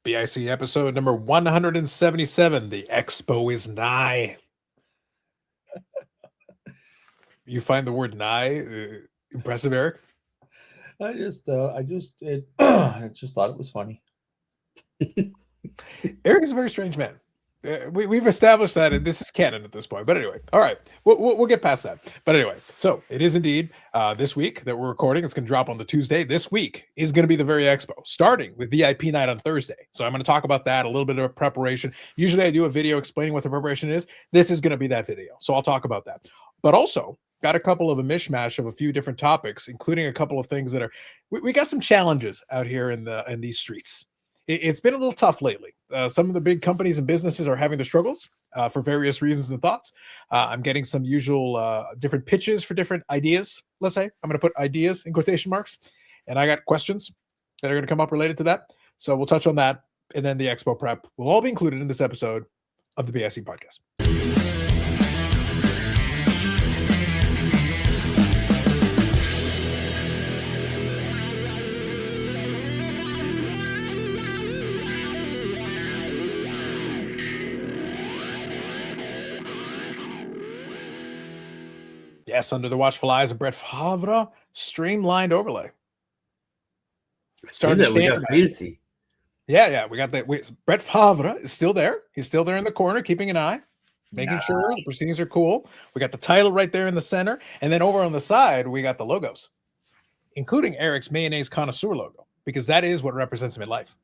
BIC episode number 177. The expo is nigh. You find the word nigh impressive, Eric? I just thought it was funny. Eric is a very strange man. We've established that this is canon at this point. But anyway, all right, we'll get past that. But anyway, so it is indeed this week that we're recording. It's going to drop on the Tuesday. This week is going to be the very expo, starting with VIP night on Thursday. So I'm going to talk about that, a little bit of preparation. Usually I do a video explaining what the preparation is. This is going to be that video. So I'll talk about that. But also got a couple of a mishmash of a few different topics, including a couple of things that are, we got some challenges out here in these streets. It's been a little tough lately. Some of the big companies and businesses are having their struggles for various reasons and thoughts. I'm getting some usual different pitches for different ideas. Let's say I'm going to put ideas in quotation marks, and I got questions that are going to come up related to that. So we'll touch on that, and then the expo prep will all be included in this episode of the BIC podcast. Yes, under the watchful eyes of Brett Favre, streamlined overlay. Starting to stand fancy. Yeah. We got that. Brett Favre is still there. He's still there in the corner, keeping an eye, making sure the proceedings are cool. We got the title right there in the center. And then over on the side, we got the logos, including Eric's mayonnaise connoisseur logo, because that is what represents him in life.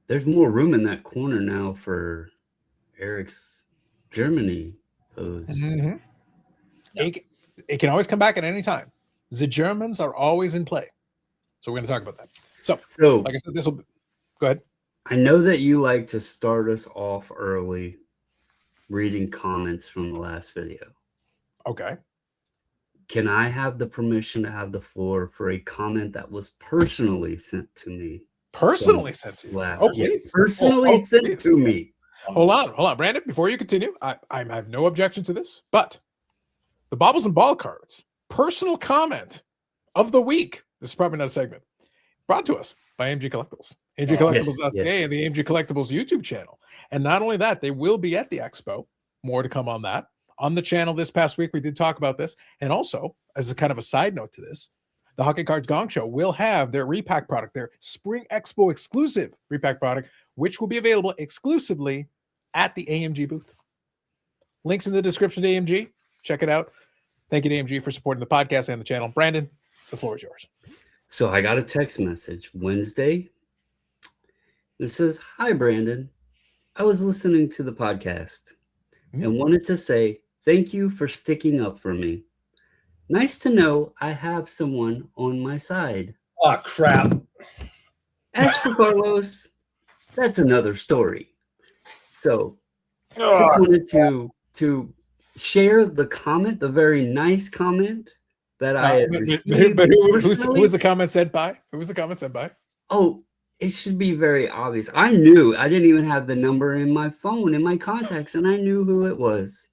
There's more room in that corner now for Eric's Germany pose. Mm-hmm. It can always come back at any time. The Germans are always in play. So we're going to talk about that. So like I said, go ahead. I know that you like to start us off early reading comments from the last video. Okay. Can I have the permission to have the floor for a comment that was personally sent to me? Personally sent to you? Oh, please. Personally sent to me. Hold on, Brandon. Before you continue, I have no objection to this, but the Baubles and Ball cards personal comment of the week. This is probably not a segment. Brought to us by AMG Collectibles. AMG Collectibles.ca and the AMG Collectibles YouTube channel. And not only that, they will be at the expo. More to come on that. On the channel this past week, we did talk about this. And also, as a kind of a side note to this, the Hockey Cards Gong Show will have their repack product, their Spring Expo exclusive repack product, which will be available exclusively at the AMG booth. Links in the description to AMG. Check it out. Thank you to AMG for supporting the podcast and the channel. Brandon, the floor is yours. So I got a text message Wednesday. It says, "Hi, Brandon. I was listening to the podcast and wanted to say thank you for sticking up for me. Nice to know I have someone on my side. Oh, crap. As for Carlos, that's another story." So just wanted to share the comment, the very nice comment that I received. But who was the comment sent by? Who was the comment sent by? Oh, it should be very obvious. I knew. I didn't even have the number in my phone, in my contacts, and I knew who it was.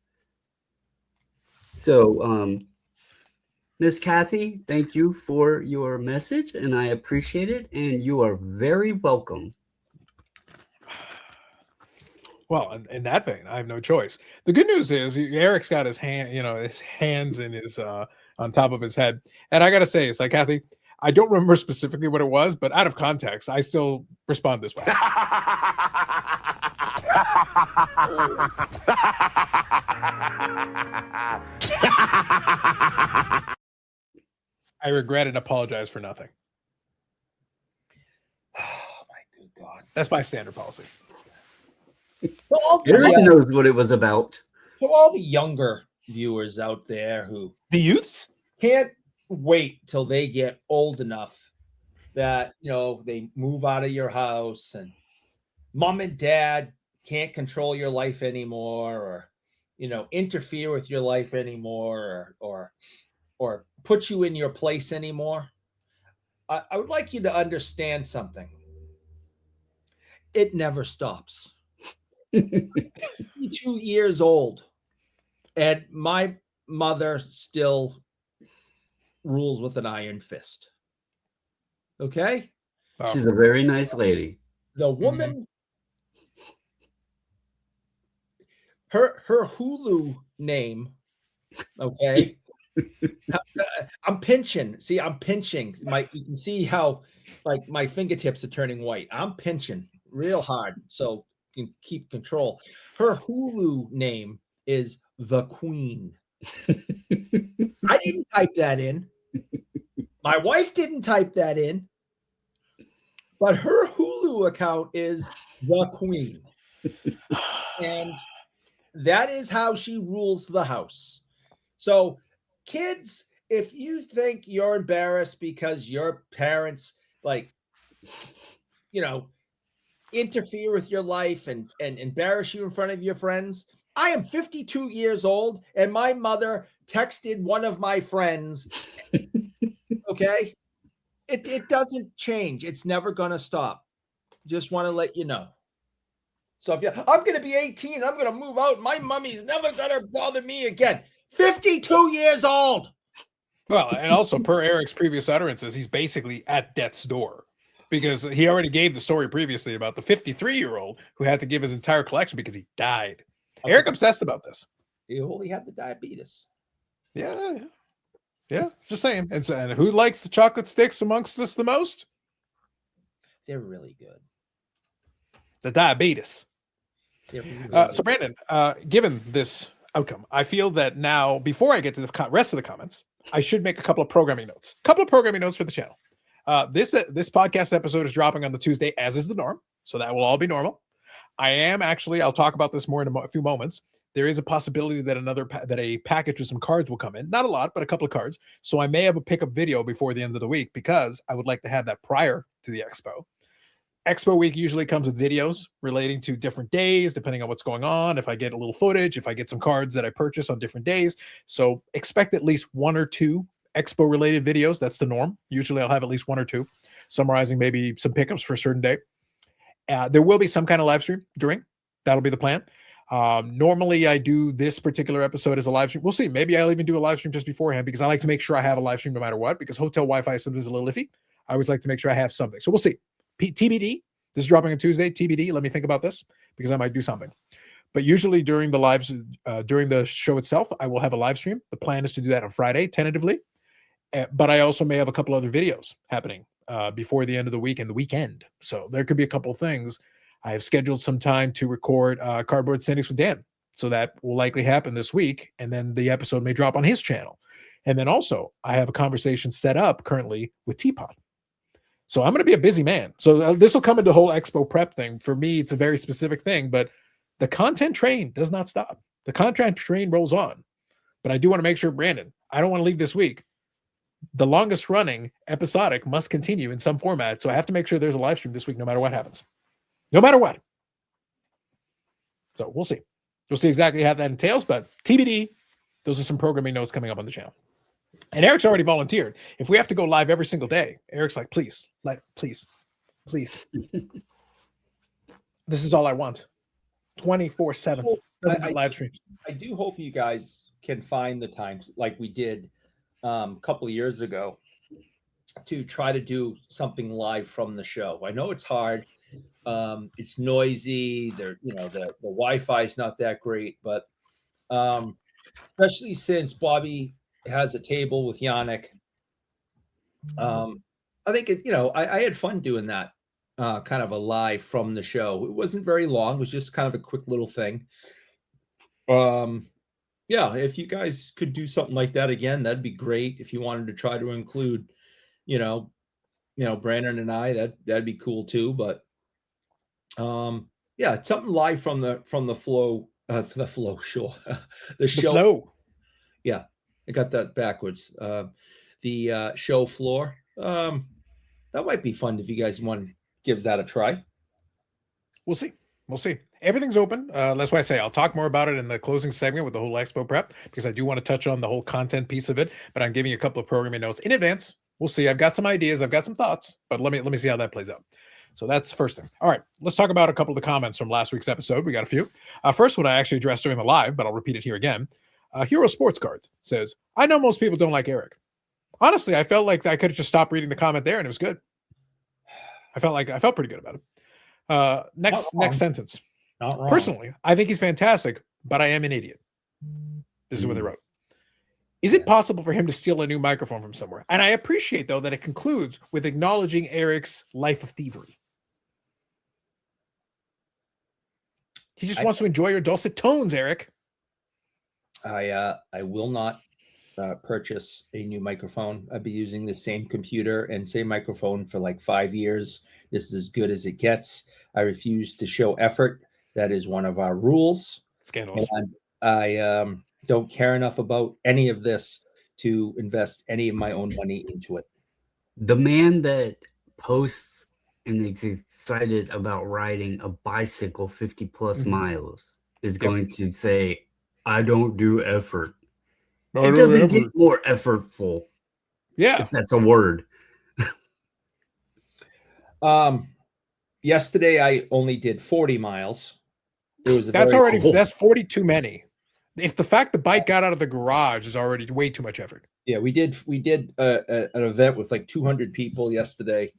So, Miss Kathy, thank you for your message, and I appreciate it, and you are very welcome. Well, in that vein, I have no choice. The good news is Eric's got his hands in his on top of his head. And I gotta say, it's like, Kathy, I don't remember specifically what it was, but out of context, I still respond this way. I regret and apologize for nothing. Oh my good God. That's my standard policy. Eric knows what it was about. So all the younger viewers out there who the youths can't wait till they get old enough that they move out of your house and mom and dad can't control your life anymore, or interfere with your life anymore, or put you in your place anymore. I would like you to understand something. It never stops. 52 years old, and my mother still rules with an iron fist. Okay? She's a very nice lady. The woman Her Hulu name, okay. I'm pinching. See, I'm pinching. You can see how like my fingertips are turning white. I'm pinching real hard so you can keep control. Her Hulu name is The Queen. I didn't type that in. My wife didn't type that in. But her Hulu account is The Queen. And that is how she rules the house. So, kids, if you think you're embarrassed because your parents, like, interfere with your life and embarrass you in front of your friends, I am 52 years old, and my mother texted one of my friends. Okay? It doesn't change. It's never going to stop. Just want to let you know. So I'm going to be 18. I'm going to move out. My mommy's never going to bother me again. 52 years old. Well, and also per Eric's previous utterances, he's basically at death's door because he already gave the story previously about the 53-year-old who had to give his entire collection because he died. Okay. Eric obsessed about this. He only had the diabetes. Yeah. Just saying. And who likes the chocolate sticks amongst us the most? They're really good. The diabetes. So Brandon, given this outcome, I feel that now, before I get to the rest of the comments, I should make a couple of programming notes. For the channel. This podcast episode is dropping on the Tuesday, as is the norm. So that will all be normal. I am actually, I'll talk about this more in a few moments. There is a possibility that a package with some cards will come in. Not a lot, but a couple of cards. So I may have a pickup video before the end of the week because I would like to have that prior to the expo. Expo week usually comes with videos relating to different days, depending on what's going on. If I get a little footage, if I get some cards that I purchase on different days. So expect at least 1 or 2 expo related videos. That's the norm. Usually I'll have at least 1 or 2 summarizing maybe some pickups for a certain day. There will be some kind of live stream during. That'll be the plan. Normally I do this particular episode as a live stream. We'll see. Maybe I'll even do a live stream just beforehand because I like to make sure I have a live stream no matter what, because hotel Wi-Fi is sometimes a little iffy. I always like to make sure I have something. So we'll see. TBD. This is dropping on Tuesday. TBD. Let me think about this because I might do something. But usually during the lives, during the show itself, I will have a live stream. The plan is to do that on Friday, tentatively. But I also may have a couple other videos happening before the end of the week and the weekend. So there could be a couple of things. I have scheduled some time to record Cardboard Cynics with Dan. So that will likely happen this week. And then the episode may drop on his channel. And then also I have a conversation set up currently with Teapot. So I'm going to be a busy man. So this will come into the whole expo prep thing. For me, it's a very specific thing, but the content train does not stop. The content train rolls on. But I do want to make sure, Brandon, I don't want to leave this week. The longest running episodic must continue in some format. So I have to make sure there's a live stream this week, no matter what happens. No matter what. So we'll see. We'll see exactly how that entails, but TBD, those are some programming notes coming up on the channel. And Eric's already volunteered. If we have to go live every single day, Eric's like, please. This is all I want. 24/7 live streams. I do hope you guys can find the times like we did a couple of years ago to try to do something live from the show. I know it's hard. It's noisy. The Wi-Fi is not that great, but especially since Bobby has a table with Yannick. I think I had fun doing that kind of a live from the show. It wasn't very long. It was just kind of a quick little thing. Yeah, if you guys could do something like that again, that'd be great. If you wanted to try to include, Brandon and I, that'd be cool too. But yeah, something live from the flow, sure. the show. Flow. Yeah, I got that backwards. The show floor. That might be fun if you guys want to give that a try. We'll see. Everything's open. That's why I say I'll talk more about it in the closing segment with the whole expo prep, because I do want to touch on the whole content piece of it, but I'm giving you a couple of programming notes in advance. We'll see. I've got some ideas. I've got some thoughts, but let me see how that plays out. So that's the first thing. All right, let's talk about a couple of the comments from last week's episode. We got a few. First one I actually addressed during the live, but I'll repeat it here again. Hero Sports Cards says, I know most people don't like Eric. Honestly, I felt like I could have just stopped reading the comment there and it was good. I felt pretty good about it. Next sentence. Not wrong. Personally, I think he's fantastic, but I am an idiot. This is what they wrote. Is it possible for him to steal a new microphone from somewhere? And I appreciate, though, that it concludes with acknowledging Eric's life of thievery. He just wants to enjoy your dulcet tones, Eric. I will not purchase a new microphone. I've been using the same computer and same microphone for like 5 years. This is as good as it gets. I refuse to show effort. That is one of our rules. Scandalous. And I don't care enough about any of this to invest any of my own money into it. The man that posts and is excited about riding a bicycle 50 plus miles is going to say, I don't do effort. It doesn't get more effortful. Yeah. If that's a word. Yesterday I only did 40 miles. It was that's 40 too many. If the fact the bike got out of the garage is already way too much effort. Yeah, we did an event with like 200 people yesterday.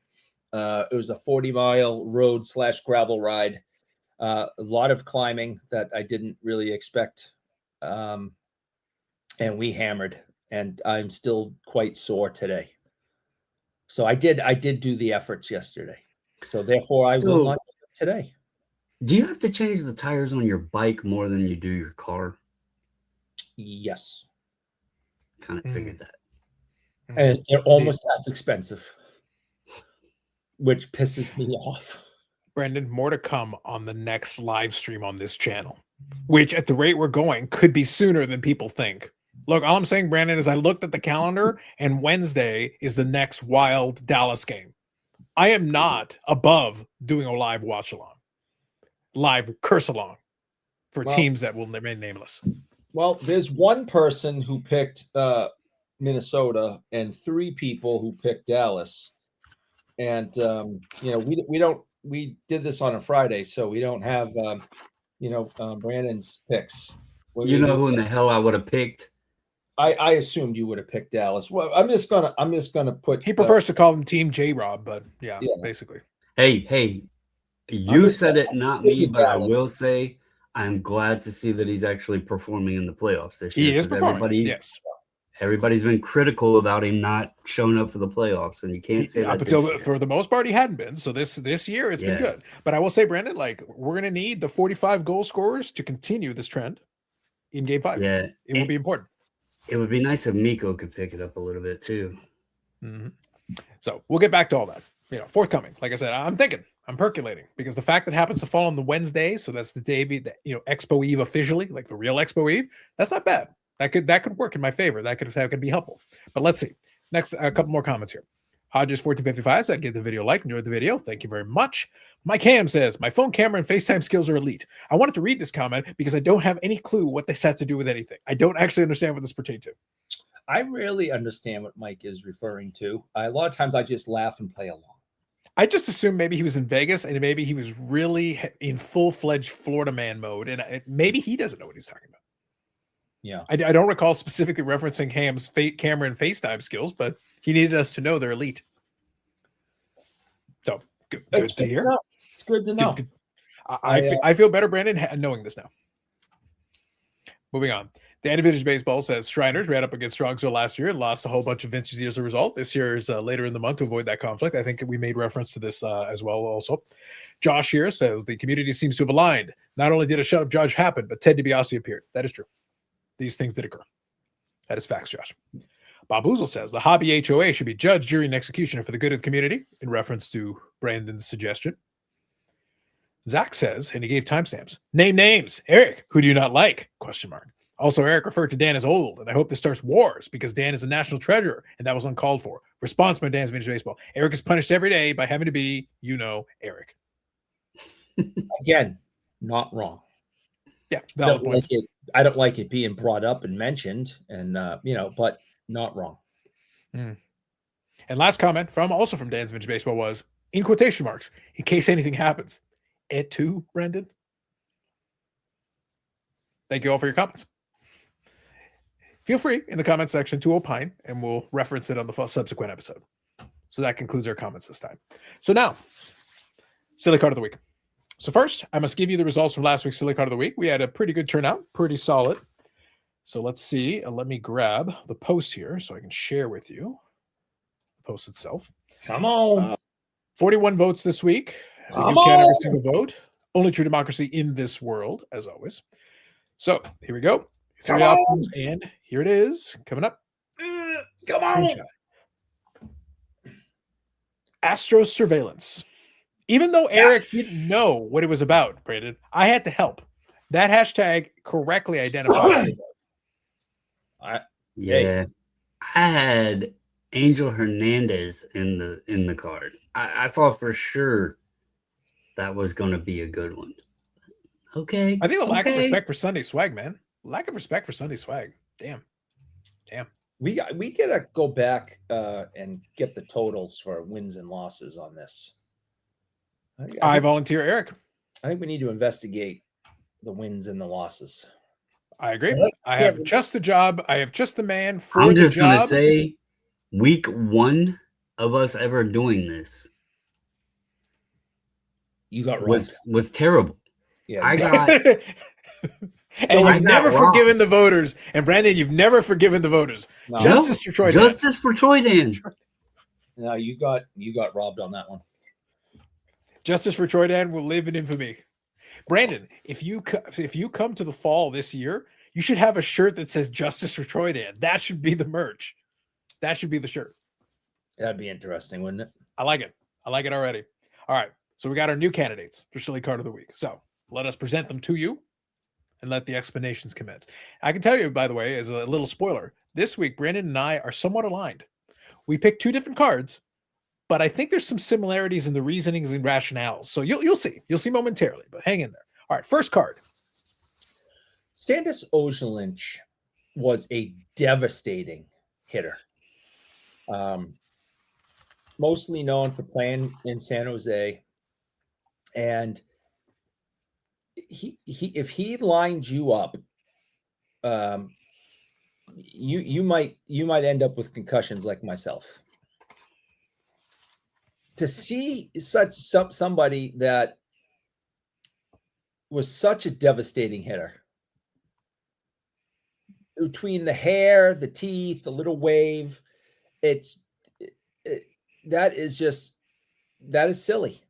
It was a 40-mile road / gravel ride. A lot of climbing that I didn't really expect. And we hammered, and I'm still quite sore today. So I did do the efforts yesterday. So therefore I will not do it today. Do you have to change the tires on your bike more than you do your car? Yes. Kind of figured that. And they're almost as expensive, which pisses me off. Brendan, more to come on the next live stream on this channel, which at the rate we're going could be sooner than people think. Look, all I'm saying, Brandon, is I looked at the calendar and Wednesday is the next wild Dallas game. I am not above doing a live watch along, live curse along for teams that will remain nameless. Well, there's one person who picked Minnesota and 3 people who picked Dallas. And, we did this on a Friday, so we don't have, Brandon's picks. You know who in the hell I would have picked? I assumed you would have picked Dallas. Well, I'm just gonna put. He prefers to call them Team J-Rob, but yeah, basically. Hey, you said it, not me, but I will say I'm glad to see that he's actually performing in the playoffs this year. He is performing. Everybody's been critical about him not showing up for the playoffs, and you can't say that. Up until for the most part, he hadn't been. So this year, it's been good. But I will say, Brandon, we're gonna need the 45 goal scorers to continue this trend in Game 5. Yeah, it will be important. It would be nice if Miko could pick it up a little bit too. Mm-hmm. So we'll get back to all that. Forthcoming. Like I said, I'm percolating because the fact that happens to fall on the Wednesday, so that's the day, Expo Eve officially, like the real Expo Eve. That's not bad. That could work in my favor. That could be helpful. But let's see. Next, a couple more comments here. Hodges 1455 said, give the video a like. Enjoyed the video. Thank you very much. Mike Ham says, my phone camera and FaceTime skills are elite. I wanted to read this comment because I don't have any clue what this has to do with anything. I don't actually understand what this pertains to. I really understand what Mike is referring to. A lot of times I just laugh and play along. I just assumed maybe he was in Vegas and maybe he was really in full-fledged Florida man mode. And maybe he doesn't know what he's talking about. Yeah. I don't recall specifically referencing Ham's camera and FaceTime skills, but he needed us to know they're elite. So good to hear. It's good to know. Good. I feel better, Brandon, knowing this now. Moving on. Dan Vintage Baseball says Shriners ran up against Strongsville last year and lost a whole bunch of vintages as a result. This year is later in the month to avoid that conflict. I think we made reference to this as well also. Josh here says the community seems to have aligned. Not only did a shut-up judge happen, but Ted DiBiase appeared. That is true. These things did occur. That is facts, Josh. Bob Oozle says the hobby HOA should be judge, jury, and executioner for the good of the community, in reference to Brandon's suggestion. Zach says, and he gave timestamps, name names. Eric, who do you not like? ? Also, Eric referred to Dan as old, and I hope this starts wars because Dan is a national treasure, and that was uncalled for. Response by Dan's Vintage Baseball. Eric is punished every day by having to be, Eric. Again, not wrong. Yeah, valid points. I don't like it being brought up and mentioned, and but not wrong. And last comment from Dan's Vintage Baseball was, in quotation marks, in case anything happens. Et tu, Brendan? Thank you all for your comments. Feel free in the comment section to opine, and we'll reference it on the subsequent episode. So that concludes our comments this time. So now, silly card of the week. So first, I must give you the results from last week's Silly Card of the Week. We had a pretty good turnout, pretty solid. So let's see. Let me grab the post here so I can share with you the post itself. Come on. 41 votes this week. We do count every single vote. Only true democracy in this world, as always. So here we go. 3 options, and here it is. Coming up. Come on. Astro surveillance. Even though Eric didn't know what it was about, Brandon, I had to help. That hashtag correctly identified. Yeah. I had Angel Hernandez in the card. I thought for sure that was going to be a good one. Okay. I think the lack of respect for Sunday swag, man. Lack of respect for Sunday swag. Damn. We gotta go back and get the totals for wins and losses on this. I volunteer, Eric. I think we need to investigate the wins and the losses. I agree. I have just the job. I have just the man for I'm the just job. gonna say, week 1 of us ever doing this, you got robbed. was terrible. Yeah, I got. And you've never forgiven the voters. And Brandon, you've never forgiven the voters. No. Justice for Troy. Justice for Troy Dan. No, you got robbed on that one. Justice for Troy Dan will live in infamy. Brandon, if you come to the fall this year, you should have a shirt that says Justice for Troy Dan. That should be the merch. That should be the shirt. That'd be interesting, wouldn't it? I like it. I like it already. All right. So we got our new candidates for Silly Card of the Week. So let us present them to you and let the explanations commence. I can tell you, by the way, as a little spoiler, this week, Brandon and I are somewhat aligned. We picked 2 different cards, but I think there's some similarities in the reasonings and rationales. So you'll see. You'll see momentarily, but hang in there. All right, first card. Standis Ojelinch was a devastating hitter. Mostly known for playing in San Jose. And he if he lined you up, you might end up with concussions like myself. To see somebody that was such a devastating hitter, between the hair, the teeth, the little wave, that is silly.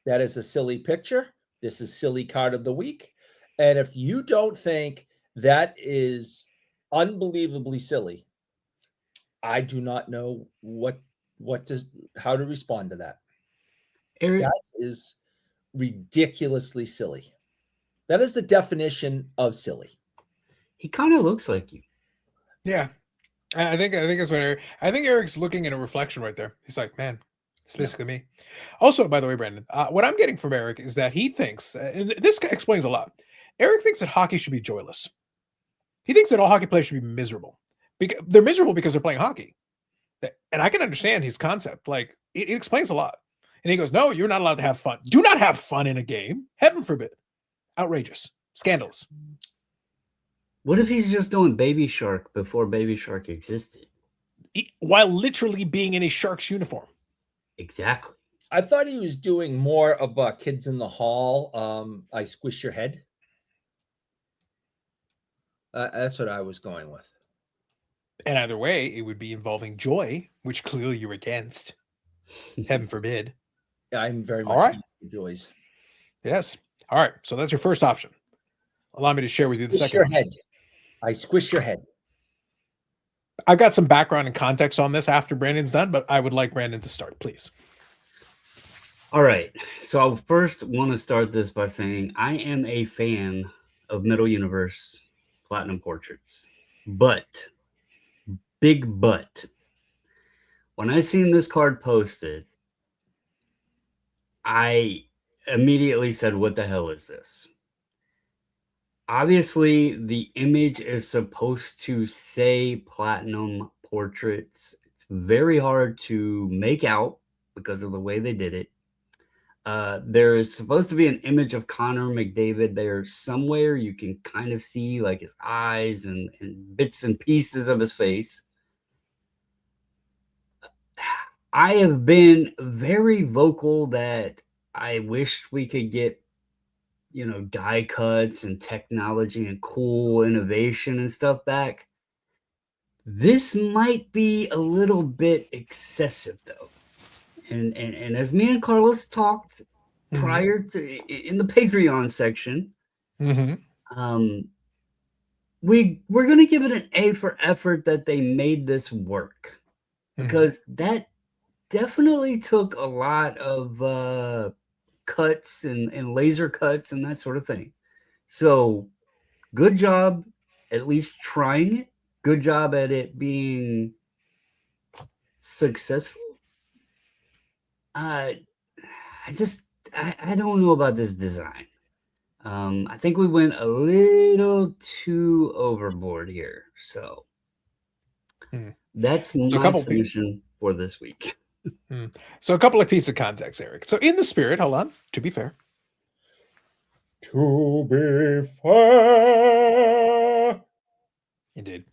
That is a silly picture. This is Silly Card of the Week. And if you don't think that is unbelievably silly, I do not know how to respond to that. Eric, that is ridiculously silly. That is the definition of silly. he kind of looks like you. Yeah. I think that's what I think Eric's looking in a reflection right there. He's like, man, it's basically me. Also, by the way, Brandon, what I'm getting from Eric is that he thinks, and this explains a lot. Eric thinks that hockey should be joyless. He thinks that all hockey players should be miserable. They're miserable because they're playing hockey. And I can understand his concept. Like, it explains a lot. And he goes, no, you're not allowed to have fun. Do not have fun in a game. Heaven forbid. Outrageous. Scandalous. What if he's just doing Baby Shark before Baby Shark existed? While literally being in a Sharks uniform. Exactly. I thought he was doing more of Kids in the Hall. I Squish Your Head. That's what I was going with. And either way, it would be involving joy, which clearly you're against. Heaven forbid. I'm very much against the joys. Yes. All right. So that's your first option. Allow me to share with you the Squish second your option. head. I squish your head. I've got some background and context on this after Brandon's done, but I would like Brandon to start, please. All right. So I first want to start this by saying I am a fan of Middle Universe Platinum Portraits. But, big but, when I seen this card posted, I immediately said, what the hell is this? Obviously, the image is supposed to say Platinum Portraits. It's very hard to make out because of the way they did it. There is supposed to be an image of Connor McDavid there somewhere. You can kind of see like his eyes and bits and pieces of his face. I have been very vocal that I wished we could get die cuts and technology and cool innovation and stuff back. This might be a little bit excessive, though. And as me and Carlos talked prior to in the Patreon section, we're going to give it an A for effort that they made this work, because that definitely took a lot of cuts and laser cuts and that sort of thing. So good job at least trying it. Good job at it being successful. I don't know about this design. I think we went a little too overboard here. So that's my submission for this week. So a couple of pieces of context, Eric. So in the spirit, hold on, to be fair. Indeed.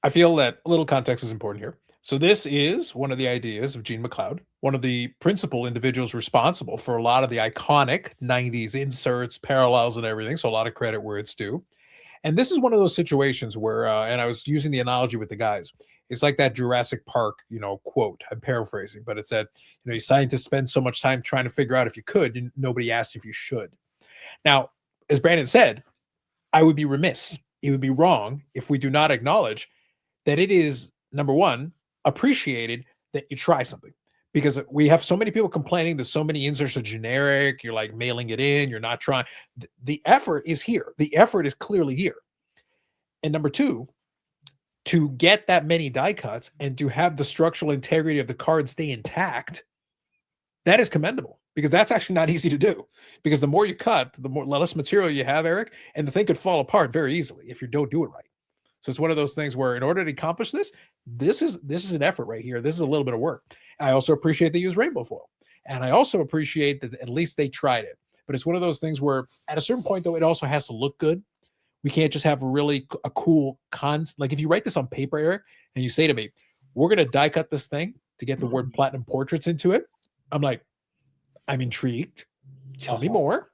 I feel that a little context is important here. So this is one of the ideas of Gene McLeod, one of the principal individuals responsible for a lot of the iconic 90s inserts, parallels, and everything. So a lot of credit where it's due. And this is one of those situations where, and I was using the analogy with the guys, it's like that Jurassic Park, quote. I'm paraphrasing, but it said, scientists spend so much time trying to figure out if you could, and nobody asked if you should. Now, as Brandon said, I would be remiss. It would be wrong if we do not acknowledge that it is, number one, appreciated that you try something, because we have so many people complaining that so many inserts are generic. You're like mailing it in. You're not trying. The effort is here. The effort is clearly here. And number two, to get that many die cuts and to have the structural integrity of the card stay intact, that is commendable, because that's actually not easy to do, because the more you cut, the less material you have, Eric, and the thing could fall apart very easily if you don't do it right. So it's one of those things where in order to accomplish this is an effort right here. This is a little bit of work. I also appreciate they use rainbow foil. And I also appreciate that at least they tried it. But it's one of those things where at a certain point, though, it also has to look good. We can't just have a cool like if you write this on paper, Eric, and you say to me, we're going to die cut this thing to get the word platinum portraits into it. I'm like, I'm intrigued. Tell me more.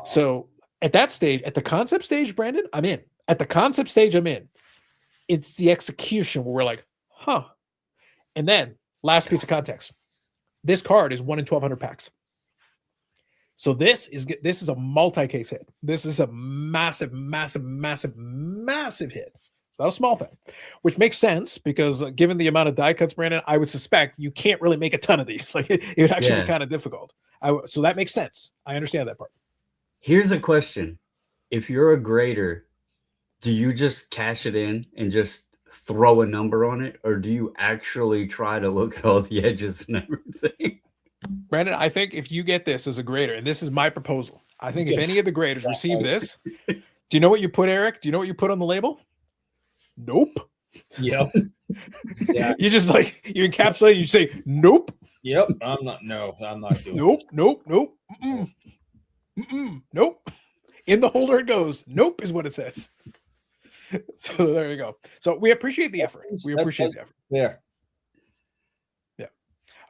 So at that stage, at the concept stage, Brandon, I'm in. At the concept stage, I'm in. It's the execution where we're like, huh. And then last piece of context. This card is 1 in 1,200 packs. So this is a multi-case hit. This is a massive, massive, massive, massive hit. It's not a small thing, which makes sense because given the amount of die cuts, Brandon, I would suspect you can't really make a ton of these. Like it would actually be kind of difficult. So that makes sense. I understand that part. Here's a question. If you're a grader, do you just cash it in and just throw a number on it? Or do you actually try to look at all the edges and everything? Brandon, I think if you get this as a grader, and this is my proposal, I think if any of the graders receive this, do you know what you put, Eric? Do you know what you put on the label? Nope. Yep. You just you encapsulate and you say, nope. Yep. I'm not doing nope. Nope. Mm-mm. Mm-mm. Nope. In the holder it goes. Nope is what it says. So there you go. So we appreciate the effort. We appreciate the effort. Yeah. Yeah.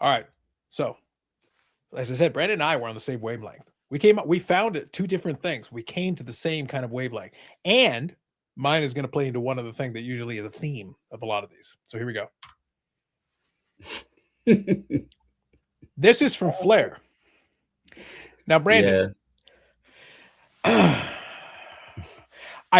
All right. So as I said, Brandon and I were on the same wavelength. We found it 2 different things. We came to the same kind of wavelength. And mine is going to play into one of the things that usually is a theme of a lot of these. So here we go. This is from Flair. Now, Brandon, I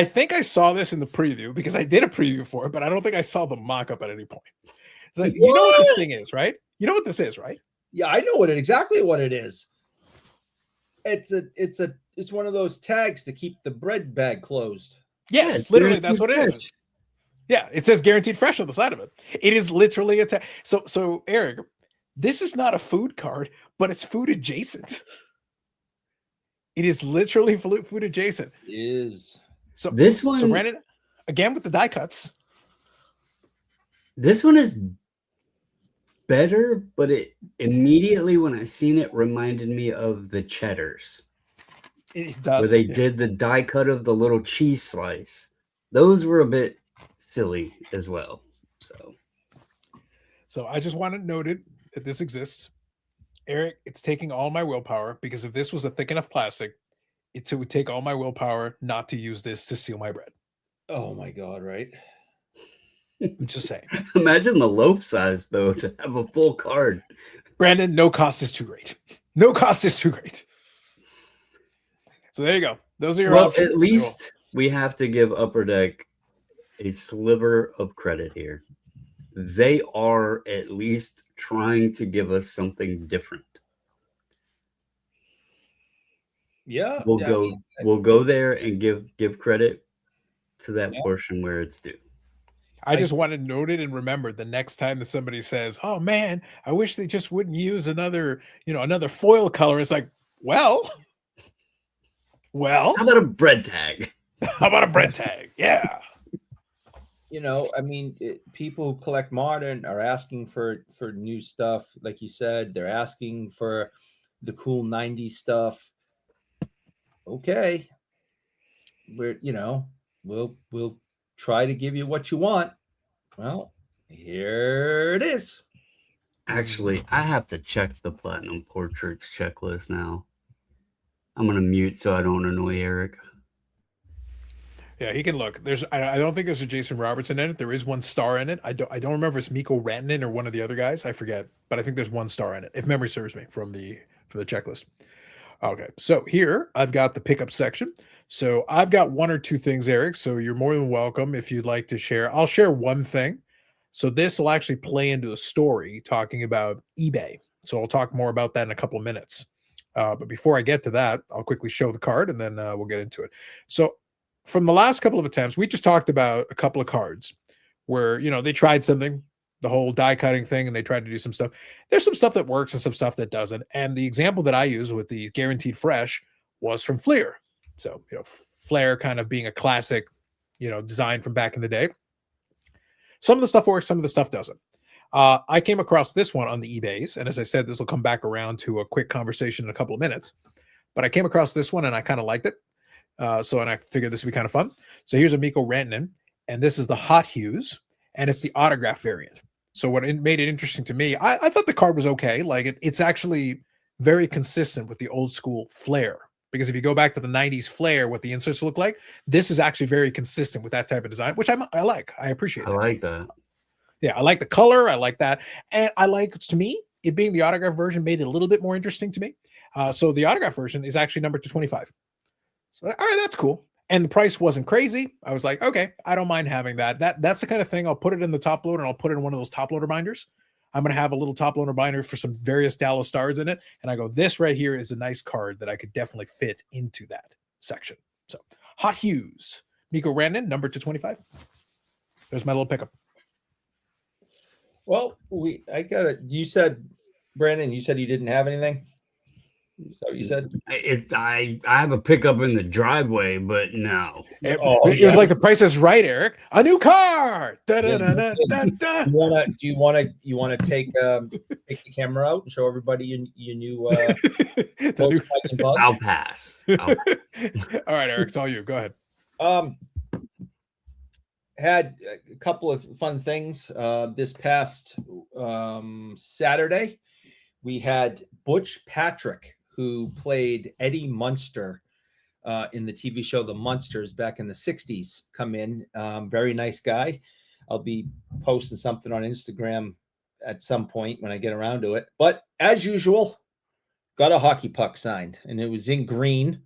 think I saw this in the preview because I did a preview for it, but I don't think I saw the mock-up at any point. It's like, you know what this thing is, right? You know what this is, right? Yeah, I know exactly what it is. It's one of those tags to keep the bread bag closed. Yes, literally, that's what it is. Yeah, it says guaranteed fresh on the side of it. It is literally a tag. So Eric, this is not a food card, but it's food adjacent. It is literally food adjacent. It is. So this one, Brandon, again with the die cuts. This one is better, but it immediately when I seen it reminded me of the Cheddars. It does. Where they did the die cut of the little cheese slice. Those were a bit silly as well. So I just want it noted that this exists. Eric, it's taking all my willpower because if this was a thick enough plastic, it would take all my willpower not to use this to seal my bread. Oh my God, right? I'm just saying. Imagine the loaf size, though, to have a full card. Brandon, no cost is too great. No cost is too great. So there you go. Those are your options. At least we have to give Upper Deck a sliver of credit here. They are at least trying to give us something different. Yeah. We'll go there and give credit to that portion where it's due. I just want to note it and remember the next time that somebody says, "Oh man, I wish they just wouldn't use another foil color." It's like, well, how about a bread tag? How about a bread tag? Yeah. I mean, people who collect modern are asking for new stuff. Like you said, they're asking for the cool 90s stuff. Okay. We'll try to give you what you want. Well, here it is. Actually, I have to check the Platinum Portraits checklist now. I'm going to mute so I don't annoy Eric. Yeah, he can look. I don't think there's a Jason Robertson in it. There is one star in it. I don't remember if it's Mikko Rantanen or one of the other guys. I forget, but I think there's one star in it, if memory serves me, from the checklist. Okay, so here I've got the pickup section. So I've got one or two things, Eric. So you're more than welcome if you'd like to share. I'll share one thing. So this will actually play into a story talking about eBay. So I'll talk more about that in a couple of minutes. But before I get to that, I'll quickly show the card and then we'll get into it. So from the last couple of attempts, we just talked about a couple of cards where, they tried something, the whole die cutting thing, and they tried to do some stuff. There's some stuff that works and some stuff that doesn't. And the example that I use with the Guaranteed Fresh was from Fleer. So, Flair kind of being a classic, design from back in the day. Some of the stuff works, some of the stuff doesn't. I came across this one on the eBays. And as I said, this will come back around to a quick conversation in a couple of minutes. But I came across this one and I kind of liked it. And I figured this would be kind of fun. So here's a Mikko Rantanen, and this is the Hot Hues, and it's the autograph variant. So what made it interesting to me, I thought the card was okay. Like it's actually very consistent with the old school Flair. Because if you go back to the 90s Flair, what the inserts look like, this is actually very consistent with that type of design, which I like. I appreciate that. I like that. Yeah, I like the color. I like that. And I like, to me, it being the autograph version made it a little bit more interesting to me. So the autograph version is actually numbered to 25. So, all right, that's cool. And the price wasn't crazy. I was like, okay, I don't mind having that. That's the kind of thing. I'll put it in the top loader and I'll put it in one of those top loader binders. I'm going to have a little top loader binder for some various Dallas Stars in it. And I go, this right here is a nice card that I could definitely fit into that section. So Hot Hues, Mikko Rantanen, numbered to 25. There's my little pickup. Well, you said, Brandon, you said you didn't have anything? Is that what you said? I have a pickup in the driveway, but no. It was like The Price is Right, Eric. A new car. Do you want to take the camera out and show everybody your new Volkswagen Bug? I'll pass. All right, Eric, it's all you. Go ahead. Had a couple of fun things this past Saturday. We had Butch Patrick, who played Eddie Munster in the TV show The Munsters back in the 60s, come in. Very nice guy. I'll be posting something on Instagram at some point when I get around to it. But as usual, got a hockey puck signed, and it was in green.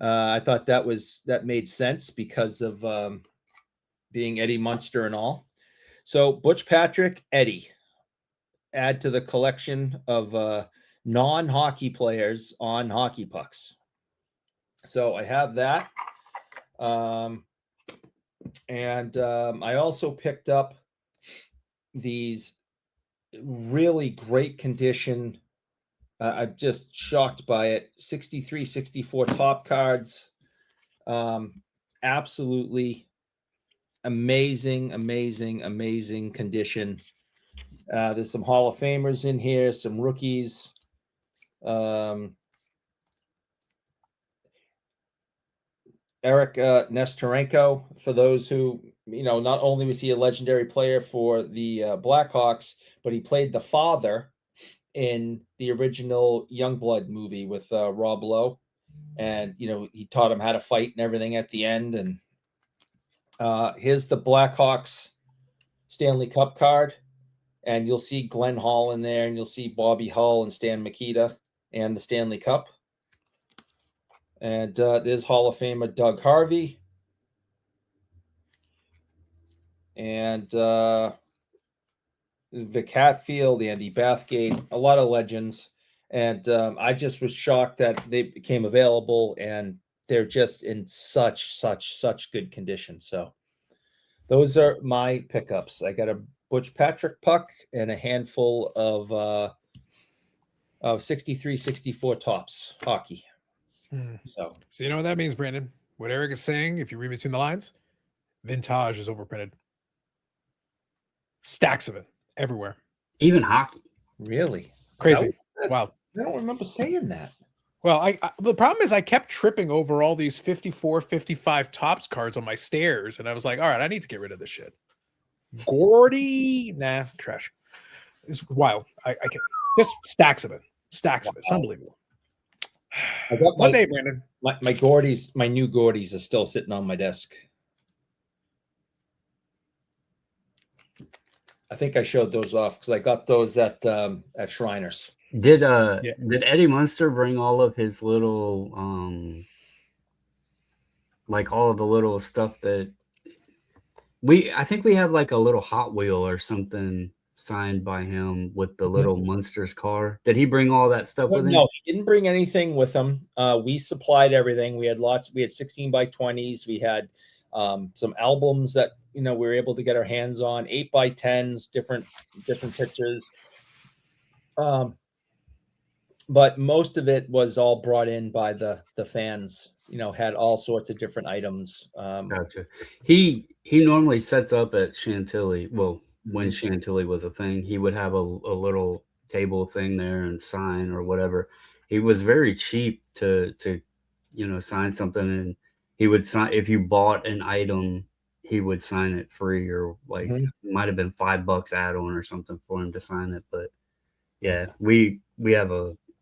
I thought that made sense because of being Eddie Munster and all. So Butch Patrick, Eddie, add to the collection of non-hockey players on hockey pucks. So I have that. And I also picked up these really great condition. I'm just shocked by it. 63, 64 top cards. Absolutely amazing condition. There's some Hall of Famers in here, some rookies. Eric Nestorenko, for those who, not only was he a legendary player for the Blackhawks, but he played the father in the original Youngblood movie with Rob Lowe. and he taught him how to fight and everything at the end. And here's the Blackhawks Stanley Cup card, and you'll see Glenn Hall in there, and you'll see Bobby Hull and Stan Mikita and the Stanley Cup. And there's Hall of Famer Doug Harvey. And Vic Hatfield, Andy Bathgate, a lot of legends. And I just was shocked that they became available, and they're just in such good condition. So those are my pickups. I got a Butch Patrick puck and a handful of 63, 64 tops hockey. So you know what that means, Brandon? What Eric is saying, if you read between the lines, vintage is overprinted. Stacks of it everywhere. Even hockey. Really? Crazy. Wow. I don't remember saying that. Well, I the problem is I kept tripping over all these 54, 55 tops cards on my stairs, and I was like, all right, I need to get rid of this shit. Gordy, nah, trash. It's wild. I can't. Just stacks of it. Stacks of it. It's unbelievable. I got One day, Brandon. My Gordies, my new Gordies are still sitting on my desk. I think I showed those off because I got those at Shriners. Did Eddie Munster bring all of his little like all of the little stuff that I think we have like a little Hot Wheel or something signed by him with the little Munsters car. Did he bring all that stuff with him? No, he didn't bring anything with him. We supplied everything. We had 16 by 20s. We had some albums that we were able to get our hands on, 8 by 10s, different pictures. But most of it was all brought in by the fans. Had all sorts of different items. Gotcha. He normally sets up at Chantilly. Well, when Chantilly was a thing, he would have a little table thing there and sign or whatever. He was very cheap to sign something, and he would sign if you bought an item. He would sign it free, or like it might have been $5 add-on or something for him to sign it. But yeah, we have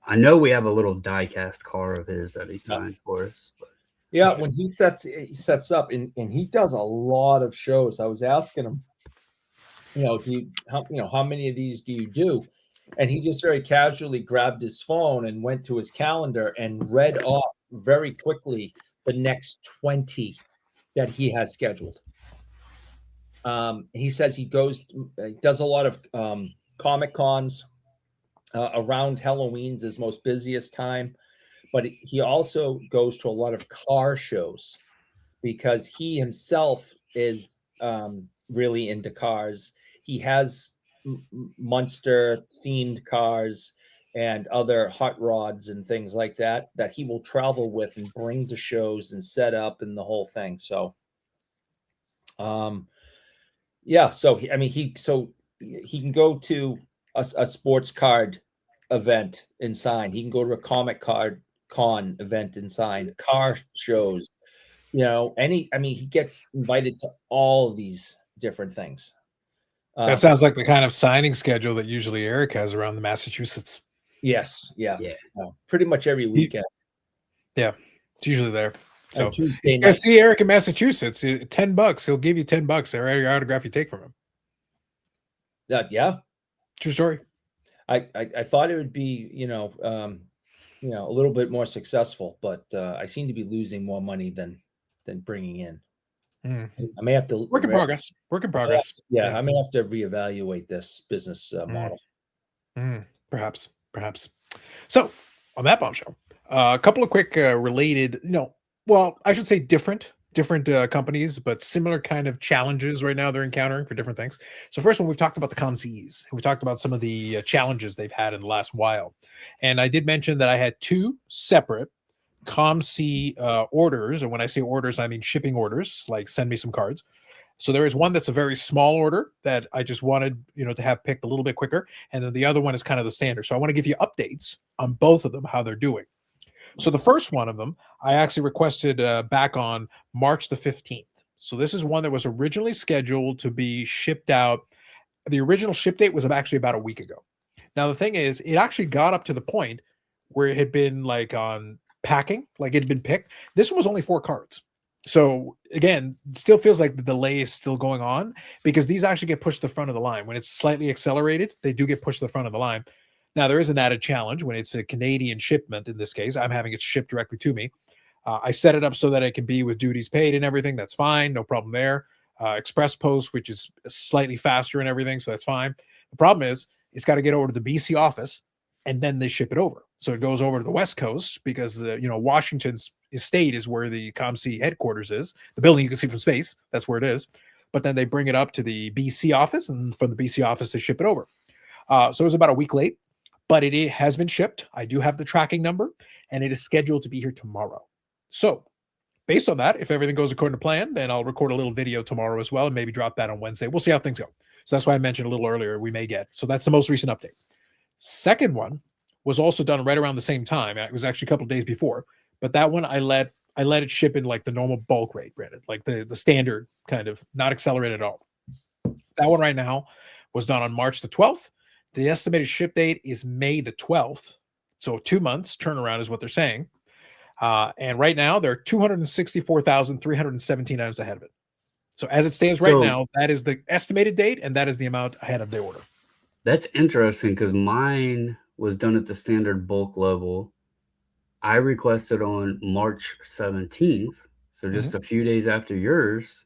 I know we have a little die-cast car of his that he signed for us. But. Yeah, when he sets up, and he does a lot of shows. I was asking him, how many of these do you do? And he just very casually grabbed his phone and went to his calendar and read off very quickly the next 20 that he has scheduled. He says he does a lot of Comic Cons around Halloween's his most busiest time, but he also goes to a lot of car shows because he himself is really into cars. He has Munster themed cars and other hot rods and things like that he will travel with and bring to shows and set up and the whole thing. So yeah, so he can go to a sports card event and sign. He can go to a comic card con event and sign, car shows, he gets invited to all of these different things. That sounds like the kind of signing schedule that usually Eric has around the Massachusetts. Yes. Yeah. Pretty much every weekend. It's usually there. So Tuesday night. See Eric in Massachusetts, $10. He'll give you $10 every autograph you take from him. Yeah. True story. I thought it would be, a little bit more successful, but I seem to be losing more money than bringing in. I may have to work in progress. I may have to reevaluate this business model. Perhaps. So on that bombshell, a couple of quick related, I should say different companies, but similar kind of challenges right now they're encountering for different things. So first one, we've talked about the COMCs. We talked about some of the challenges they've had in the last while. And I did mention that I had two separate COMC orders. And when I say orders, I mean shipping orders, like send me some cards. So there is one that's a very small order that I just wanted, to have picked a little bit quicker. And then the other one is kind of the standard. So I want to give you updates on both of them, how they're doing. So the first one of them, I actually requested back on March the 15th. So this is one that was originally scheduled to be shipped out. The original ship date was actually about a week ago. Now, the thing is, it actually got up to the point where it had been like on packing, like it had been picked. This one was only 4 cards. So again, it still feels like the delay is still going on because these actually get pushed to the front of the line. When it's slightly accelerated, they do get pushed to the front of the line. Now, there is an added challenge when it's a Canadian shipment. In this case, I'm having it shipped directly to me. I set it up so that it can be with duties paid and everything. That's fine. No problem there. Express post, which is slightly faster and everything. So that's fine. The problem is it's got to get over to the BC office and then they ship it over. So it goes over to the West Coast because, Washington's state is where the COMC headquarters is. The building you can see from space, that's where it is. But then they bring it up to the BC office, and from the BC office, they ship it over. So it was about a week late, but it has been shipped. I do have the tracking number, and it is scheduled to be here tomorrow. So based on that, if everything goes according to plan, then I'll record a little video tomorrow as well and maybe drop that on Wednesday. We'll see how things go. So that's why I mentioned a little earlier we may get. So that's the most recent update. Second one was also done right around the same time. It was actually a couple of days before, but that one I let it ship in like the normal bulk rate, Brandon, like the standard kind of, not accelerated at all. That one right now was done on March the 12th. The estimated ship date is May the 12th. So 2 months turnaround is what they're saying. And right now they're 264,317 items ahead of it. So as it stands right now, that is the estimated date, and that is the amount ahead of the order. That's interesting because mine was done at the standard bulk level. I requested on March 17th, so just a few days after yours.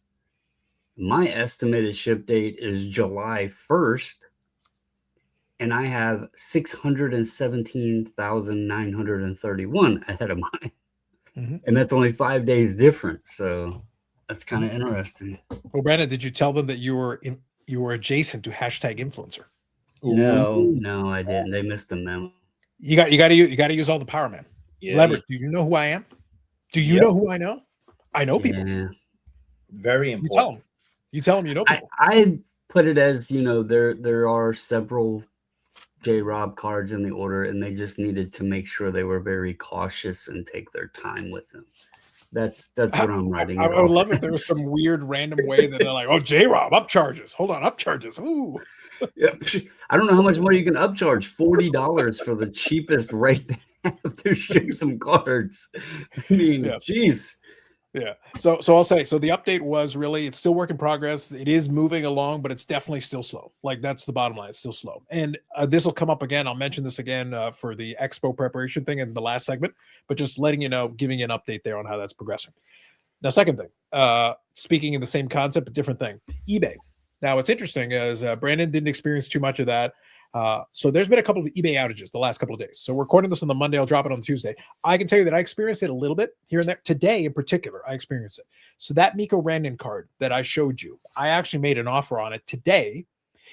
My estimated ship date is July 1st, and I have 617,931 ahead of mine. And that's only 5 days different, so that's kind of interesting. Well, Brandon, did you tell them that you were adjacent to #influencer? No, I didn't. They missed the memo. You got to use all the power, man. Yeah, leverage. Do you know who I am? Do you know who I know? I know people. Yeah. Very important. You tell them you know people. I put it as, there are several J-Rob cards in the order, and they just needed to make sure they were very cautious and take their time with them. That's what I'm writing. I would love if there was some weird random way that they're like, oh, J-Rob, upcharges. Hold on, upcharges. Ooh. Yeah, I don't know how much more you can upcharge. $40 for the cheapest rate they have to ship some cards. I mean, geez. Yeah. So I'll say, so the update was really, it's still work in progress. It is moving along, but it's definitely still slow. Like that's the bottom line. It's still slow. And this will come up again. I'll mention this again for the expo preparation thing in the last segment, but just letting you know, giving you an update there on how that's progressing. Now, second thing, speaking in the same concept, but different thing, eBay. Now, what's interesting is Brandon didn't experience too much of that. So there's been a couple of eBay outages the last couple of days. So we're recording this on the Monday. I'll drop it on Tuesday. I can tell you that I experienced it a little bit here and there. Today in particular, I experienced it. So that Miko Randon card that I showed you, I actually made an offer on it today.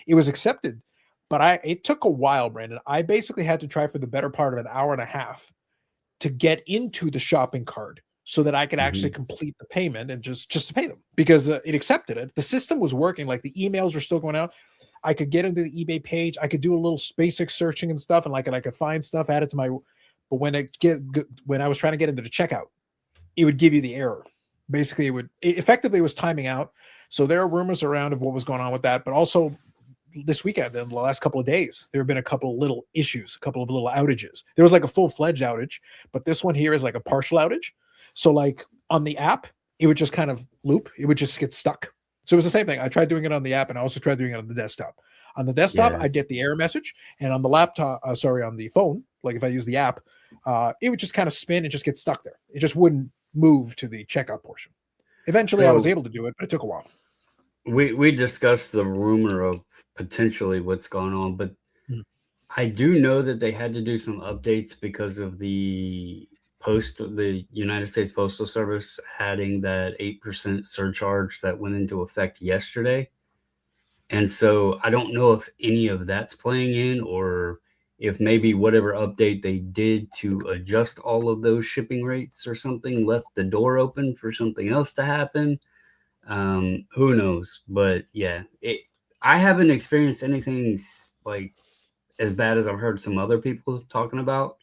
It was accepted, but it took a while, Brandon. I basically had to try for the better part of an hour and a half to get into the shopping cart so that I could actually complete the payment and just to pay them because it accepted it. The system was working. Like the emails were still going out. I could get into the eBay page. I could do a little basic searching and stuff, and I could find stuff, add it to my. But when I was trying to get into the checkout, it would give you the error. Basically, it effectively was timing out. So there are rumors around of what was going on with that, but also this weekend and the last couple of days, there have been a couple of little issues, a couple of little outages. There was like a full-fledged outage, but this one here is like a partial outage. So like on the app, it would just kind of loop. It would just get stuck. So it was the same thing. I tried doing it on the app, and I also tried doing it on the desktop. On the desktop, I'd get the error message, and on the laptop, on the phone, like if I use the app, it would just kind of spin and just get stuck there. It just wouldn't move to the checkout portion. Eventually, I was able to do it, but it took a while. We discussed the rumor of potentially what's going on, but I do know that they had to do some updates because of the United States Postal Service adding that 8% surcharge that went into effect yesterday. And so I don't know if any of that's playing in or if maybe whatever update they did to adjust all of those shipping rates or something left the door open for something else to happen. Who knows? But yeah, I haven't experienced anything like as bad as I've heard some other people talking about.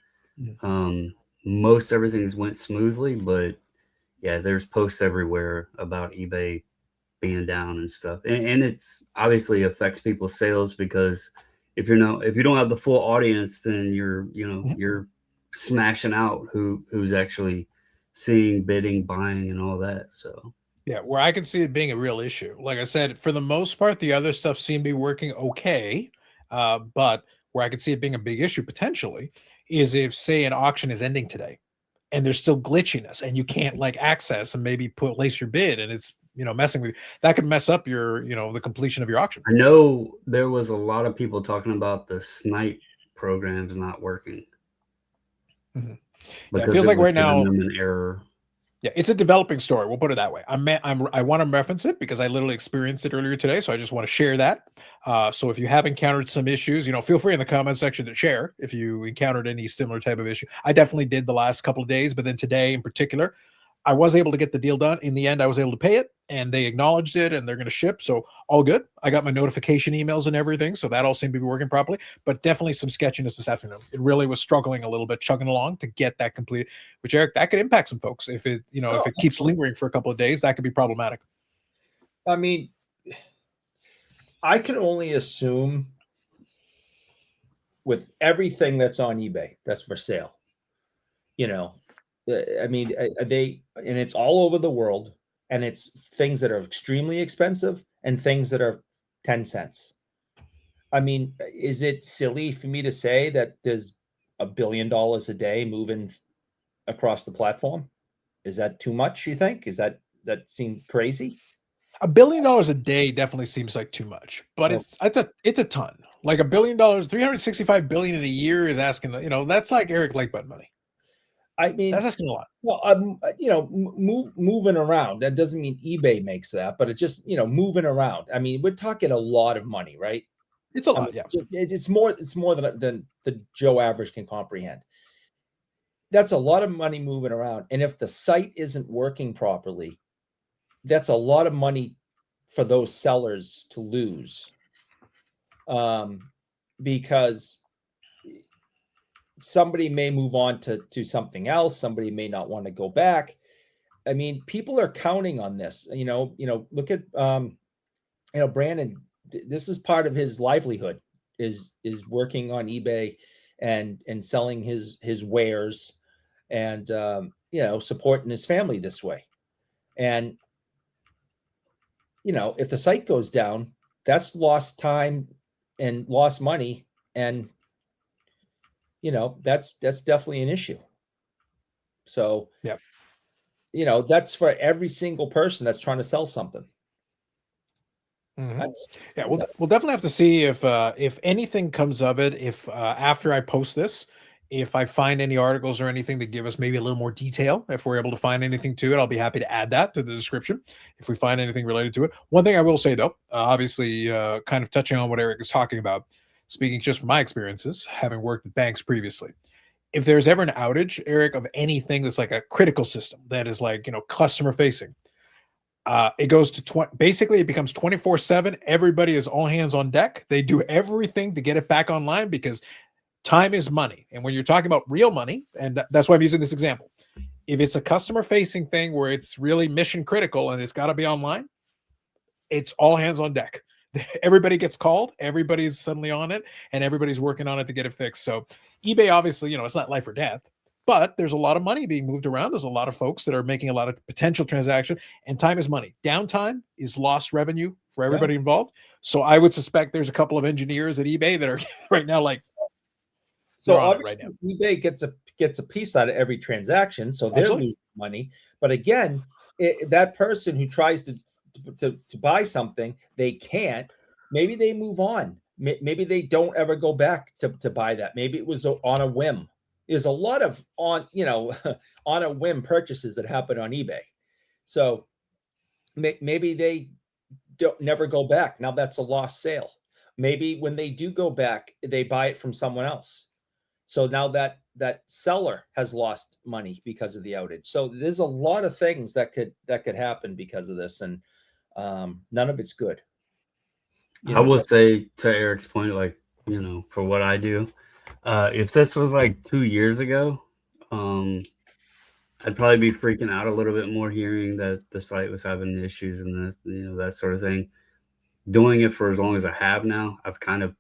Most everything's went smoothly, but yeah, there's posts everywhere about eBay being down and stuff, and it's obviously affects people's sales because if you don't have the full audience, then you're smashing out who's actually seeing, bidding, buying, and all that. So Yeah, where I can see it being a real issue. Like I said, for the most part, the other stuff seemed to be working okay. But where I could see it being a big issue potentially is if, say, an auction is ending today and there's still glitchiness and you can't like access and maybe place your bid and it's messing with you. That could mess up your the completion of your auction. I know there was a lot of people talking about the snipe programs not working. Mhm. Yeah, it because feels it like was right giving now. them an error. Yeah, it's a developing story. We'll put it that way. I want to reference it because I literally experienced it earlier today, so I just want to share that. So if you have encountered some issues, feel free in the comment section to share if you encountered any similar type of issue. I definitely did the last couple of days, but then today in particular, I was able to get the deal done. In the end, I was able to pay it, and they acknowledged it, and they're going to ship. So all good. I got my notification emails and everything, so that all seemed to be working properly. But definitely some sketchiness this afternoon. It really was struggling a little bit, chugging along to get that completed. Which, Eric, that could impact some folks if it, Oh, if it keeps lingering for a couple of days. That could be problematic. I mean, I can only assume with everything that's on eBay that's for sale. I mean, they and it's all over the world, and it's things that are extremely expensive and things that are 10 cents. I mean, is it silly for me to say that there's $1 billion a day moving across the platform? Is that too much, you think? That seem crazy? $1 billion a day definitely seems like too much, but Well, it's a ton. Like $1 billion, 365 billion in a year is asking. That's like Eric Lakebud money. I mean, That's asking a lot. well, moving around. That doesn't mean eBay makes that, but it just, moving around. I mean, we're talking a lot of money, right? It's a I lot, mean, yeah. it's more than the Joe average can comprehend. That's a lot of money moving around, and if the site isn't working properly, that's a lot of money for those sellers to lose. Because somebody may move on to something else. Somebody may not want to go back. I mean, people are counting on this. Look at Brandon. This is part of his livelihood is working on eBay and selling his wares and supporting his family this way. And if the site goes down, that's lost time and lost money, and that's definitely an issue. So yeah, that's for every single person that's trying to sell something. Mm-hmm. Yeah, we'll definitely have to see if anything comes of it. If after I post this, if I find any articles or anything that give us maybe a little more detail, if we're able to find anything to it, I'll be happy to add that to the description. If we find anything related to it, one thing I will say though, obviously, kind of touching on what Eric is talking about, speaking just from my experiences, having worked at banks previously. If there's ever an outage, Eric, of anything that's like a critical system that is like customer facing, it goes to basically it becomes 24/7. Everybody is all hands on deck. They do everything to get it back online because time is money. And when you're talking about real money, and that's why I'm using this example, if it's a customer facing thing where it's really mission critical and it's got to be online, it's all hands on deck. Everybody gets called, everybody's suddenly on it, and everybody's working on it to get it fixed. So eBay, obviously, it's not life or death, but there's a lot of money being moved around. There's a lot of folks that are making a lot of potential transaction, and time is money. Downtime is lost revenue for everybody involved. So I would suspect there's a couple of engineers at eBay that are right now like. So obviously, right eBay gets a piece out of every transaction, so they're losing money. But again, that person who tries to buy something, they can't. Maybe they move on. Maybe they don't ever go back to buy that. Maybe it was on a whim. There's a lot of on a whim purchases that happen on eBay. So maybe they don't never go back. Now that's a lost sale. Maybe when they do go back, they buy it from someone else. So now that seller has lost money because of the outage. So there's a lot of things that could happen because of this, and none of it's good. I will say, to Eric's point, like, for what I do, if this was like 2 years ago, I'd probably be freaking out a little bit more hearing that the site was having issues and this, that sort of thing. Doing it for as long as I have now, I've kind of,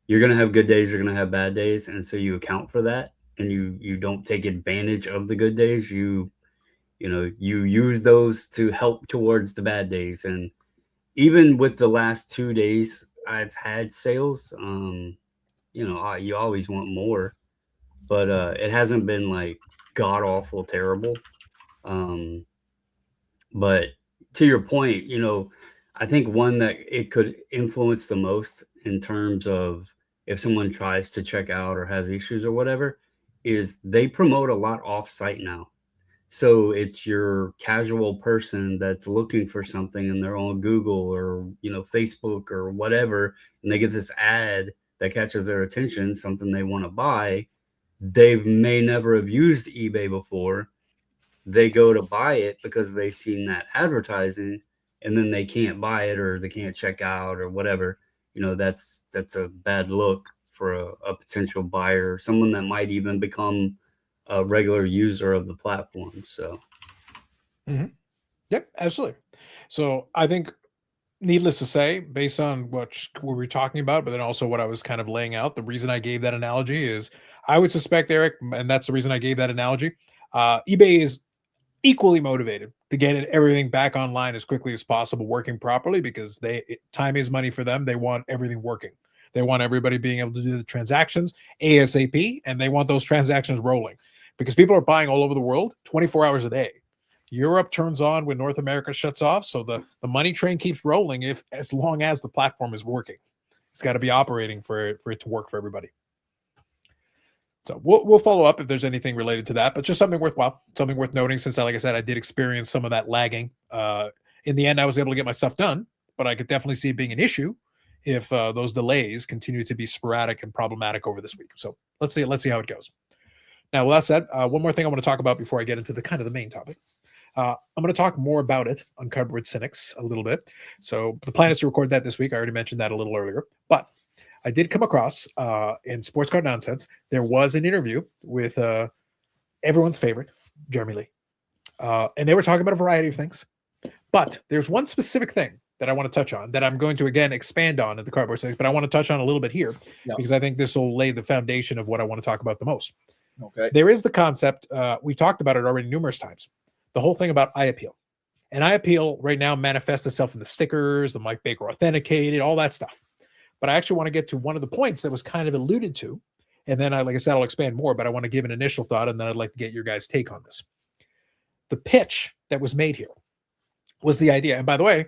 you're going to have good days, you're going to have bad days. And so you account for that. and you don't take advantage of the good days. You use those to help towards the bad days. And even with the last 2 days, I've had sales. You always want more, but it hasn't been like god awful terrible. Um, but to your point, I think one that it could influence the most in terms of if someone tries to check out or has issues or whatever is they promote a lot off site now. So it's your casual person that's looking for something and they're on Google or, Facebook or whatever, and they get this ad that catches their attention, something they want to buy. They may never have used eBay before. They go to buy it because they've seen that advertising, and then they can't buy it or they can't check out or whatever. That's a bad look for a potential buyer, someone that might even become a regular user of the platform. So, Yep, absolutely. So I think, needless to say, based on what we were talking about, but then also what I was kind of laying out, the reason I gave that analogy is I would suspect, Eric, and that's the reason I gave that analogy. eBay is equally motivated to get everything back online as quickly as possible, working properly, because time is money for them. They want everything working. They want everybody being able to do the transactions ASAP, and they want those transactions rolling because people are buying all over the world 24 hours a day. Europe turns on when North America shuts off. So the money train keeps rolling as long as the platform is working. It's got to be operating for it to work for everybody. So we'll follow up if there's anything related to that, but just something worthwhile, something worth noting, since, like I said, I did experience some of that lagging. In the end, I was able to get my stuff done, but I could definitely see it being an issue if those delays continue to be sporadic and problematic over this week. So let's see how it goes. Now, with that said, one more thing I want to talk about before I get into the main topic. I'm going to talk more about it on Cardboard Cynics a little bit. So the plan is to record that this week. I already mentioned that a little earlier, but I did come across in Sports Card Nonsense, there was an interview with everyone's favorite, Jeremy Lee. And they were talking about a variety of things. But there's one specific thing that I want to touch on that I'm going to, again, expand on at the Cardboard Cynics, but I want to touch on a little bit here because I think this will lay the foundation of what I want to talk about the most. Okay. There is the concept, we've talked about it already numerous times, the whole thing about iAppeal. And iAppeal right now manifests itself in the stickers, the Mike Baker authenticated, all that stuff. But I actually want to get to one of the points that was kind of alluded to. And then, like I said, I'll expand more, but I want to give an initial thought, and then I'd like to get your guys' take on this. The pitch that was made here was the idea. And by the way,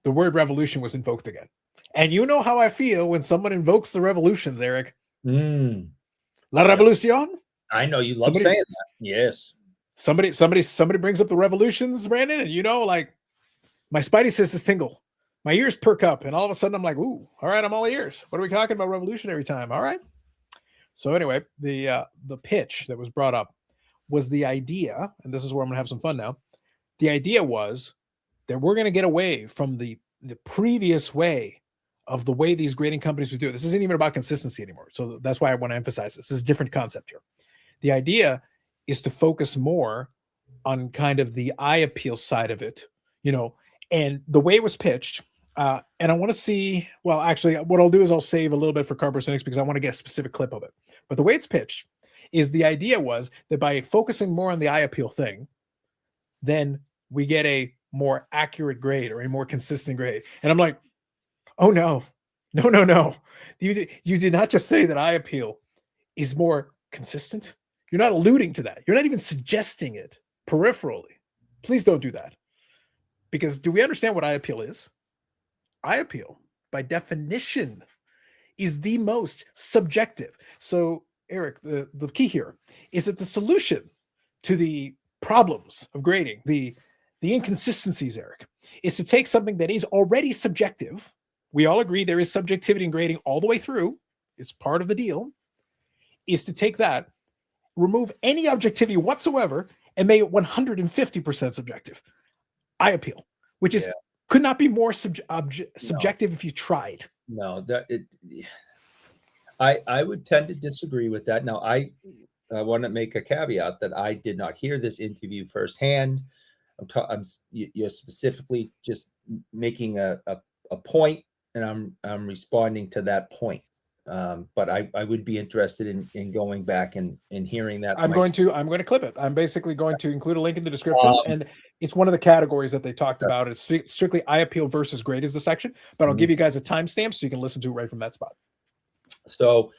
the word revolution was invoked again. And you know how I feel when someone invokes the revolutions, Eric. La revolución? I know you love saying that. Yes. Somebody brings up the revolutions, Brandon, and like my spidey senses tingle. My ears perk up, and all of a sudden I'm like, ooh, all right, I'm all ears. What are we talking about revolutionary time? All right. So anyway, the pitch that was brought up was the idea, and this is where I'm going to have some fun now. The idea was that we're going to get away from the previous way of the way these grading companies would do it. This isn't even about consistency anymore. So that's why I want to emphasize this. This is a different concept here. The idea is to focus more on kind of the iAppeal side of it, and the way it was pitched. And I want to see, well, actually, what I'll do is I'll save a little bit for Cardboard Cynics because I want to get a specific clip of it. But the way it's pitched is the idea was that by focusing more on the iAppeal thing, then we get a more accurate grade or a more consistent grade. And I'm like, oh, no. You did not just say that iAppeal is more consistent. You're not alluding to that. You're not even suggesting it peripherally. Please don't do that. Because do we understand what iAppeal is? iAppeal, by definition, is the most subjective. So, Eric, the key here is that the solution to the problems of grading, the inconsistencies, Eric, is to take something that is already subjective. We all agree there is subjectivity in grading all the way through. It's part of the deal. Is to take that, remove any objectivity whatsoever, and make it 150% subjective. iAppeal, which is could not be more subjective if you tried. No, I would tend to disagree with that. Now, I want to make a caveat that I did not hear this interview firsthand. You're specifically just making a point, and I'm responding to that point. But I would be interested in going back and hearing that. I'm going to clip it. I'm basically going to include a link in the description, and it's one of the categories that they talked about. It's strictly eye appeal versus grade is the section, but I'll give you guys a timestamp so you can listen to it right from that spot. So,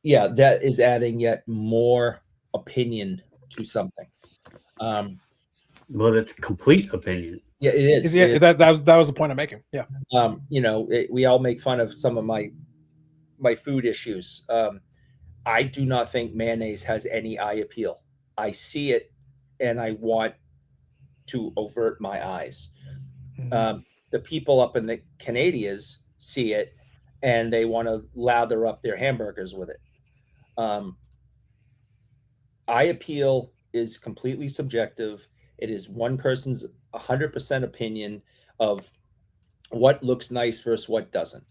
yeah, that is adding yet more opinion to something. Well, it's complete opinion. Yeah, it is. Yeah, that was the point I'm making. Yeah. We all make fun of some of my food issues. I do not think mayonnaise has any eye appeal. I see it and I want to avert my eyes. The people up in the Canadians see it and they want to lather up their hamburgers with it. Eye appeal is completely subjective. It is one person's 100% opinion of what looks nice versus what doesn't.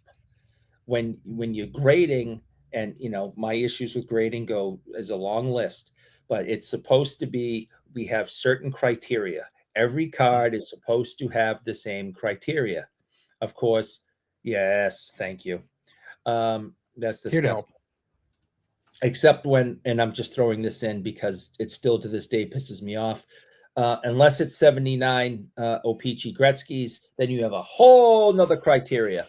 When you're grading, and my issues with grading go as a long list, but it's supposed to be, we have certain criteria. Every card is supposed to have the same criteria. Of course, yes, thank you. That's disgusting. Here to help. Except when, and I'm just throwing this in because it still to this day pisses me off. Unless it's 79 O-Pee-Chee Gretzky's, then you have a whole nother criteria.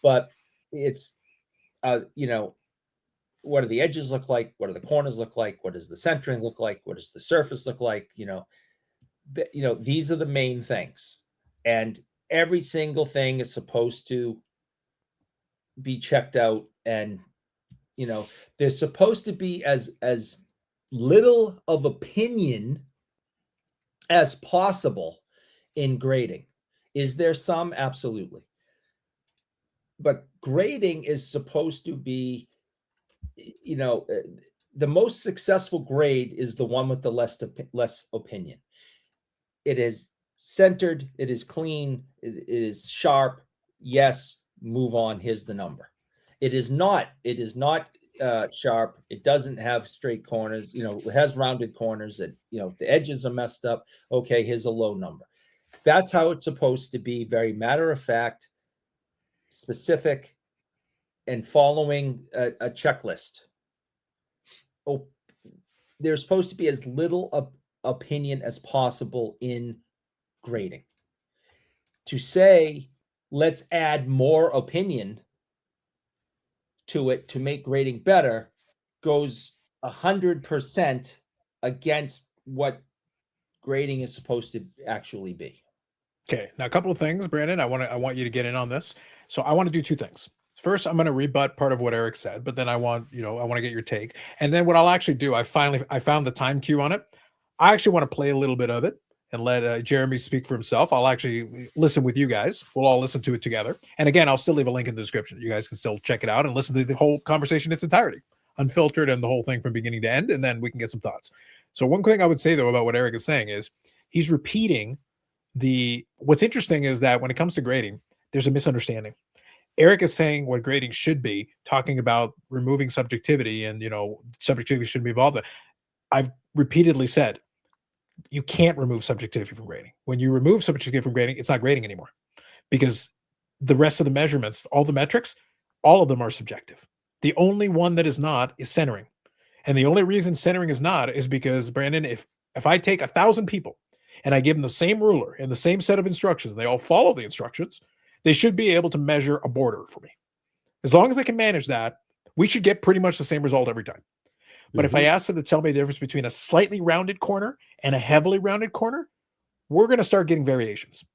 But it's, what do the edges look like? What do the corners look like? What does the centering look like? What does the surface look like? These are the main things. And every single thing is supposed to be checked out. And, there's supposed to be as little of opinion as possible in grading. Is there some? Absolutely. But grading is supposed to be, the most successful grade is the one with the less opinion. It is centered. It is clean. It is sharp. Yes, move on. Here's the number. It is not sharp. It doesn't have straight corners. It has rounded corners. And the edges are messed up. Okay, here's a low number. That's how it's supposed to be. Very matter of fact, specific, and following a checklist. Oh, there's supposed to be as little opinion as possible in grading. To say, let's add more opinion to it to make grading better, goes 100% against what grading is supposed to actually be. Okay, now a couple of things, Brandon. I want you to get in on this. So I want to do two things. First, I'm going to rebut part of what Eric said, but then I want to get your take. And then what I'll actually do, I found the time cue on it. I actually want to play a little bit of it and let Jeremy speak for himself. I'll actually listen with you guys. We'll all listen to it together. And again, I'll still leave a link in the description. You guys can still check it out and listen to the whole conversation in its entirety, unfiltered, and the whole thing from beginning to end. And then we can get some thoughts. So one thing I would say, though, about what Eric is saying is he's repeating what's interesting is that when it comes to grading, there's a misunderstanding. Eric is saying what grading should be, talking about removing subjectivity, and subjectivity shouldn't be involved. I've repeatedly said you can't remove subjectivity from grading. When you remove subjectivity from grading, it's not grading anymore, because the rest of the measurements, all the metrics, all of them are subjective. The only one that is not is centering. And the only reason centering is not is because, Brandon, if I take 1,000 people and I give them the same ruler and the same set of instructions, and they all follow the instructions, they should be able to measure a border for me. As long as they can manage that, we should get pretty much the same result every time. But if I ask them to tell me the difference between a slightly rounded corner and a heavily rounded corner, we're going to start getting variations.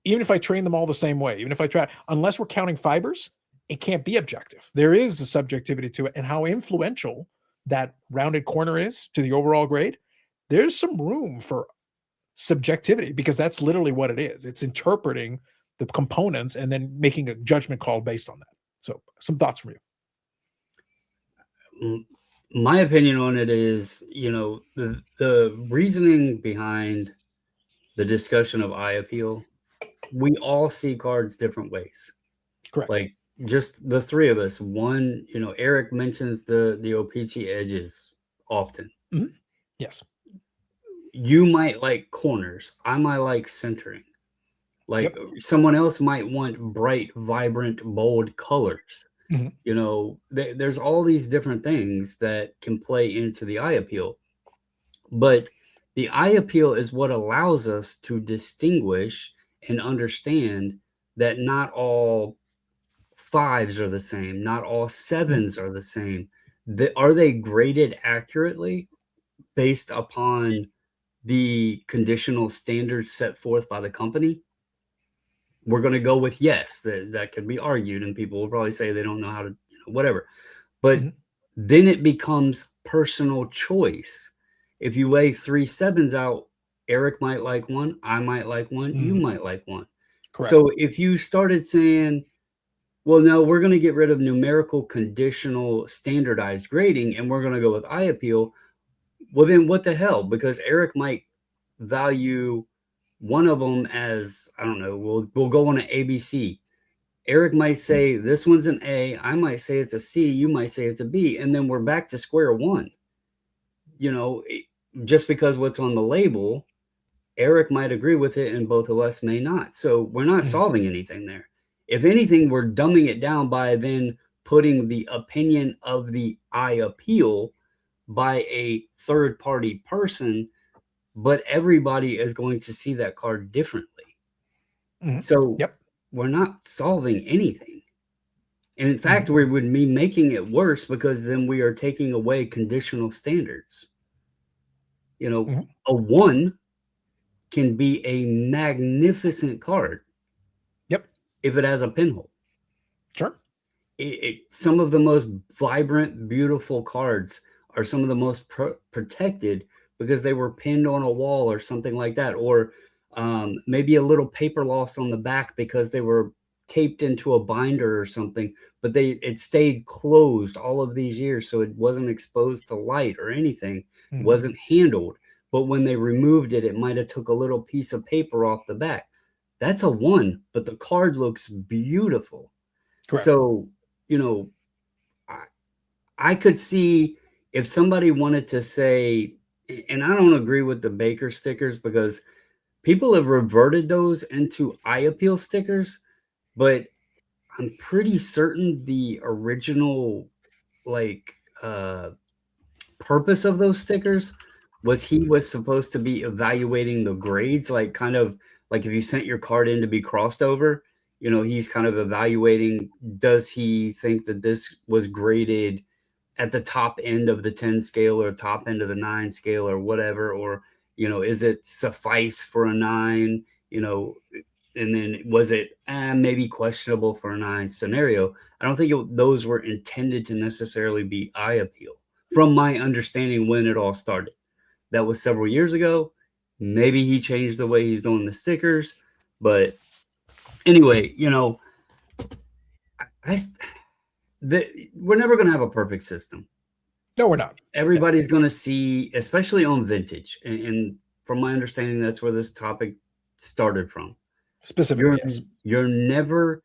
Even if I train them all the same way, even if I try, unless we're counting fibers, it can't be objective. There is a subjectivity to it, and how influential that rounded corner is to the overall grade. There's some room for subjectivity, because that's literally what it is. It's interpreting the components and then making a judgment call based on that. So some thoughts from you. My opinion on it is, the reasoning behind the discussion of eye appeal, we all see cards different ways. Correct. Like just the three of us. One, Eric mentions the O-Pee-Chee edges often. Mm-hmm. Yes. You might like corners. I might like centering. Like someone else might want bright, vibrant, bold colors. Mhm. You know, there's all these different things that can play into the eye appeal. But the eye appeal is what allows us to distinguish and understand that not all fives are the same, not all sevens are the same. Are they graded accurately based upon the conditional standards set forth by the company? We're going to go with yes. That could be argued, and people will probably say they don't know how to, whatever. But Mhm. then it becomes personal choice. If you lay 3 sevens out, Eric might like one, I might like one, you Mhm. might like one. Correct. So if you started saying, well, no, we're going to get rid of numerical, conditional, standardized grading, and we're going to go with eye appeal, well, then what the hell? Because Eric might value one of them as, I don't know, we'll go on an ABC. Eric might say this one's an A. I might say it's a C. You might say it's a B. And then we're back to square one. You know, just because what's on the label, Eric might agree with it and both of us may not. So we're not Mhm. solving anything there. If anything, we're dumbing it down by then putting the opinion of the eye appeal by a third party person, but everybody is going to see that card differently. Mhm. So Yep. we're not solving anything. And in Mhm. fact, we would be making it worse because then we are taking away conditional standards. You know, Mhm. a 1 can be a magnificent card Yep. if it has a pinhole. Sure. Some of the most vibrant, beautiful cards are some of the most protected because they were pinned on a wall or something like that, or maybe a little paper loss on the back because they were taped into a binder or something, but it stayed closed all of these years, so it wasn't exposed to light or anything. It Mhm. wasn't handled, but when they removed it, it might have took a little piece of paper off the back. That's a 1, but the card looks beautiful. Correct. So, you know, I could see if somebody wanted to say, and I don't agree with the Baker stickers because people have reverted those into eye appeal stickers, but I'm pretty certain the original like purpose of those stickers was he was supposed to be evaluating the grades, like kind of like if you sent your card in to be crossed over, he's kind of evaluating, does he think that this was graded at the top end of the 10 scale or top end of the 9 scale or whatever, or is it suffice for a 9, and then was it maybe questionable for a 9 scenario. I don't think those were intended to necessarily be eye appeal from my understanding when it all started. That was several years ago. Maybe he changed the way he's doing the stickers, but anyway, I we're never going to have a perfect system. No, we're not. Everybody's going to see, especially on vintage, and from my understanding, that's where this topic started from. Specifically, yes. You're never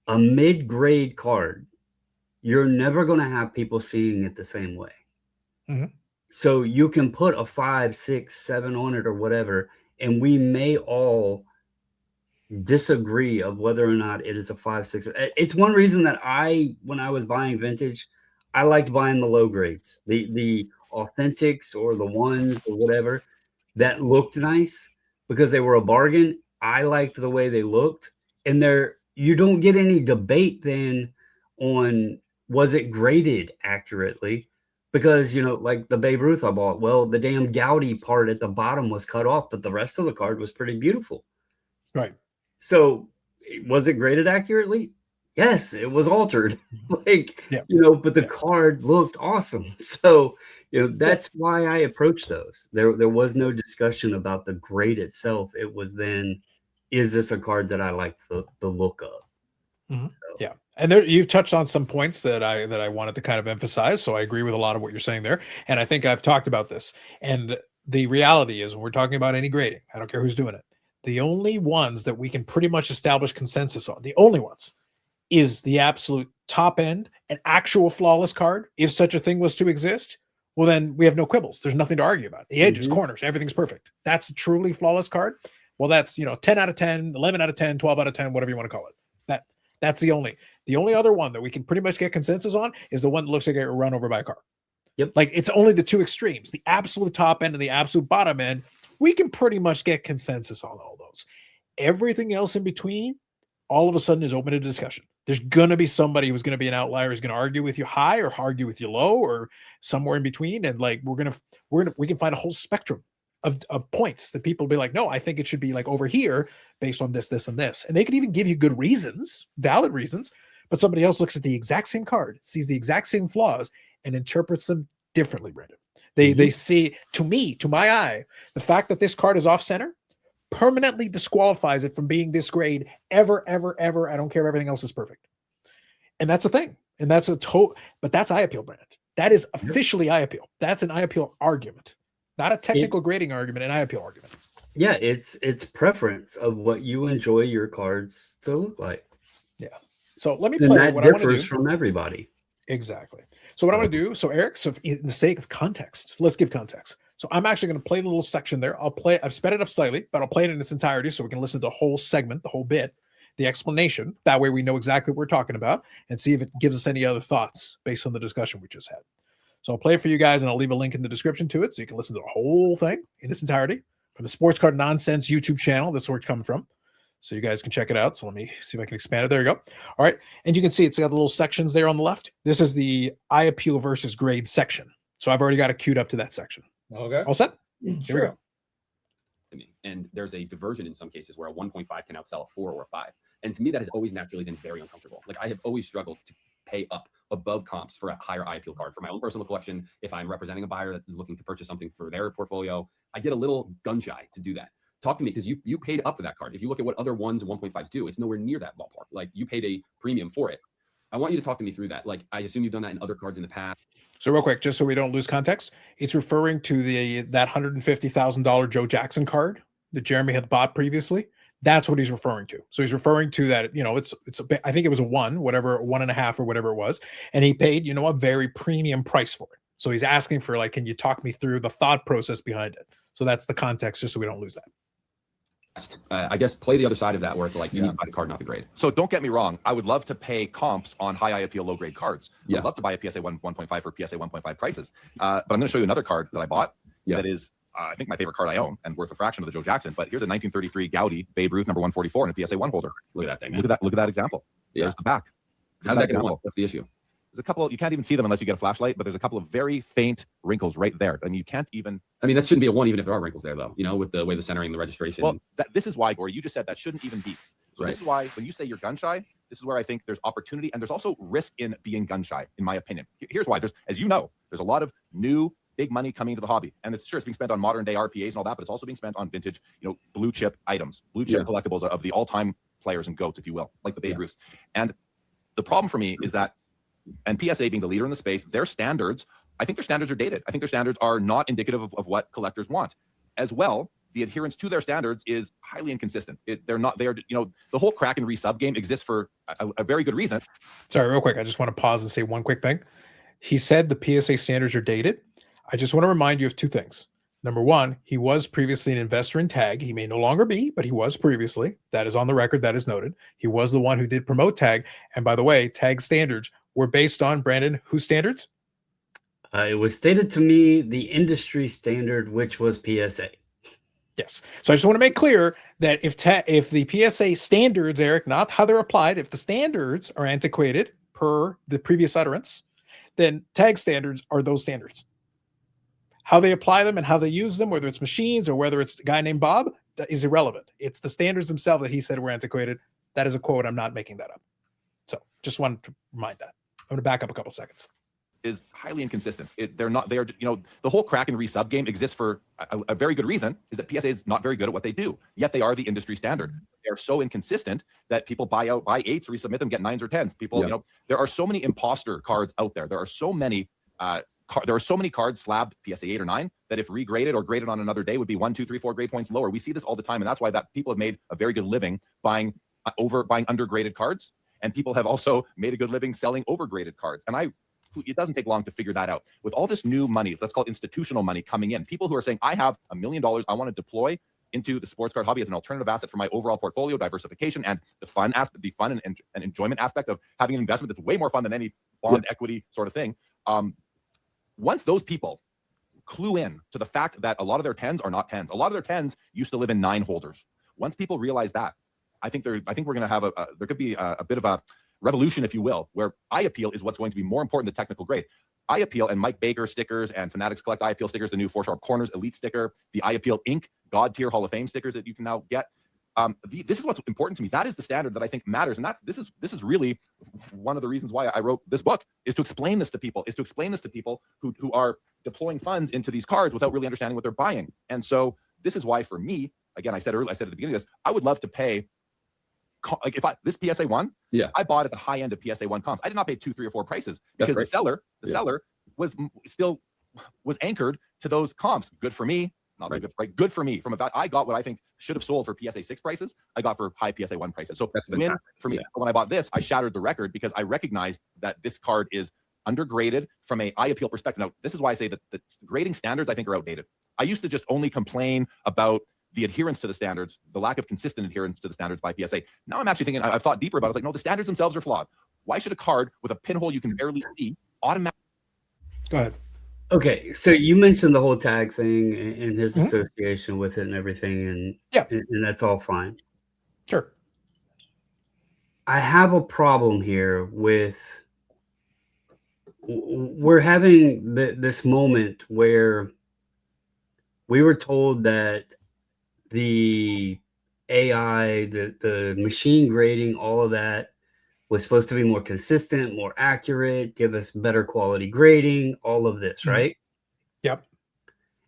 a mid-grade card. You're never going to have people seeing it the same way. Mhm. So you can put a 5, 6, 7 on it or whatever, and we may all disagree of whether or not it is a 5, 6. It's one reason that when I was buying vintage, I liked buying the low grades, the authentics or the ones or whatever that looked nice because they were a bargain. I liked the way they looked, and you don't get any debate then on was it graded accurately, because like the Babe Ruth I bought, well, the damn Gaudy part at the bottom was cut off, but the rest of the card was pretty beautiful. Right. So was it graded accurately? Yes, it was altered. But the card looked awesome. So, that's why I approached those. There was no discussion about the grade itself. It was then, is this a card that I like the look of? Mhm. Yeah. And there you've touched on some points that I wanted to kind of emphasize. So I agree with a lot of what you're saying there. And I think I've talked about this. And the reality is when we're talking about any grading, I don't care who's doing it. The only ones that we can pretty much establish consensus on, the only ones, is the absolute top end, an actual flawless card. If such a thing was to exist, well, then we have no quibbles. There's nothing to argue about. The edges, corners, everything's perfect. That's a truly flawless card. Well, that's 10 out of 10, 11 out of 10, 12 out of 10, whatever you want to call it. That's the only. The only other one that we can pretty much get consensus on is the one that looks like it got run over by a car. Yep. Like it's only the two extremes, the absolute top end and the absolute bottom end. We can pretty much get consensus on all those. Everything else in between, all of a sudden is open to discussion. There's going to be somebody who's going to be an outlier, who's going to argue with you high or argue with you low or somewhere in between. And like, we can find a whole spectrum of points that people will be like, no, I think it should be like over here based on this, this, and this. And they could even give you good reasons, valid reasons, but somebody else looks at the exact same card, sees the exact same flaws and interprets them differently, Brendan. They see, to me, to my eye, the fact that this card is off center permanently disqualifies it from being this grade ever, ever, ever. I don't care if everything else is perfect. And that's a thing. And that's but that's eye appeal, Brandon. That is officially eye appeal. That's an eye appeal argument, not a technical grading argument, an eye appeal argument. Yeah, it's preference of what you enjoy your cards to look like. Yeah. So let me and play that what I want to differs do. from everybody. Exactly. So what I'm going to do, so Eric, so in the sake of context, let's give context. So I'm actually going to play the little section there. I've sped it up slightly, but I'll play it in its entirety so we can listen to the whole segment, the whole bit, the explanation. That way we know exactly what we're talking about and see if it gives us any other thoughts based on the discussion we just had. So I'll play it for you guys and I'll leave a link in the description to it so you can listen to the whole thing in its entirety from the Sports Card Nonsense YouTube channel. That's where it's coming from. So you guys can check it out. So let me see if I can expand it. There you go. All right. And you can see it's got little sections there on the left. This is the eye appeal versus grade section. So I've already got it queued up to that section. Okay. All set? Here we go. And there's a diversion in some cases where a 1.5 can outsell a 4 or a 5. And to me, that has always naturally been very uncomfortable. Like I have always struggled to pay up above comps for a higher eye appeal card for my own personal collection. If I'm representing a buyer that is looking to purchase something for their portfolio, I get a little gun shy to do that. Talk to me, because you paid up for that card. If you look at what other 1s and 1.5s do, it's nowhere near that ballpark. Like you paid a premium for it. I want you to talk to me through that. Like I assume you've done that in other cards in the past. So real quick, just so we don't lose context, it's referring to that $150,000 Joe Jackson card that Jeremy had bought previously. That's what he's referring to. So he's referring to that, I think it was a 1, whatever, 1.5 or whatever it was. And he paid, a very premium price for it. So he's asking for like, can you talk me through the thought process behind it? So that's the context, just so we don't lose that. I guess play the other side of that where it's like you need to buy the card, not the grade. So don't get me wrong. I would love to pay comps on high eye appeal, low grade cards. I'd love to buy a PSA 1.5 for PSA 1.5 prices. But I'm going to show you another card that I bought that is, I think, my favorite card I own and worth a fraction of the Joe Jackson. But here's a 1933 Gaudi Babe Ruth number 144 and a PSA 1 holder. Look at that thing, man. Look at that example. There's the back. How did that get one? What's the issue? There's a couple, you can't even see them unless you get a flashlight, but there's a couple of very faint wrinkles right there. And you can't even. I mean, that shouldn't be a 1, even if there are wrinkles there, though, with the way the centering, the registration. Well, this is why, Gory, you just said that shouldn't even be. So Right. This is why when you say you're gun shy, this is where I think there's opportunity and there's also risk in being gun shy, in my opinion. Here's why. As you know, there's a lot of new big money coming into the hobby. And it's being spent on modern day RPAs and all that, but it's also being spent on vintage, blue chip items, blue chip collectibles of the all-time players and goats, if you will, like the Babe Ruths. And the problem for me is that, and PSA being the leader in the space, their standards, I think their standards are dated. I think their standards are not indicative of what collectors want. As well, the adherence to their standards is highly inconsistent. The whole crack and resub game exists for a very good reason. Sorry, real quick. I just want to pause and say one quick thing. He said the PSA standards are dated. I just want to remind you of two things. Number one, he was previously an investor in TAG. He may no longer be, but he was previously. That is on the record. That is noted. He was the one who did promote TAG. And by the way, TAG standards were based on, Brandon, whose standards? It was stated to me the industry standard, which was PSA. Yes. So I just want to make clear that if the PSA standards, Eric, not how they're applied, if the standards are antiquated per the previous utterance, then TAG standards are those standards. How they apply them and how they use them, whether it's machines or whether it's a guy named Bob, that is irrelevant. It's the standards themselves that he said were antiquated. That is a quote. I'm not making that up. So just wanted to remind that. I'm going to back up a couple seconds. Is highly inconsistent. The whole crack and resub game exists for a very good reason, is that PSA is not very good at what they do. Yet they are the industry standard. They're so inconsistent that people buy 8s, resubmit them, get 9s or 10s. People, there are so many imposter cards out there. There are so many cards slabbed PSA 8 or 9 that if regraded or graded on another day would be 1, 2, 3, 4 grade points lower. We see this all the time, and that's why people have made a very good living buying undergraded cards, and people have also made a good living selling overgraded cards. And it doesn't take long to figure that out. With all this new money, let's call it institutional money coming in, people who are saying, I have $1 million, I want to deploy into the sports card hobby as an alternative asset for my overall portfolio diversification and the fun and enjoyment aspect of having an investment that's way more fun than any bond equity sort of thing. Once those people clue in to the fact that a lot of their 10s are not 10s, a lot of their 10s used to live in 9 holders. Once people realize that, I think we're going to have there could be a bit of a revolution, if you will, where eye appeal is what's going to be more important than technical grade. Eye appeal and Mike Baker stickers and Fanatics Collect eye appeal stickers, the new 4 Sharp Corners Elite sticker, the eye appeal Inc. God tier Hall of Fame stickers that you can now get. This is what's important to me. That is the standard that I think matters. And this is really one of the reasons why I wrote this book, is to explain this to people, who are deploying funds into these cards without really understanding what they're buying. And so this is why, for me, again, I said at the beginning of this, I would love to pay, like this PSA 1, I bought at the high end of PSA 1 comps. I did not pay 2, 3, or 4 prices because the seller was anchored to those comps. Good for me. Not so good, right? Good for me. I got what I think should have sold for PSA 6 prices. I got for high PSA 1 prices. So that's fantastic for me. When I bought this, I shattered the record because I recognized that this card is undergraded from a eye appeal perspective. Now, this is why I say that the grading standards I think are outdated. I used to just only complain about the adherence to the standards, the lack of consistent adherence to the standards by PSA. Now I'm actually thinking, I've thought deeper about it. It's like, no, the standards themselves are flawed. Why should a card with a pinhole you can barely see automatically? Go ahead. Okay, so you mentioned the whole tag thing and his association with it and everything, and that's all fine. Sure. I have a problem here with we're having this moment where we were told that the AI, the machine grading, all of that was supposed to be more consistent, more accurate, give us better quality grading, all of this, right? Yep.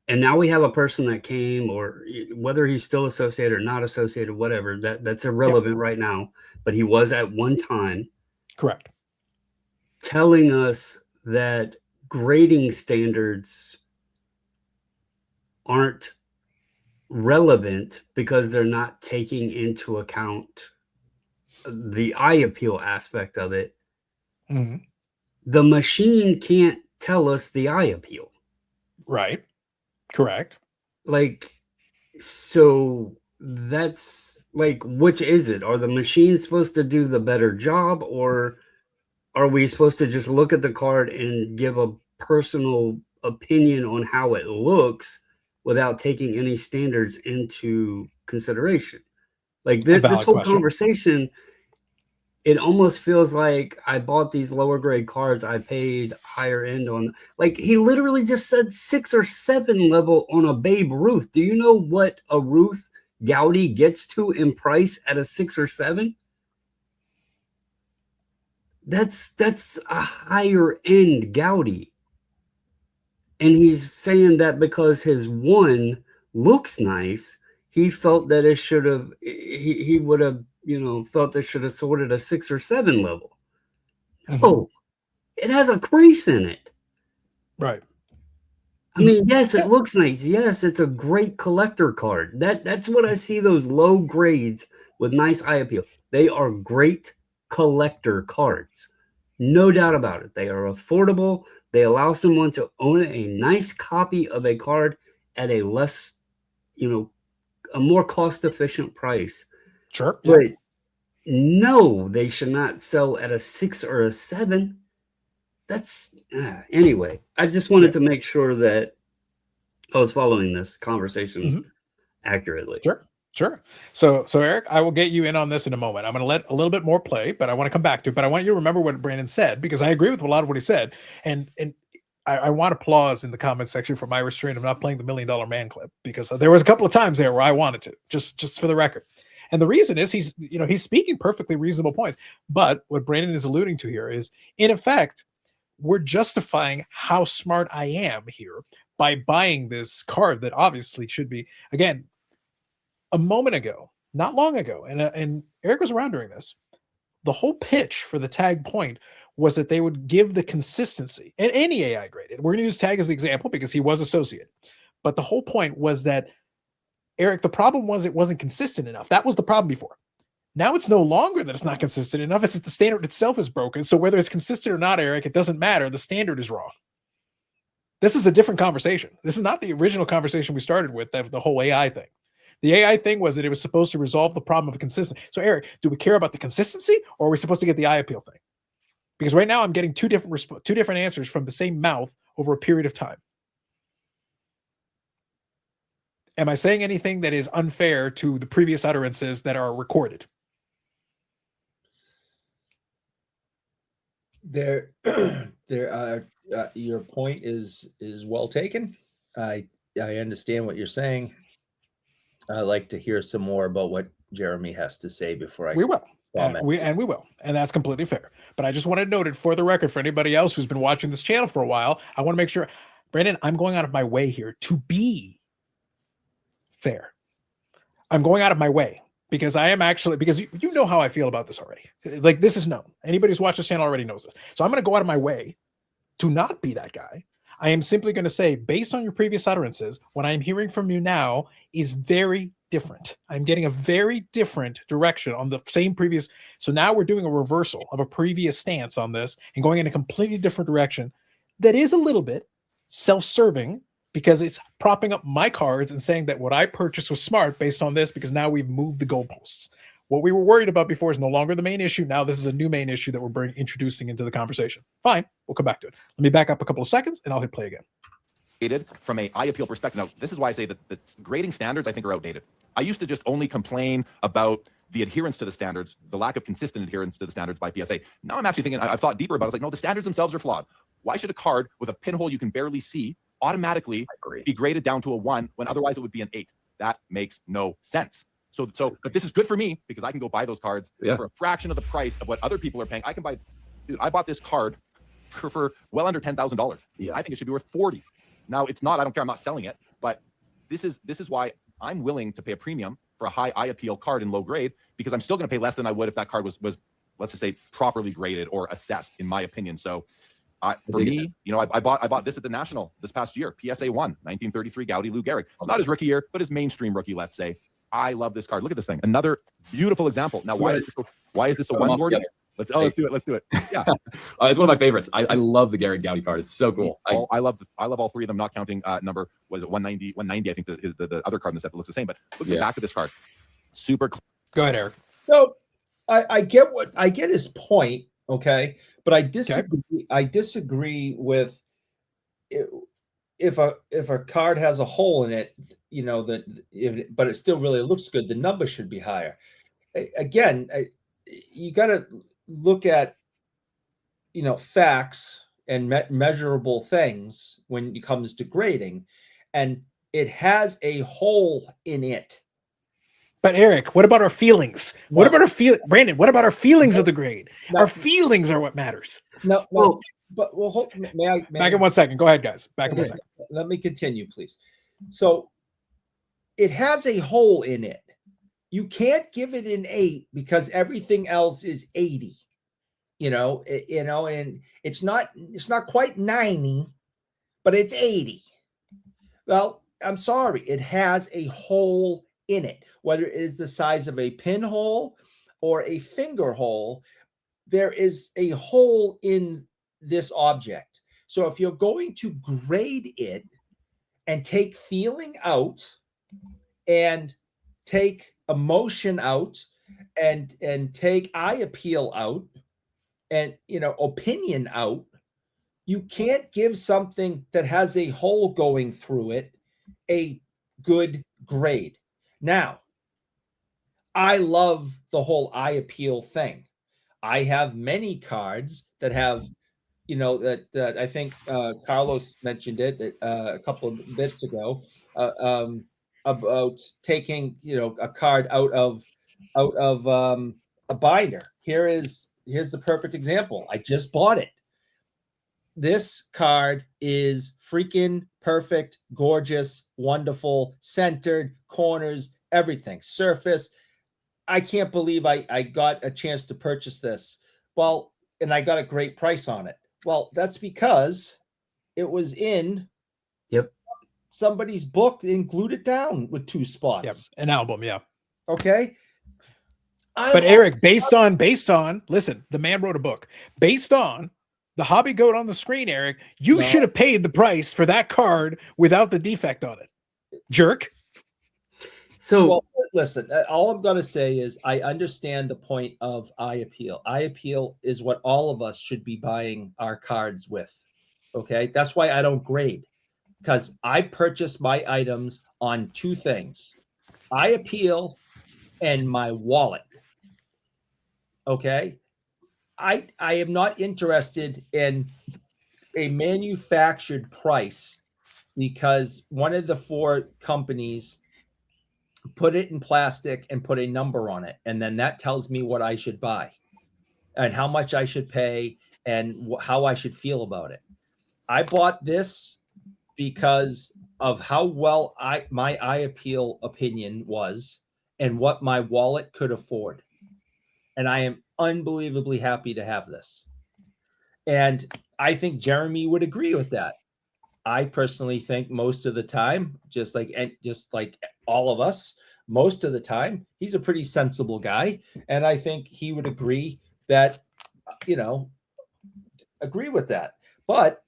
And now we have a person that came, or whether he's still associated or not associated, whatever, that's irrelevant right now, but he was at one time. Correct. Telling us that grading standards aren't relevant because they're not taking into account the eye appeal aspect of it. The machine can't tell us the eye appeal. Right. Correct. Like, so that's like, which is it? Are the machines supposed to do the better job, or are we supposed to just look at the card and give a personal opinion on how it looks without taking any standards into consideration? Like this whole conversation, it almost feels like I bought these lower grade cards. I paid higher end on, like, he literally just said 6 or 7 level on a Babe Ruth. Do you know what a Ruth Gaudy gets to in price at a 6 or 7? That's a higher end Gaudy. And he's saying that because his 1 looks nice, he felt that it should have, he would have, felt it should have sorted a 6 or 7 level. Oh, it has a crease in it. Right. I mean, yes, it looks nice. Yes, it's a great collector card. That's what I see, those low grades with nice eye appeal. They are great collector cards. No doubt about it. They are affordable. They allow someone to own a nice copy of a card at a less, a more cost-efficient price. Sure. But no, they should not sell at a 6 or a 7. That's anyway. I just wanted to make sure that I was following this conversation accurately. Sure. So Eric, I will get you in on this in a moment. I'm going to let a little bit more play, but I want to come back to it. But I want you to remember what Brandon said, because I agree with a lot of what he said. And I want applause in the comments section for my restraint of not playing the $1 Million Man clip, because there was a couple of times there where I wanted to, just for the record. And the reason is he's speaking perfectly reasonable points. But what Brandon is alluding to here is, in effect, we're justifying how smart I am here by buying this card that obviously should be, again, a moment ago, not long ago, and Eric was around during this, the whole pitch for the tag point was that they would give the consistency, and any AI graded. We're going to use tag as the example because he was associated. But the whole point was that, Eric, the problem was it wasn't consistent enough. That was the problem before. Now it's no longer that it's not consistent enough. It's that the standard itself is broken. So whether it's consistent or not, Eric, it doesn't matter. The standard is wrong. This is a different conversation. This is not the original conversation we started with, the whole AI thing. The AI thing was that it was supposed to resolve the problem of consistency. So, Eric, do we care about the consistency, or are we supposed to get the eye appeal thing? Because right now I'm getting two different answers from the same mouth over a period of time. Am I saying anything that is unfair to the previous utterances that are recorded? There are your point is well taken. I understand what you're saying. I'd like to hear some more about what Jeremy has to say before I We will. comment. We will. And that's completely fair. But I just want to note it for the record for anybody else who's been watching this channel for a while. I want to make sure, Brandon, I'm going out of my way here to be fair. I'm going out of my way because I am actually, because you know how I feel about this already. Like, this is known. Anybody who's watched this channel already knows this. So I'm going to go out of my way to not be that guy. I am simply going to say, based on your previous utterances, what I'm hearing from you now is very different. I'm getting a very different direction on the same previous. So now we're doing a reversal of a previous stance on this and going in a completely different direction that is a little bit self-serving, because it's propping up my cards and saying that what I purchased was smart based on this, because now we've moved the goalposts. What we were worried about before is no longer the main issue. Now this is a new main issue that we're introducing into the conversation. Fine, we'll come back to it. Let me back up a couple of seconds and I'll hit play again. From a eye appeal perspective. Now, this is why I say that the grading standards, I think, are outdated. I used to just only complain about the adherence to the standards, the lack of consistent adherence to the standards by PSA. Now I'm actually thinking, I've thought deeper about it. It's like, no, the standards themselves are flawed. Why should a card with a pinhole you can barely see automatically be graded down to a 1 when otherwise it would be an 8? That makes no sense. But this is good for me because I can go buy those cards for a fraction of the price of what other people are paying. I can buy, dude, I bought this card for well under $10,000. Yeah. I think it should be worth 40. Now it's not, I don't care, I'm not selling it, but this is why I'm willing to pay a premium for a high eye appeal card in low grade, because I'm still going to pay less than I would if that card was let's just say properly graded or assessed, in my opinion. So for me, you know, I bought this at the National this past year, PSA 1, 1933 Gowdy Lou Gehrig. Not his rookie year, but his mainstream rookie, let's say. I love this card. Look at this thing. Another beautiful example. Now, why is this a one board? Let's do it. Let's do it. Yeah, it's one of my favorites. I love the Gehrig Gowdy card. It's so cool. I love all three of them. Not counting number, was it 190? 190, I think, is the other card in the set that looks the same. But look at the back of this card. Super. Go ahead, Eric. So I get his point, okay, but I disagree. Okay. I disagree with if a card has a hole in it, you know, but it still really looks good, the number should be higher. Again, you got to look at, you know, facts and measurable things when it comes to grading, and it has a hole in it. But Eric, what about our feelings? What about our Brandon? What about our feelings of the grade? Our feelings are what matters. No. But may I back in 1 second. Go ahead, guys. Back in 1 second. Let me continue, please. So it has a hole in it. You can't give it an 8 because everything else is 80. And it's not quite 90, but it's 80. Well, I'm sorry. It has a hole in it, whether it is the size of a pinhole or a finger hole. There is a hole in this object. So if you're going to grade it and take feeling out and take emotion out and take eye appeal out and, you know, opinion out, you can't give something that has a hole going through it a good grade. Now, I love the whole eye appeal thing. I have many cards that have, you know, that I think Carlos mentioned it a couple of bits ago about taking, you know, a card out of a binder. Here's the perfect example. I just bought it. This card is freaking perfect, gorgeous, wonderful, centered, corners, everything, surface. I can't believe I got a chance to purchase this. Well, and I got a great price on it. Well, that's because it was in somebody's book and glued it down with 2 spots. Yep, an album, yeah. Okay. But Eric, based on, listen, the man wrote a book. Based on the hobby goat on the screen, Eric, you should have paid the price for that card without the defect on it. Jerk. So Well, listen, all I'm going to say is I understand the point of iAppeal. iAppeal is what all of us should be buying our cards with. Okay. That's why I don't grade, because I purchase my items on two things: iAppeal and my wallet. Okay. I am not interested in a manufactured price because one of the four companies put it in plastic and put a number on it, and then that tells me what I should buy and how much I should pay and how I should feel about it. I bought this because of how well my iAppeal opinion was and what my wallet could afford, and I am unbelievably happy to have this. And I think Jeremy would agree with that. I personally think most of the time, just like all of us, most of the time, he's a pretty sensible guy, and I think he would agree that, agree with that. But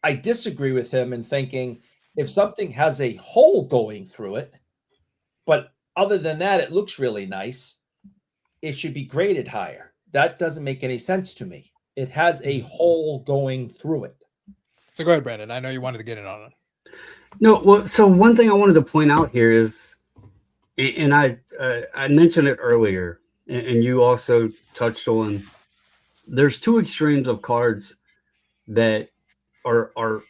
I disagree with him in thinking if something has a hole going through it, but other than that, it looks really nice, it should be graded higher. That doesn't make any sense to me. It has a hole going through it. So go ahead, Brandon. I know you wanted to get in on it. no, well, so one thing I wanted to point out here is, and I mentioned it earlier, and you also touched on, there's two extremes of cards that are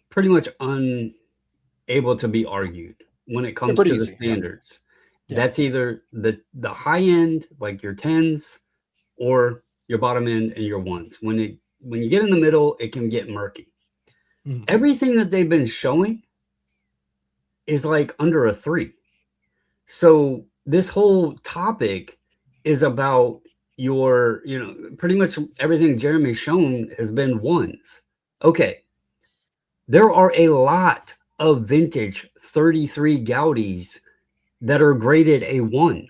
pretty much unable to be argued when it comes to the standards. Yeah. That's either the high end, like your 10s, or your bottom end and your 1s. When you get in the middle, it can get murky. Mm-hmm. Everything that they've been showing is like under a 3. So this whole topic is about your, pretty much everything Jeremy's shown has been 1s. Okay. There are a lot of vintage 33 Gaudis that are graded a 1.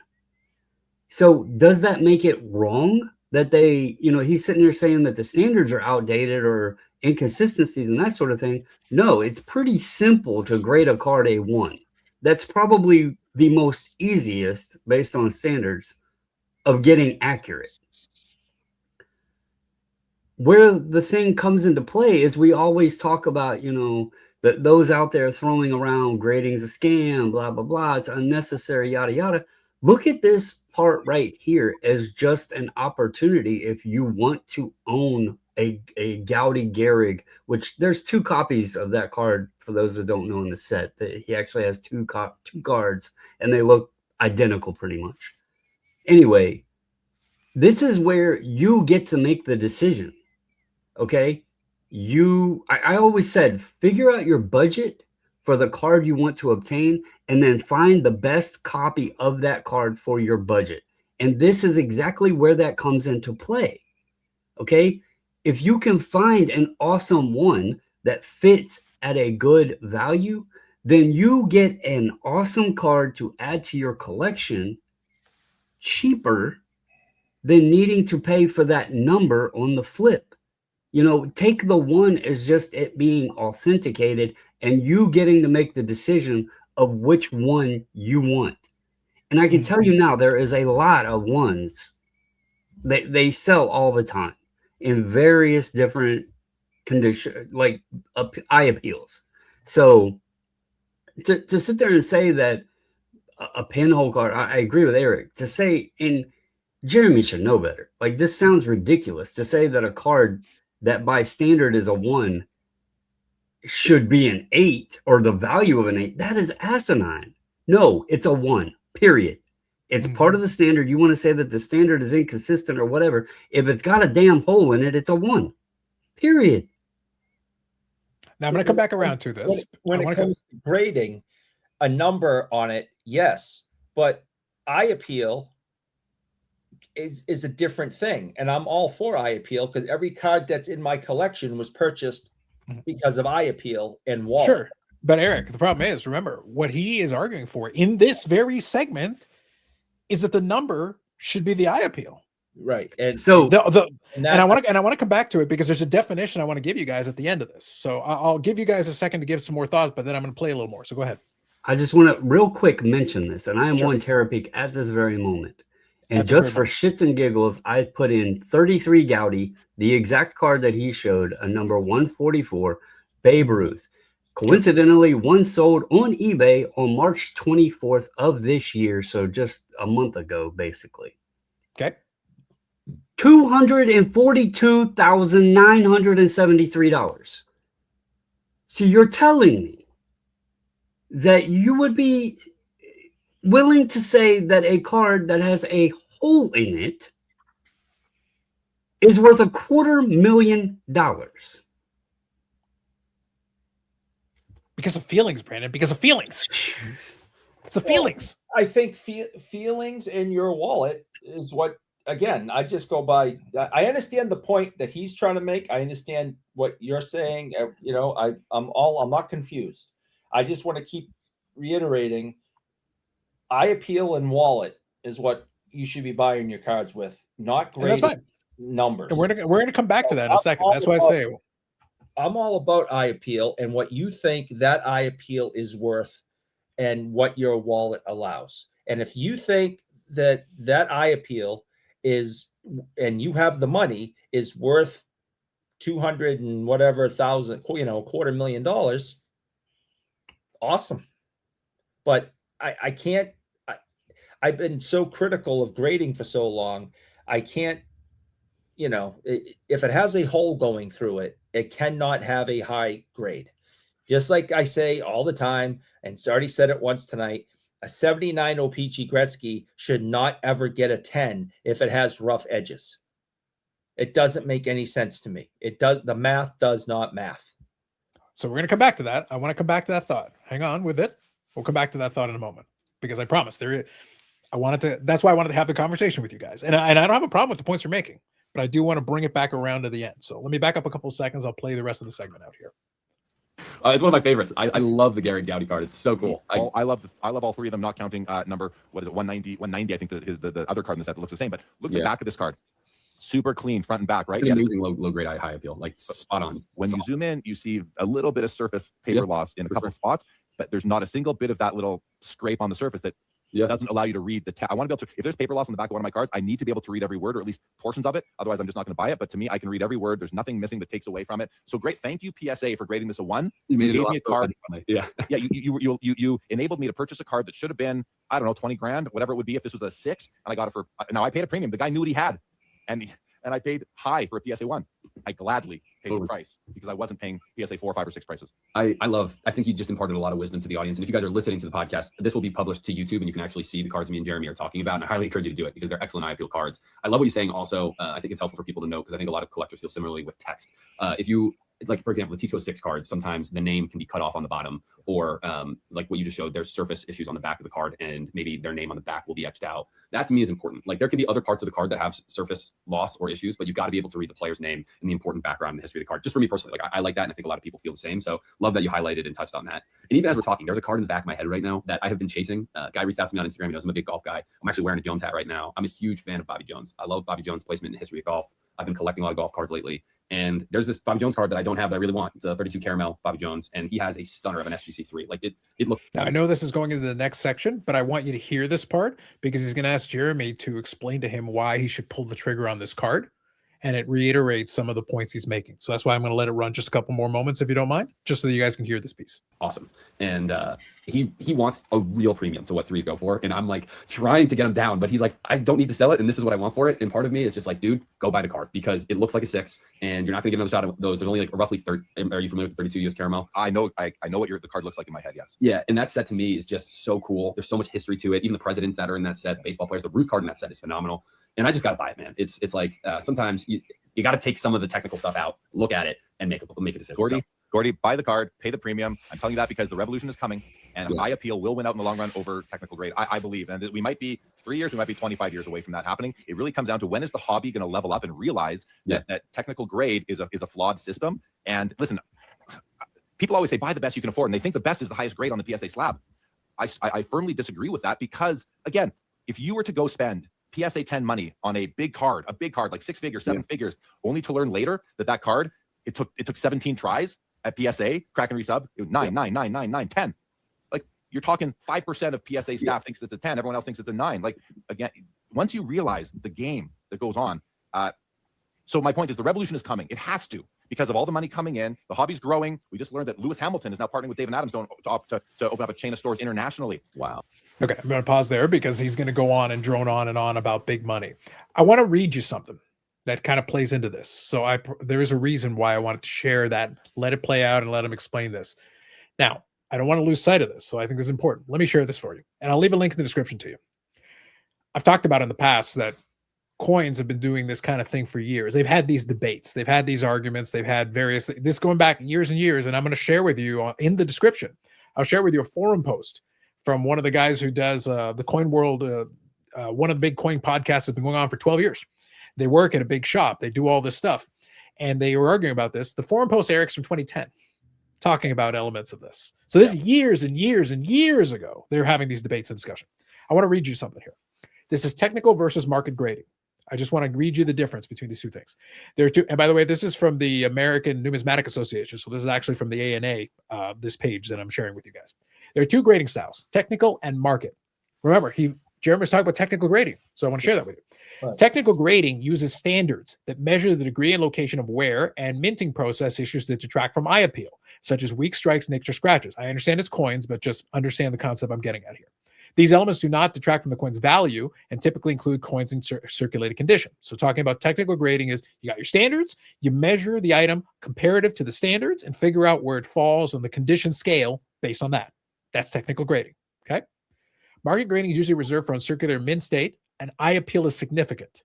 So does that make it wrong that they, he's sitting there saying that the standards are outdated or inconsistencies and that sort of thing? No, it's pretty simple to grade a card a 1. That's probably the most easiest, based on standards, of getting accurate. Where the thing comes into play is we always talk about, that those out there throwing around grading's a scam, blah, blah, blah, it's unnecessary, yada, yada. Look at this part right here as just an opportunity if you want to own a Gaudi Gehrig, which there's 2 copies of that card for those that don't know in the set. He actually has 2 cards, and they look identical pretty much. Anyway, this is where you get to make the decision. Okay, I always said, figure out your budget for the card you want to obtain, and then find the best copy of that card for your budget. And this is exactly where that comes into play. Okay, if you can find an awesome one that fits at a good value, then you get an awesome card to add to your collection cheaper than needing to pay for that number on the flip. Take the 1 as just it being authenticated and you getting to make the decision of which one you want. And I can tell you now, there is a lot of 1s that they sell all the time in various different conditions, like iAppeals. So to sit there and say that a pinhole card, I agree with Eric, to say, and Jeremy should know better. Like, this sounds ridiculous to say that a card that by standard is a 1 should be an 8 or the value of an 8. That is asinine. No, it's a 1, period. It's part of the standard. You want to say that the standard is inconsistent or whatever. If it's got a damn hole in it, it's a 1, period. Now I'm going to come back around to this. When it comes to grading, a number on it, yes, but iAppeal is a different thing, and I'm all for iAppeal because every card that's in my collection was purchased because of iAppeal and wallet. Sure, but Eric, the problem is, remember, what he is arguing for in this very segment is that the number should be the iAppeal. Right. And so and I want to come back to it because there's a definition I want to give you guys at the end of this. So I'll give you guys a second to give some more thoughts, but then I'm going to play a little more. So go ahead. I just want to real quick mention this, and I am Sure. on Terapeak at this very moment. And At this just very for shits and giggles, I put in 33 Gaudy, the exact card that he showed, a number 144, Babe Ruth. Coincidentally, one sold on eBay on March 24th of this year, so just a month ago, basically. Okay. $242,973. So you're telling me that you would be willing to say that a card that has a hole in it is worth $250,000? Because of feelings, Brandon. Because of feelings. It's the feelings. I think feelings in your wallet is what, again, I just go by. I understand the point that he's trying to make. I understand what you're saying. I'm not confused. I just want to keep reiterating. Eye appeal and wallet is what you should be buying your cards with, not And that's great fine. numbers. And we're gonna come back to that in a second. That's why I say I'm all about eye appeal and what you think that eye appeal is worth and what your wallet allows. And if you think that that eye appeal is, and you have the money, is worth 200 and whatever thousand, $250,000, awesome. But I can't, I've been so critical of grading for so long. I can't, if it has a hole going through it, it cannot have a high grade. Just like I say all the time, and already said it once tonight, a 79 O-Pee-Chee Gretzky should not ever get a 10 if it has rough edges. It doesn't make any sense to me. The math does not math. so. We're gonna come back to that. I want to come back to that thought. Hang on with it. We'll come back to that thought in a moment because I promise that's why I wanted to have the conversation with you guys. And I don't have a problem with the points you're making, but I do want to bring it back around to the end. So let me back up a couple of seconds. I'll play the rest of the segment out here. It's one of my favorites. I love the Gary Gowdy card. It's so cool. I love all three of them, not counting number, what is it, 190, I think is the other card in the set that looks the same. But look at the back of this card. Super clean front and back, right? Amazing low grade high appeal, like spot on. When you zoom in, you see a little bit of surface paper loss in a couple spots, but there's not a single bit of that little scrape on the surface that doesn't allow you to read the I want to be able to, if there's paper loss on the back of one of my cards, I need to be able to read every word or at least portions of it. Otherwise, I'm just not going to buy it. But to me, I can read every word. There's nothing missing that takes away from it. So great. Thank you, PSA, for grading this a 1. You gave me a card. Yeah. You enabled me to purchase a card that should have been, I don't know, 20 grand, whatever it would be if this was a 6. And I got it for, now I paid a premium. The guy knew what he had. And I paid high for a PSA 1. I gladly paid the price because I wasn't paying PSA 4, 5, or 6 prices. I think you just imparted a lot of wisdom to the audience. And if you guys are listening to the podcast, this will be published to YouTube and you can actually see the cards me and Jeremy are talking about. And I highly encourage you to do it because they're excellent eye appeal cards. I love what you're saying also. I think it's helpful for people to know because I think a lot of collectors feel similarly with text. If you, like, for example, the T206 card, sometimes the name can be cut off on the bottom or like what you just showed, there's surface issues on the back of the card and maybe their name on the back will be etched out. That to me is important. Like there could be other parts of the card that have surface loss or issues, but you've got to be able to read the player's name and the important background and the history of the card. Just for me personally, like I like that. And I think a lot of people feel the same. So love that you highlighted and touched on that. And even as we're talking, there's a card in the back of my head right now that I have been chasing. Guy reached out to me on Instagram. He knows I'm a big golf guy. I'm actually wearing a Jones hat right now. I'm a huge fan of Bobby Jones. I love Bobby Jones' placement in the history of golf. I've been collecting a lot of golf cards lately. And there's this Bobby Jones card that I don't have that I really want. It's a 32 caramel Bobby Jones. And he has a stunner of an SGC3. Like it looks. Now I know this is going into the next section, but I want you to hear this part because he's going to ask Jeremy to explain to him why he should pull the trigger on this card. And it reiterates some of the points he's making. So that's why I'm going to let it run just a couple more moments, if you don't mind, just so that you guys can hear this piece. Awesome. And he wants a real premium to what threes go for. And I'm like trying to get him down, but he's like, I don't need to sell it. And this is what I want for it. And part of me is just like, dude, go buy the card because it looks like a 6 and you're not going to get another shot of those. There's only like roughly 30. Are you familiar with 32 US caramel? I know what the card looks like in my head. Yes. Yeah. And that set to me is just so cool. There's so much history to it. Even the presidents that are in that set, baseball players, the Ruth card in that set is phenomenal. And I just got to buy it, man. It's like sometimes you got to take some of the technical stuff out, look at it, and make a decision. Gordy, buy the card, pay the premium. I'm telling you that because the revolution is coming, and eye appeal will win out in the long run over technical grade. I believe, and we might be 3 years, we might be 25 years away from that happening. It really comes down to when is the hobby going to level up and realize that technical grade is a flawed system. And listen, people always say buy the best you can afford, and they think the best is the highest grade on the PSA slab. I firmly disagree with that because, again, if you were to go spend PSA 10 money on a big card like 6 figures, 7 figures, only to learn later that card it took 17 tries at PSA, crack and resub, 9, 9, 9, 9, 9, 10. Like you're talking 5% of PSA staff thinks it's a 10. Everyone else thinks it's a 9. Like, again, once you realize the game that goes on. So my point is the revolution is coming. It has to, because of all the money coming in. The hobby's growing. We just learned that Lewis Hamilton is now partnering with David Adams to open up a chain of stores internationally. Wow. Okay, I'm going to pause there because he's going to go on and drone on and on about big money. I want to read you something that kind of plays into this. So there is a reason why I wanted to share that, let it play out and let him explain this. Now, I don't want to lose sight of this, so I think this is important. Let me share this for you, and I'll leave a link in the description to you. I've talked about in the past that coins have been doing this kind of thing for years. They've had these debates. They've had these arguments. They've had this going back years and years, and I'm going to share with you in the description. I'll share with you a forum post from one of the guys who does the Coin World, one of the big coin podcasts has been going on for 12 years. They work at a big shop. They do all this stuff. And they were arguing about this. The forum post, Eric's from 2010, talking about elements of this. So this is years and years and years ago. They were having these debates and discussion. I want to read you something here. This is technical versus market grading. I just want to read you the difference between these two things. There are two, and by the way, this is from the American Numismatic Association. So this is actually from the ANA, this page that I'm sharing with you guys. There are two grading styles, technical and market. Remember, Jeremy was talking about technical grading, so I want to share that with you. Right. Technical grading uses standards that measure the degree and location of wear and minting process issues that detract from eye appeal, such as weak strikes, nicks, or scratches. I understand it's coins, but just understand the concept I'm getting at here. These elements do not detract from the coin's value and typically include coins in circulated condition. So talking about technical grading is you got your standards, you measure the item comparative to the standards and figure out where it falls on the condition scale based on that. That's technical grading, okay? Market grading is usually reserved for uncirculated mint state, and eye appeal is significant.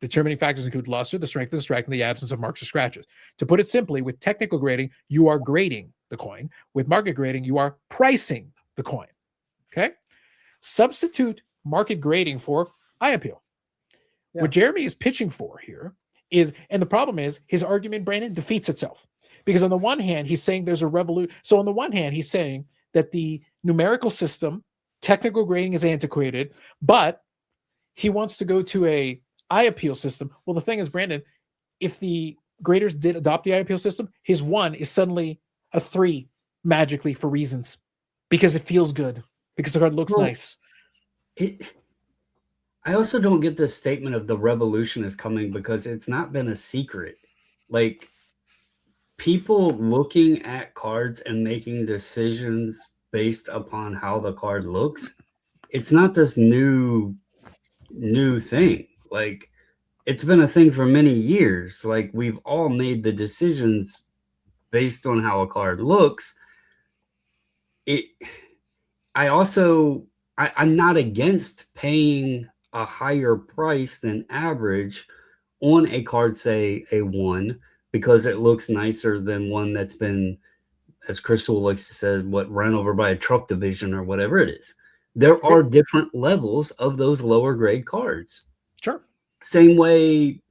Determining factors include luster, the strength of the strike, and the absence of marks or scratches. To put it simply, with technical grading, you are grading the coin. With market grading, you are pricing the coin, okay? Substitute market grading for eye appeal. Yeah. What Jeremy is pitching for here is, and the problem is, his argument, Brandon, defeats itself. Because on the one hand, he's saying there's a revolution. So on the one hand, he's saying that the numerical system, technical grading is antiquated, but he wants to go to a eye appeal system. Well, the thing is, Brandon, if the graders did adopt the eye appeal system, his 1 is suddenly a 3 magically for reasons, because it feels good, because the card looks nice. I also don't get this statement of the revolution is coming, because it's not been a secret. Like, people looking at cards and making decisions based upon how the card looks, it's not this new thing. Like, it's been a thing for many years. Like, we've all made the decisions based on how a card looks. I'm not against paying a higher price than average on a card, say a 1, because it looks nicer than one that's been, as Crystal likes to say, run over by a truck division or whatever it is. There are different levels of those lower grade cards. Sure. Same way,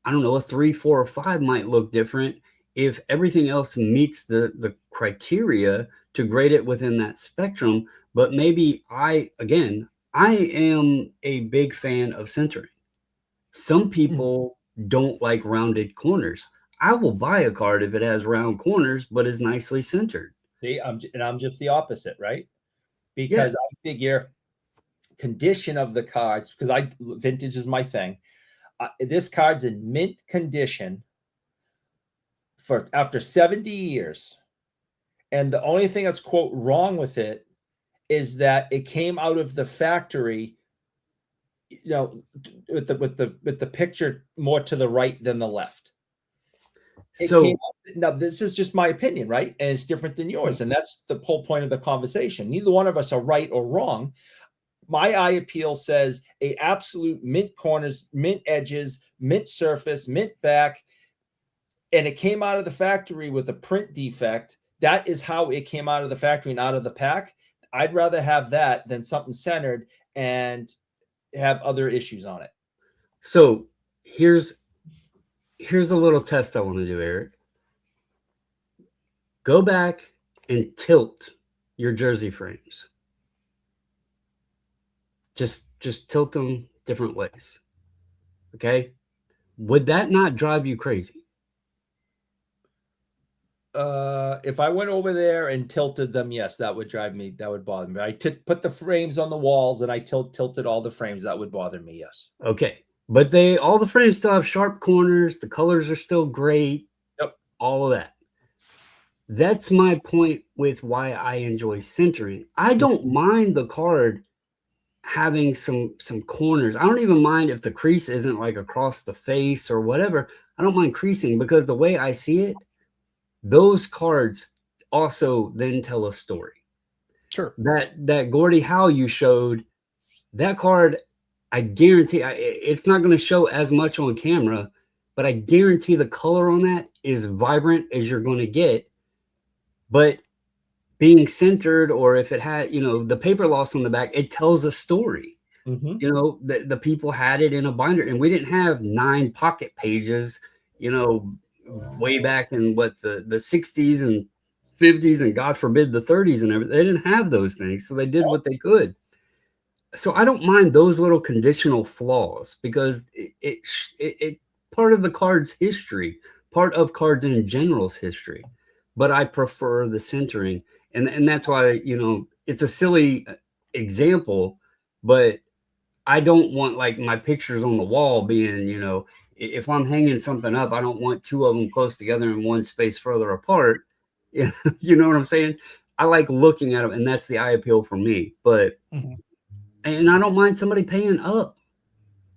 I don't know, a 3, 4, or 5 might look different if everything else meets the criteria to grade it within that spectrum. But maybe I am a big fan of centering. Some people don't like rounded corners. I will buy a card if it has round corners, but is nicely centered. See, I'm just the opposite, right? Because I figure condition of the cards, because vintage is my thing. This card's in mint condition for after 70 years. And the only thing that's, quote, wrong with it is that it came out of the factory, you know, with the picture more to the right than the left. Now, this is just my opinion, right? And it's different than yours. And that's the whole point of the conversation. Neither one of us are right or wrong. My eye appeal says a absolute mint corners, mint edges, mint surface, mint back. And it came out of the factory with a print defect. That is how it came out of the factory and out of the pack. I'd rather have that than something centered and have other issues on it. So here's a little test I want to do, Eric. Go back and tilt your jersey frames. Just tilt them different ways. Okay? Would that not drive you crazy? If I went over there and tilted them, yes, that would drive me. That would bother me. I put the frames on the walls and I tilted all the frames. That would bother me. Yes. Okay. But all the frames still have sharp corners. The colors are still great. Yep. All of that. That's my point with why I enjoy centering. I don't mind the card having some corners. I don't even mind if the crease isn't like across the face or whatever. I don't mind creasing, because the way I see it, those cards also then tell a story. Sure. That Gordie Howe you showed, that card, I guarantee it's not going to show as much on camera, but I guarantee the color on that is vibrant as you're going to get. But being centered, or if it had, the paper loss on the back, it tells a story. Mm-hmm. The people had it in a binder, and we didn't have 9 pocket pages, way back in the 60s and 50s, and God forbid the 30s and everything. They didn't have those things, so they did what they could. So I don't mind those little conditional flaws, because it part of the card's history, part of cards in general's history. But I prefer the centering, and that's why, it's a silly example, but I don't want like my pictures on the wall being, if I'm hanging something up, I don't want 2 of them close together and 1 space further apart. You know what I'm saying? I like looking at them, and that's the eye appeal for me. But and I don't mind somebody paying up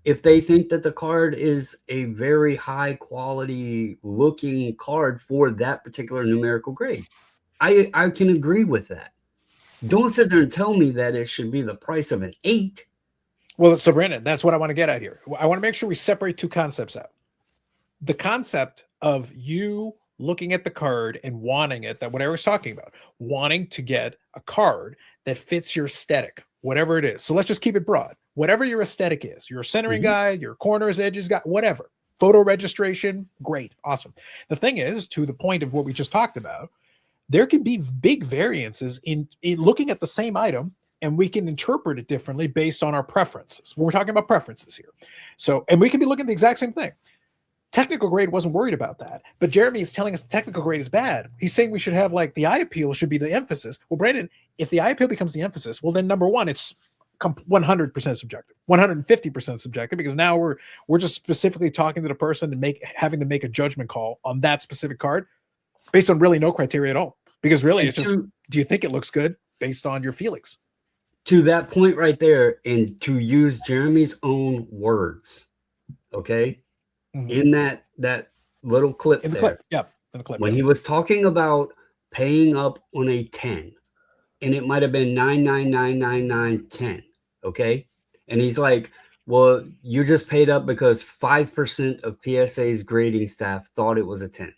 if they think that the card is a very high quality looking card for that particular numerical grade. I can agree with that. Don't sit there and tell me that it should be the price of an 8. Well, so Brandon, that's what I want to get at here. I want to make sure we separate 2 concepts out. The concept of you looking at the card and wanting it, that what I was talking about, wanting to get a card that fits your aesthetic, whatever it is. So let's just keep it broad. Whatever your aesthetic is, you're a centering guy, your corners, edges guy, whatever. Photo registration, great, awesome. The thing is, to the point of what we just talked about, there can be big variances in looking at the same item, and we can interpret it differently based on our preferences. We're talking about preferences here. So, and we can be looking at the exact same thing. Technical grade wasn't worried about that, but Jeremy is telling us the technical grade is bad. He's saying we should have like the eye appeal should be the emphasis. Well, Brandon, if the eye appeal becomes the emphasis, well, then number one, it's 100% subjective, 150% subjective, because now we're just specifically talking to the person and having to make a judgment call on that specific card based on really no criteria at all. Because really, it's just, do you think it looks good based on your feelings? To that point right there, and to use Jeremy's own words, okay, in that little clip, in the clip, yeah, in the clip, when he was talking about paying up on a 10, and it might have been 9999910, okay, and he's like, well, you just paid up because 5% of PSA's grading staff thought it was a 10.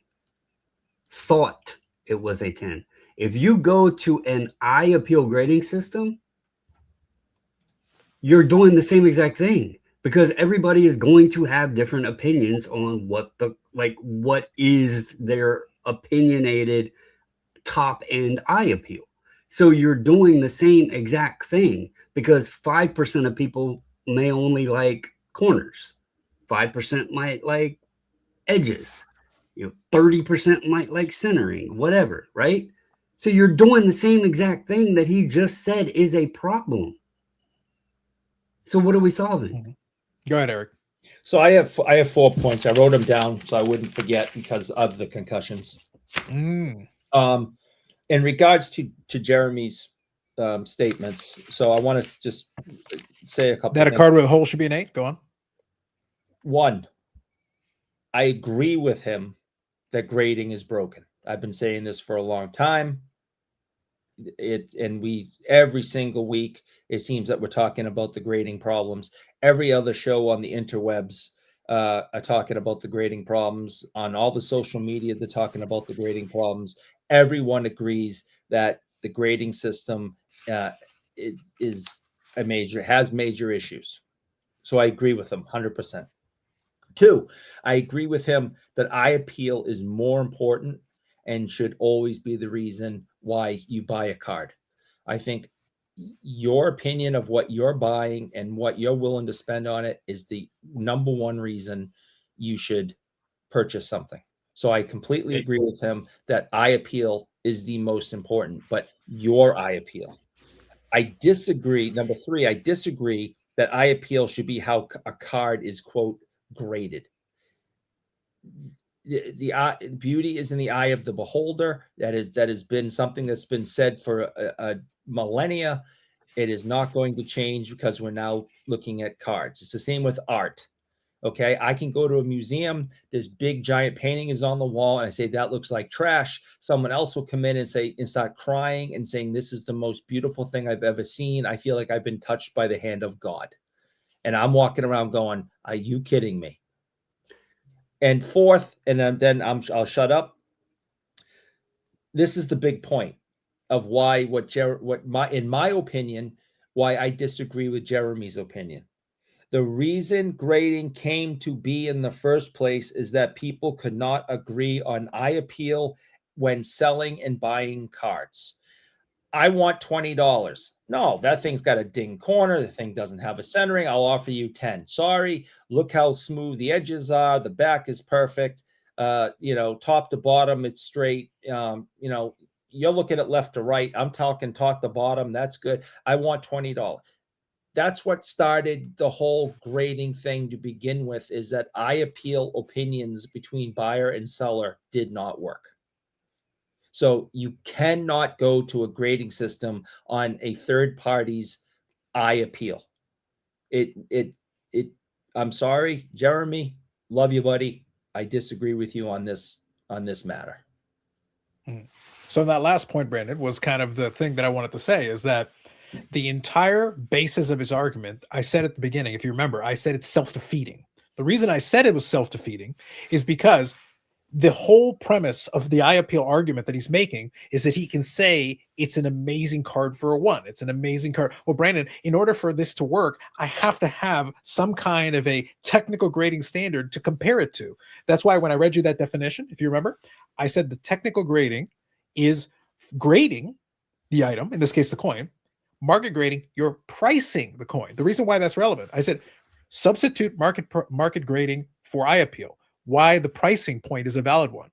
Thought it was a 10. If you go to an eye appeal grading system, you're doing the same exact thing, because everybody is going to have different opinions on what is their opinionated top end eye appeal. So you're doing the same exact thing, because 5% of people may only like corners. 5% might like edges. 30% might like centering, whatever, right? So you're doing the same exact thing that he just said is a problem. So what are we solving? Go ahead, Eric. So I have 4 points. I wrote them down so I wouldn't forget because of the concussions. In regards to Jeremy's statements, so I want to just say a couple. That a card with a hole should be an 8. Go on. 1, I agree with him that grading is broken. I've been saying this for a long time. Every single week it seems that we're talking about the grading problems. Every other show on the interwebs are talking about the grading problems. On all the social media, they're talking about the grading problems. Everyone agrees that the grading system has major issues. So I agree with him 100%. 2, I agree with him that eye appeal is more important and should always be the reason why you buy a card. I think your opinion of what you're buying and what you're willing to spend on it is the number one reason you should purchase something. So I completely agree with him that eye appeal is the most important, but your eye appeal. I disagree. Number 3, I disagree that eye appeal should be how a card is, quote, graded. The eye, beauty is in the eye of the beholder. That has been something that's been said for a millennia. It is not going to change because we're now looking at cards. It's the same with art. Okay, I can go to a museum. This big giant painting is on the wall, and I say that looks like trash. Someone else will come in and say and start crying and saying this is the most beautiful thing I've ever seen. I feel like I've been touched by the hand of God, and I'm walking around going, "Are you kidding me?" And fourth, and then I'll shut up. This is the big point of why in my opinion, why I disagree with Jeremy's opinion. The reason grading came to be in the first place is that people could not agree on eye appeal when selling and buying cards. I want $20. No, that thing's got a ding corner. The thing doesn't have a centering. I'll offer you 10. Sorry. Look how smooth the edges are. The back is perfect. Top to bottom, it's straight. You're looking at left to right. I'm talking top to bottom. That's good. I want $20. That's what started the whole grading thing to begin with, is that eye appeal opinions between buyer and seller did not work. So you cannot go to a grading system on a third party's eye appeal. I'm sorry, Jeremy, love you, buddy. I disagree with you on this matter. So that last point, Brandon, was kind of the thing that I wanted to say, is that the entire basis of his argument, I said at the beginning, if you remember, I said it's self-defeating. The reason I said it was self-defeating is because the whole premise of the eye appeal argument that he's making is that he can say it's an amazing card for a 1. It's an amazing card. Well, Brandon, in order for this to work, I have to have some kind of a technical grading standard to compare it to. That's why when I read you that definition, if you remember, I said the technical grading is grading the item, in this case, the coin. Market grading, you're pricing the coin. The reason why that's relevant, I said substitute market grading for eye appeal. Why the pricing point is a valid one.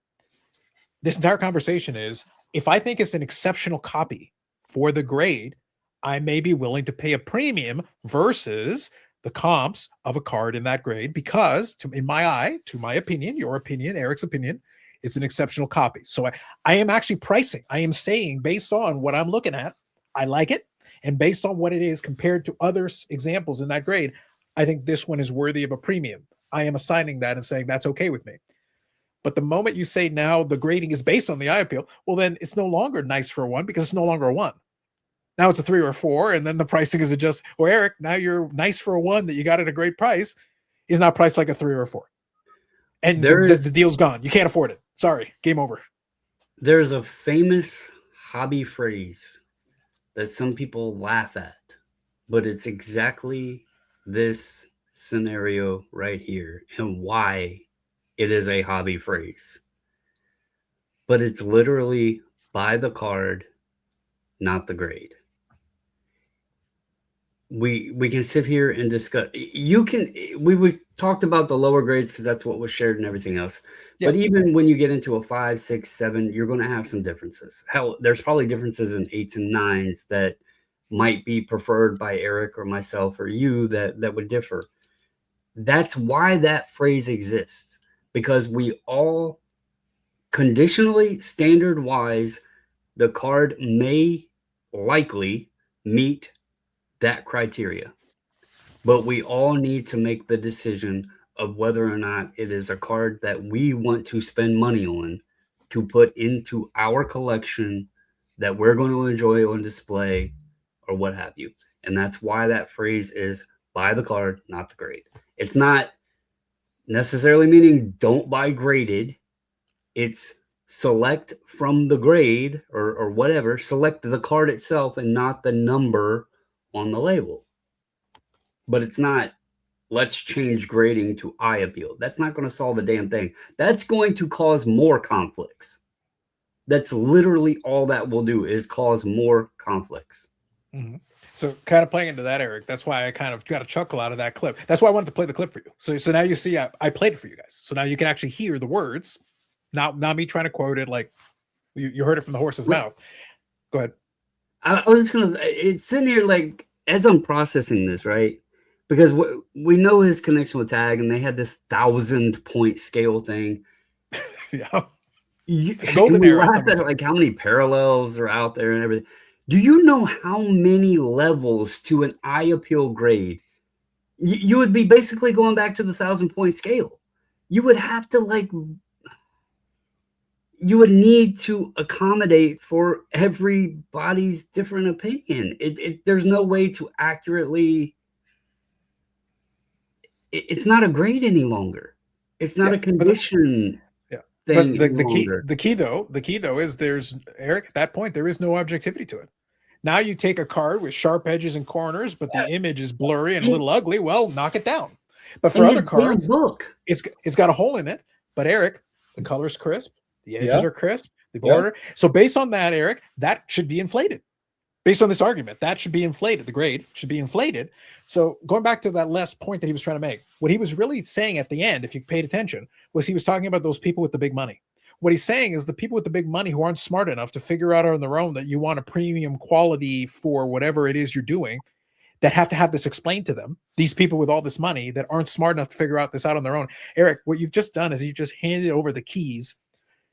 This entire conversation is, if I think it's an exceptional copy for the grade, I may be willing to pay a premium versus the comps of a card in that grade, because in my eye, to my opinion, your opinion, Eric's opinion, it's an exceptional copy. So I am actually pricing. I am saying, based on what I'm looking at, I like it. And based on what it is compared to other examples in that grade, I think this one is worthy of a premium. I am assigning that and saying that's okay with me. But the moment you say now the grading is based on the eye appeal, well, then it's no longer nice for a 1, because it's no longer a 1. Now it's a 3 or a 4, and then the pricing is adjusted. Well, Eric, now you're nice for a 1 that you got at a great price is not priced like a 3 or a 4. And the deal's gone. You can't afford it. Sorry, game over. There's a famous hobby phrase that some people laugh at, but it's exactly this scenario right here and why it is a hobby phrase. But it's literally buy the card, not the grade. We can sit here and discuss. We talked about the lower grades because that's what was shared and everything else. Yep. But even when you get into a 5, 6, 7, you're going to have some differences. Hell, there's probably differences in 8s and 9s that might be preferred by Eric or myself or you that would differ. That's why that phrase exists, because we all conditionally, standard wise, the card may likely meet that criteria, but we all need to make the decision of whether or not it is a card that we want to spend money on to put into our collection that we're going to enjoy on display or what have you. And that's why that phrase is buy the card, not the grade. It's not necessarily meaning don't buy graded. It's select from the grade or whatever, select the card itself and not the number on the label. But it's not, let's change grading to eye appeal. That's not going to solve a damn thing. That's going to cause more conflicts. That's literally all that will do, is cause more conflicts. Mm-hmm. So kind of playing into that, Eric, that's why I kind of got a chuckle out of that clip. That's why I wanted to play the clip for you. So now you see, I played it for you guys. So now you can actually hear the words Not me trying to quote it. Like you heard it from the horse's mouth. Go ahead. I was just gonna. It's sitting here like as I'm processing this, right? Because we know his connection with Tag, and they had this 1,000-point scale thing. Yeah. And we laughed at like how many parallels are out there and everything. Do you know how many levels to an eye appeal grade? You would be basically going back to the 1,000-point scale. You would have to like. You would need to accommodate for everybody's different opinion. There's no way to accurately. It's not a grade any longer. It's not a condition. But the key though is there's Eric at that point there is no objectivity to it. Now you take a card with sharp edges and corners, but the image is blurry and a little ugly. Well, knock it down. But for other cards, it's got a hole in it. But Eric, the color's crisp. The edges are crisp, the border. So based on that, Eric, that should be inflated. Based on this argument, that should be inflated. The grade should be inflated. So going back to that last point that he was trying to make, what he was really saying at the end, if you paid attention, was he was talking about those people with the big money. What he's saying is the people with the big money who aren't smart enough to figure out on their own that you want a premium quality for whatever it is you're doing, that have to have this explained to them. These people with all this money that aren't smart enough to figure out this out on their own. Eric, what you've just done is you just handed over the keys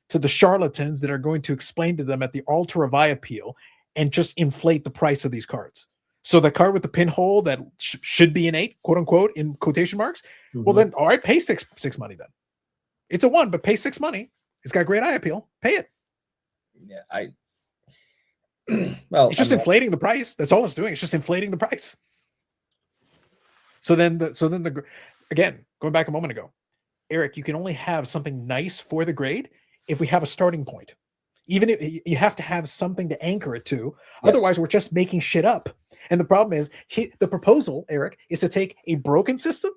to the charlatans that are going to explain to them at the altar of eye appeal and just inflate the price of these cards. So the card with the pinhole that should be an 8, quote unquote, in quotation marks. Well, then, all right, pay six money then. It's a 1, but pay 6 money. It's got great eye appeal. Pay it. Yeah, well, it's just inflating the price. That's all it's doing. It's just inflating the price. So then again, going back a moment ago, Eric, you can only have something nice for the grade if we have a starting point. Even if you have to have something to anchor it to, otherwise we're just making shit up. And the problem is the proposal, Eric, is to take a broken system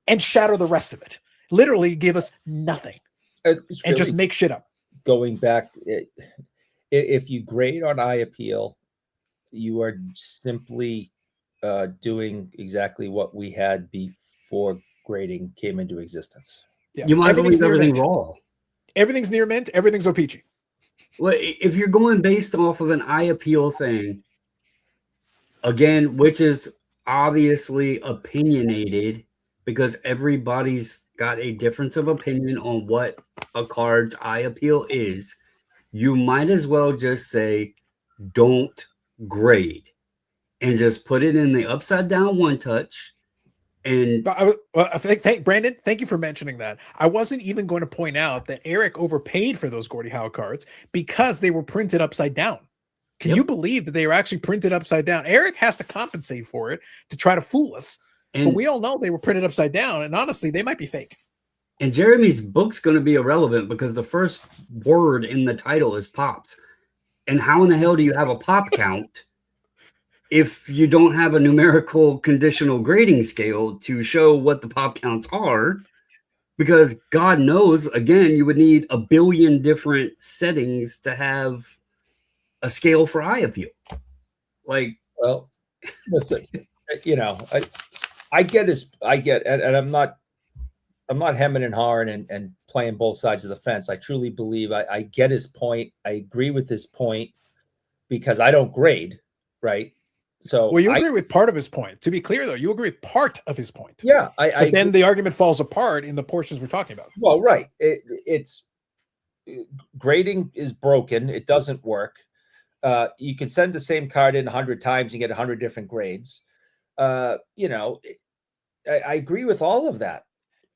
and shatter the rest of it. Literally give us nothing and just make shit up. Going back, if you grade on eye appeal, you are simply doing exactly what we had before grading came into existence. Yeah. You might as well leave everything raw. Everything's near mint. Everything's O-Peachy. Well, if you're going based off of an eye appeal thing, again, which is obviously opinionated because everybody's got a difference of opinion on what a card's eye appeal is, you might as well just say, don't grade and just put it in the upside down one touch. And Brandon, thank you for mentioning that. I wasn't even going to point out that Eric overpaid for those Gordie Howe cards because they were printed upside down. Can you believe that they were actually printed upside down? Eric has to compensate for it to try to fool us. But we all know they were printed upside down, and honestly, they might be fake. And Jeremy's book's going to be irrelevant because the first word in the title is pops. And how in the hell do you have a pop count if you don't have a numerical conditional grading scale to show what the pop counts are? Because God knows, again, you would need a billion different settings to have a scale for eye appeal. Like, well, listen, I get, and I'm not hemming and hawing and playing both sides of the fence. I truly believe I get his point. I agree with his point because I don't grade, right? So well, you agree with part of his point. To be clear, though, you agree with part of his point. Yeah, but then the argument falls apart in the portions we're talking about. Well, right. It's grading is broken. It doesn't work. You can send the same card in 100 times and get 100 different grades. I agree with all of that.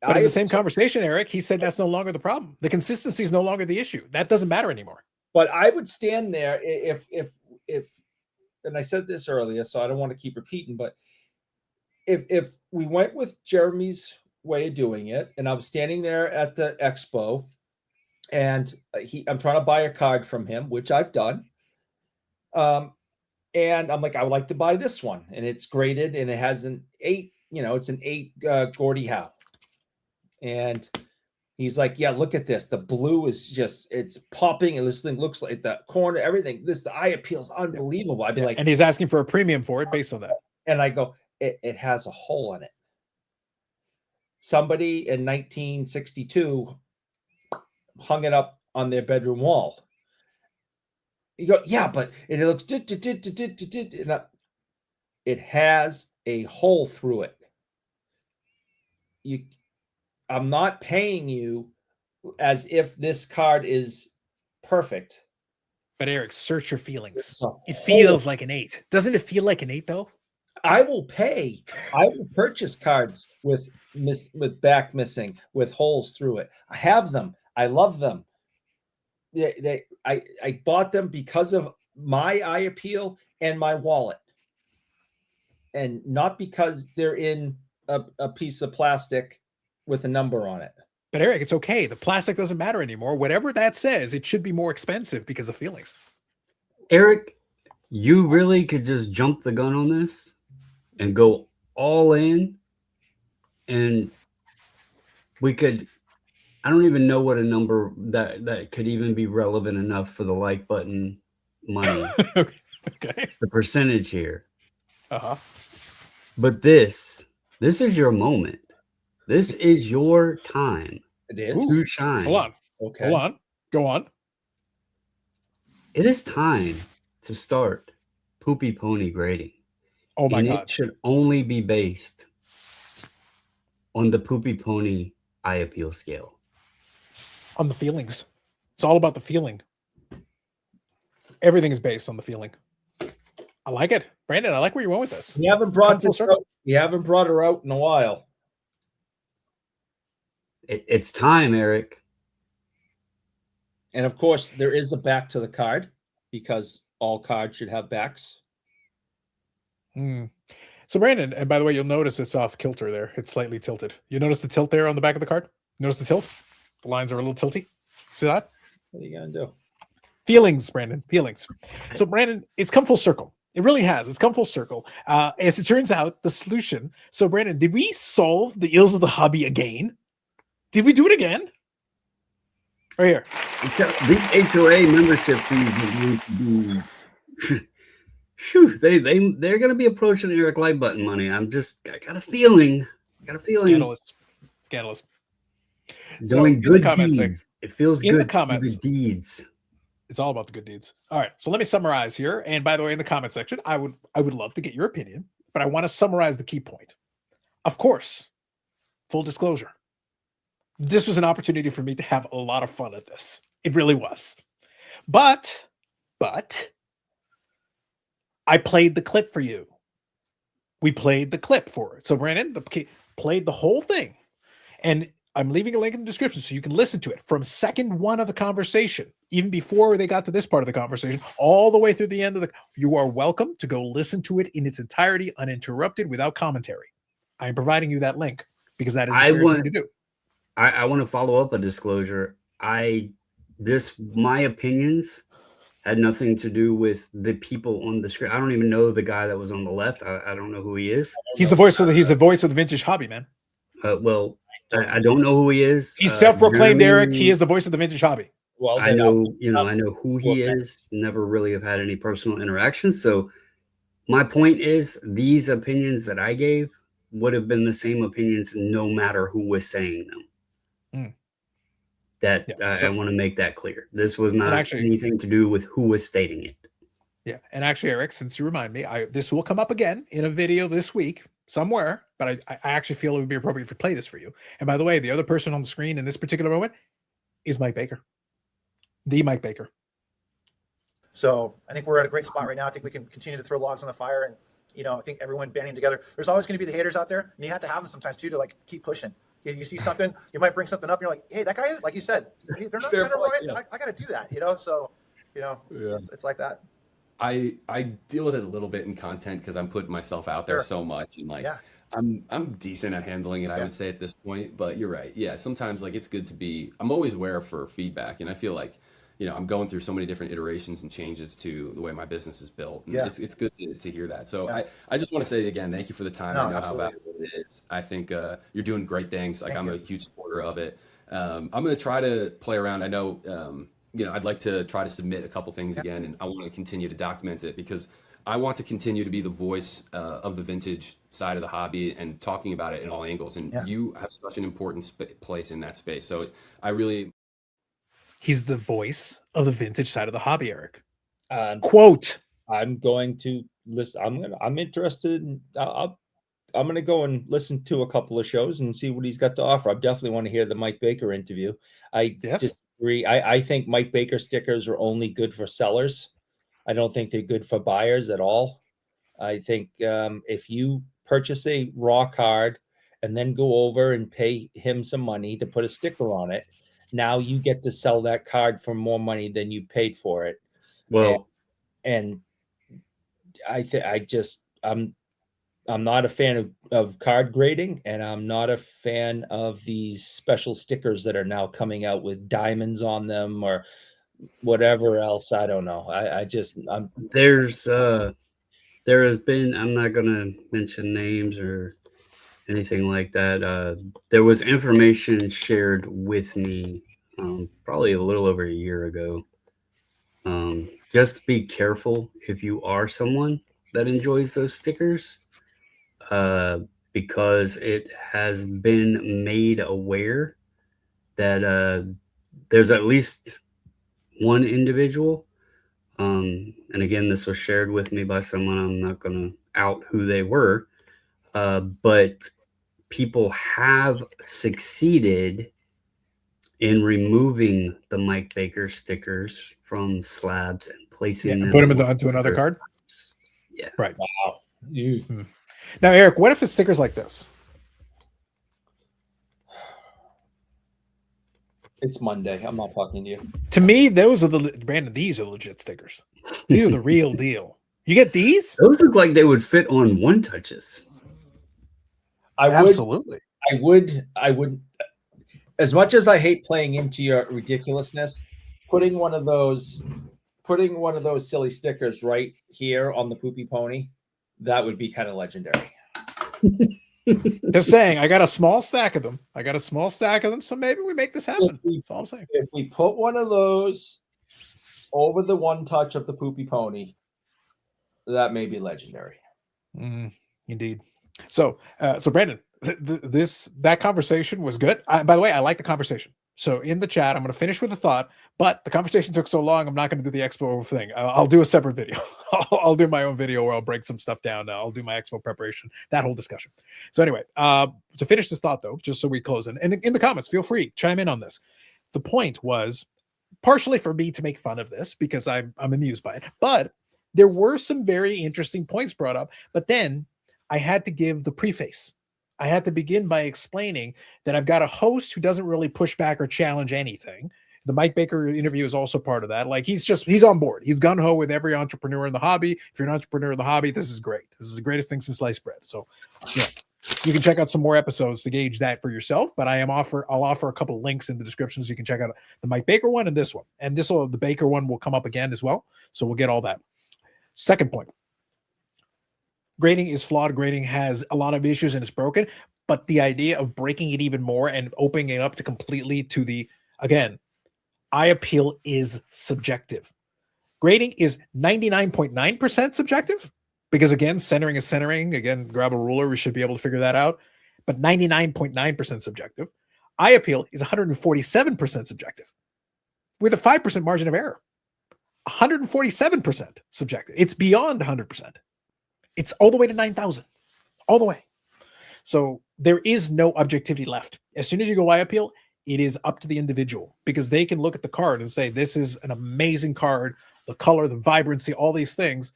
But in the same conversation, Eric, he said that's no longer the problem. The consistency is no longer the issue. That doesn't matter anymore. But I would stand there if and I said this earlier, so I don't want to keep repeating, but if we went with Jeremy's way of doing it, and I was standing there at the expo, and I'm trying to buy a card from him, which I've done, and I'm like, I would like to buy this one, and it's graded, and it has an 8, it's an 8 Gordie Howe, and he's like, yeah, look at this. The blue is it's popping. And this thing looks like the corner, everything. The eye appeal is unbelievable. I'd be like, and he's asking for a premium for it based on that. And I go, it has a hole in it. Somebody in 1962 hung it up on their bedroom wall. You go, yeah, but it looks it has a hole through it. I'm not paying you as if this card is perfect. But Eric, search your feelings. It's a It hole. feels like an 8. Doesn't it feel like an 8 though? I will purchase cards with back missing, with holes through it. I have them. I love them. I bought them because of my eye appeal and my wallet, and not because they're in a piece of plastic with a number on it. But Eric, it's okay. The plastic doesn't matter anymore. Whatever that says, it should be more expensive because of feelings. Eric, you really could just jump the gun on this and go all in, and we could, I don't even know what a number that could even be relevant enough for the like button money. Okay. The percentage here. Uh-huh. But this is your moment. This is your time. It is. To shine. Hold on. Okay. Hold on. Go on. It is time to start poopy pony grading. Oh my and God. It should only be based on the poopy pony eye appeal scale. On the feelings. It's all about the feeling. Everything is based on the feeling. I like it. Brandon, I like where you went with this. You haven't brought Come full this circle. out. You haven't brought her out in a while. It's time, Eric. And of course, there is a back to the card because all cards should have backs. So Brandon, and by the way, you'll notice it's off kilter there. It's slightly tilted. You notice the tilt there on the back of the card? Notice the tilt? The lines are a little tilty. See that? What are you going to do? Feelings, Brandon. Feelings. So Brandon, it's come full circle. It really has. It's come full circle. As it turns out, the solution. So Brandon, did we solve the ills of the hobby again? Did we do it again? Right here. The HOA membership fees need to be. Phew, they're going to be approaching Eric like button money. I got a feeling. Scandalous. Doing So, good deeds. It feels in good. The comments, good deeds. It's all about the good deeds. All right. So let me summarize here. And by the way, in the comment section, I would love to get your opinion, but I want to summarize the key point. Of course, full disclosure. This was an opportunity for me to have a lot of fun at this. It really was. But I played the clip for you. We played the clip for it. So Brandon played the whole thing. And I'm leaving a link in the description so you can listen to it from second one of the conversation, even before they got to this part of the conversation, all the way through the end of you are welcome to go listen to it in its entirety, uninterrupted, without commentary. I am providing you that link because that is the fair thing to do. I want to follow up a disclosure. My opinions had nothing to do with the people on the screen. I don't even know the guy that was on the left. I don't know who he is. He's the voice of the vintage hobby, man. Well, I don't know who he is. He's self-proclaimed, Eric. He is the voice of the vintage hobby. Well, I know who he is. Never really have had any personal interactions. So my point is, these opinions that I gave would have been the same opinions no matter who was saying them. I want to make that clear. This was not anything to do with who was stating it. Yeah. And actually, Eric, since you remind me, this will come up again in a video this week somewhere, but I actually feel it would be appropriate to play this for you. And by the way, the other person on the screen in this particular moment is Mike Baker. The Mike Baker. So I think we're at a great spot right now. I think we can continue to throw logs on the fire, and I think everyone banding together. There's always going to be the haters out there, and you have to have them sometimes too to keep pushing. You see something, you might bring something up, and you're like, hey, that guy, like you said, they're not right. Yeah. I got to do that, So, it's like that. I deal with it a little bit in content because I'm putting myself out there so much, and I'm decent at handling it, I would say at this point. But you're right, sometimes it's good to be. I'm always aware for feedback, and I feel like I'm going through so many different iterations and changes to the way my business is built. And it's good to hear that. So I just want to say again, thank you for the time. I know how valuable it is. I think you're doing great things. I'm a huge supporter of it. I'm going to try to play around. I know, I'd like to try to submit a couple things again, and I want to continue to document it because I want to continue to be the voice of the vintage side of the hobby and talking about it in all angles. And you have such an important place in that space. So I really He's the voice of the vintage side of the hobby, Eric. Um, Quote. I'm going to listen. I'm interested in. I'm going to go and listen to a couple of shows and see what he's got to offer. I definitely want to hear the Mike Baker interview. I disagree. I think Mike Baker stickers are only good for sellers. I don't think they're good for buyers at all. I think if you purchase a raw card and then go over and pay him some money to put a sticker on it, now you get to sell that card for more money than you paid for it. Well, and I'm not a fan of card grading, and I'm not a fan of these special stickers that are now coming out with diamonds on them or whatever else. I don't know. there has been, I'm not going to mention names or anything like that. There was information shared with me probably a little over a year ago. Just be careful if you are someone that enjoys those stickers, because it has been made aware that there's at least one individual, and again, this was shared with me by someone. I'm not going to out who they were, but people have succeeded in removing the Mike Baker stickers from slabs and placing them, put them onto another card. Yeah. Right. Wow. Now, Eric, what if it's stickers like this? It's Monday. I'm not talking to you. To me, those are Brandon. These are legit stickers. These are the real deal. You get these? Those look like they would fit on one touches. Absolutely. I would. As much as I hate playing into your ridiculousness, putting one of those silly stickers right here on the poopy pony, that would be kind of legendary. They're saying I got a small stack of them. So maybe we make this happen. That's all I'm saying. If we put one of those over the one touch of the poopy pony, that may be legendary. Indeed. So Brandon, that conversation was good. By the way, I like the conversation. So in the chat, I'm going to finish with a thought, but the conversation took so long, I'm not going to do the expo thing. I'll do a separate video. I'll do my own video where I'll break some stuff down. I'll do my expo preparation, that whole discussion. So anyway, to finish this thought though, just so we close and in the comments, feel free, chime in on this. The point was partially for me to make fun of this because I'm amused by it, but there were some very interesting points brought up, but then I had to give the preface. I had to begin by explaining that I've got a host who doesn't really push back or challenge anything. The Mike Baker interview is also part of that. Like he's on board. He's gun-ho with every entrepreneur in the hobby. If you're an entrepreneur in the hobby, this is great. This is the greatest thing since sliced bread. So yeah, you can check out some more episodes to gauge that for yourself. But I'll offer a couple of links in the description so you can check out the Mike Baker one and this one. And the Baker one will come up again as well. So we'll get all that. Second point. Grading is flawed. Grading has a lot of issues and it's broken. But the idea of breaking it even more and opening it up to completely to the, again, eye appeal is subjective. Grading is 99.9% subjective because, again, centering is centering. Again, grab a ruler. We should be able to figure that out. But 99.9% subjective. Eye appeal is 147% subjective with a 5% margin of error. 147% subjective. It's beyond 100%. It's all the way to 9,000, all the way. So there is no objectivity left. As soon as you go eye appeal, it is up to the individual because they can look at the card and say, this is an amazing card, the color, the vibrancy, all these things.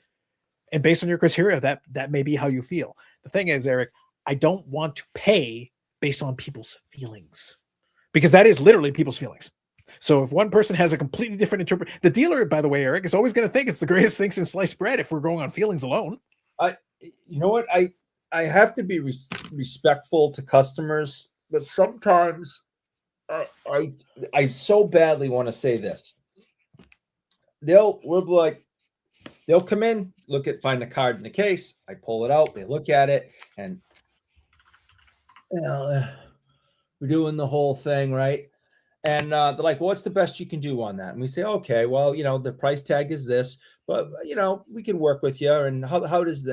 And based on your criteria, that may be how you feel. The thing is, Eric, I don't want to pay based on people's feelings because that is literally people's feelings. So if one person has a completely different interpretation, the dealer, by the way, Eric, is always going to think it's the greatest thing since sliced bread if we're going on feelings alone. You know what? I have to be respectful to customers, but sometimes I so badly want to say this. They'll come in, find the card in the case. I pull it out. They look at it, and we're doing the whole thing, right? And they're like, well, what's the best you can do on that? And we say, okay, well, the price tag is this, but, we can work with you. And how's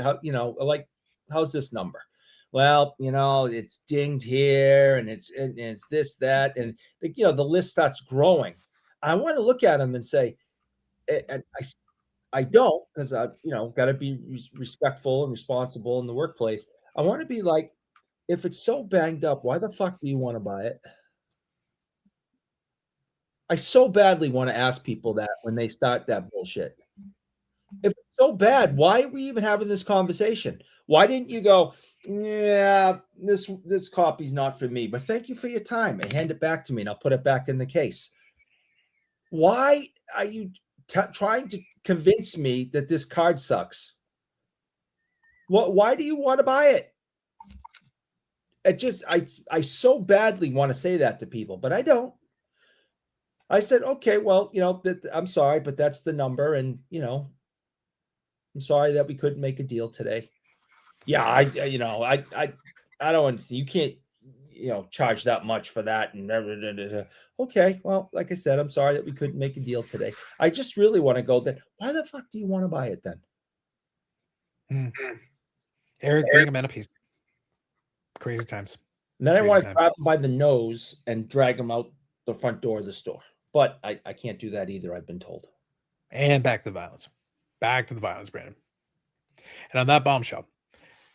this number? Well, it's dinged here and it's this, that. And, the list starts growing. I want to look at them and say, and I don't, because I, got to be respectful and responsible in the workplace. I want to be like, if it's so banged up, why the fuck do you want to buy it? I so badly want to ask people that when they start that bullshit. If it's so bad, why are we even having this conversation? Why didn't you go, yeah, this copy's not for me, but thank you for your time, and hand it back to me and I'll put it back in the case? Why are you trying to convince me that this card sucks? Why do you want to buy it? I so badly want to say that to people, but I don't. I said, okay, well, I'm sorry, but that's the number. And, I'm sorry that we couldn't make a deal today. Yeah. I don't understand. You can't, charge that much for that. And okay. Well, like I said, I'm sorry that we couldn't make a deal today. I just really want to go then. Why the fuck do you want to buy it then? Eric, bring a man a piece. Crazy times. And then I want to grab him by the nose and drag him out the front door of the store. But I can't do that either, I've been told. And back to the violence. Back to the violence, Brandon. And on that bombshell,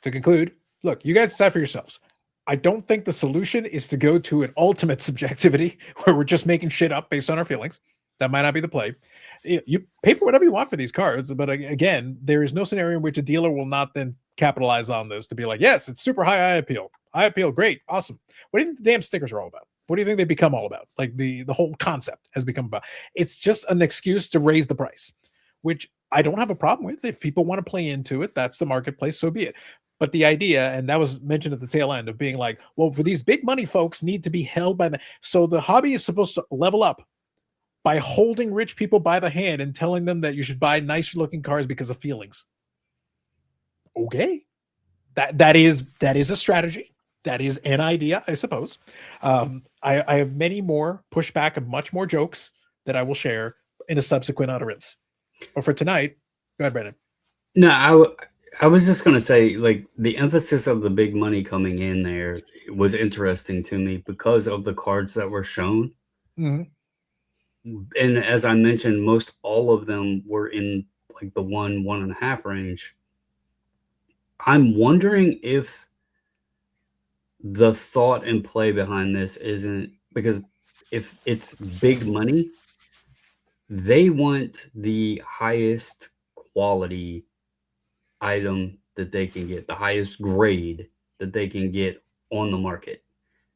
to conclude, look, you guys decide for yourselves. I don't think the solution is to go to an ultimate subjectivity where we're just making shit up based on our feelings. That might not be the play. You pay for whatever you want for these cards, but again, there is no scenario in which a dealer will not then capitalize on this to be like, yes, it's super high eye appeal. Eye appeal, great, awesome. What do you think the damn stickers are all about? What do you think they become all about? Like the whole concept has become about. It's just an excuse to raise the price, which I don't have a problem with. If people want to play into it, that's the marketplace, so be it. But the idea, and that was mentioned at the tail end of being like, well, for these big money folks need to be held by so the hobby is supposed to level up by holding rich people by the hand and telling them that you should buy nicer looking cars because of feelings. Okay. That is a strategy. That is an idea, I suppose. I have many more pushback and much more jokes that I will share in a subsequent utterance. But for tonight, go ahead, Brandon. No, I was just going to say, like, the emphasis of the big money coming in there was interesting to me because of the cards that were shown. Mm-hmm. And as I mentioned, most all of them were in like the 1.5 range. I'm wondering if the thought and play behind this isn't because if it's big money, they want the highest quality item that they can get, the highest grade that they can get on the market.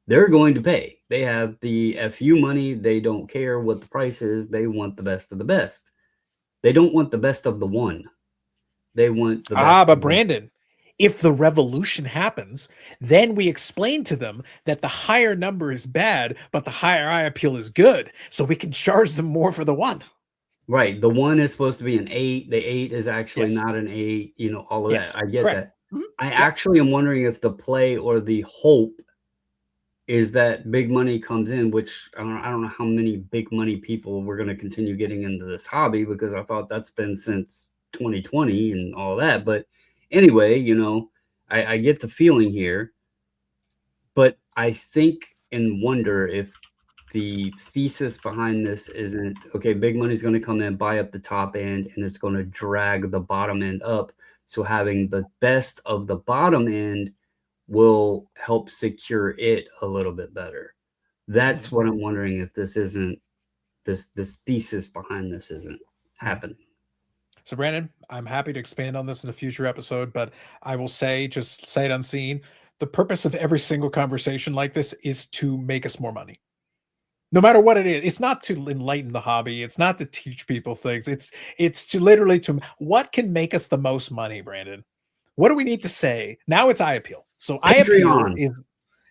They're going to pay. They have the FU money. They don't care what the price is. They want the best of the best. They don't want the best of the one. They want the best. But Brandon, if the revolution happens, then we explain to them that the higher number is bad, but the higher eye appeal is good. So we can charge them more for the one. Right. The one is supposed to be an 8. The 8 is actually not an 8. All of that. I get that. Mm-hmm. I actually am wondering if the play or the hope is that big money comes in, which I don't know how many big money people we're going to continue getting into this hobby, because I thought that's been since 2020 and all that. But anyway, I get the feeling here, but I think and wonder if the thesis behind this isn't, okay, big money's going to come in, buy up the top end, and it's going to drag the bottom end up. So having the best of the bottom end will help secure it a little bit better. That's what I'm wondering, if this isn't, this thesis behind this isn't happening. So Brandon, I'm happy to expand on this in a future episode, but I will say, just sight unseen, the purpose of every single conversation like this is to make us more money. No matter what it is. It's not to enlighten the hobby. It's not to teach people things. It's to literally what can make us the most money, Brandon? What do we need to say? Now it's eye appeal. So eye appeal is,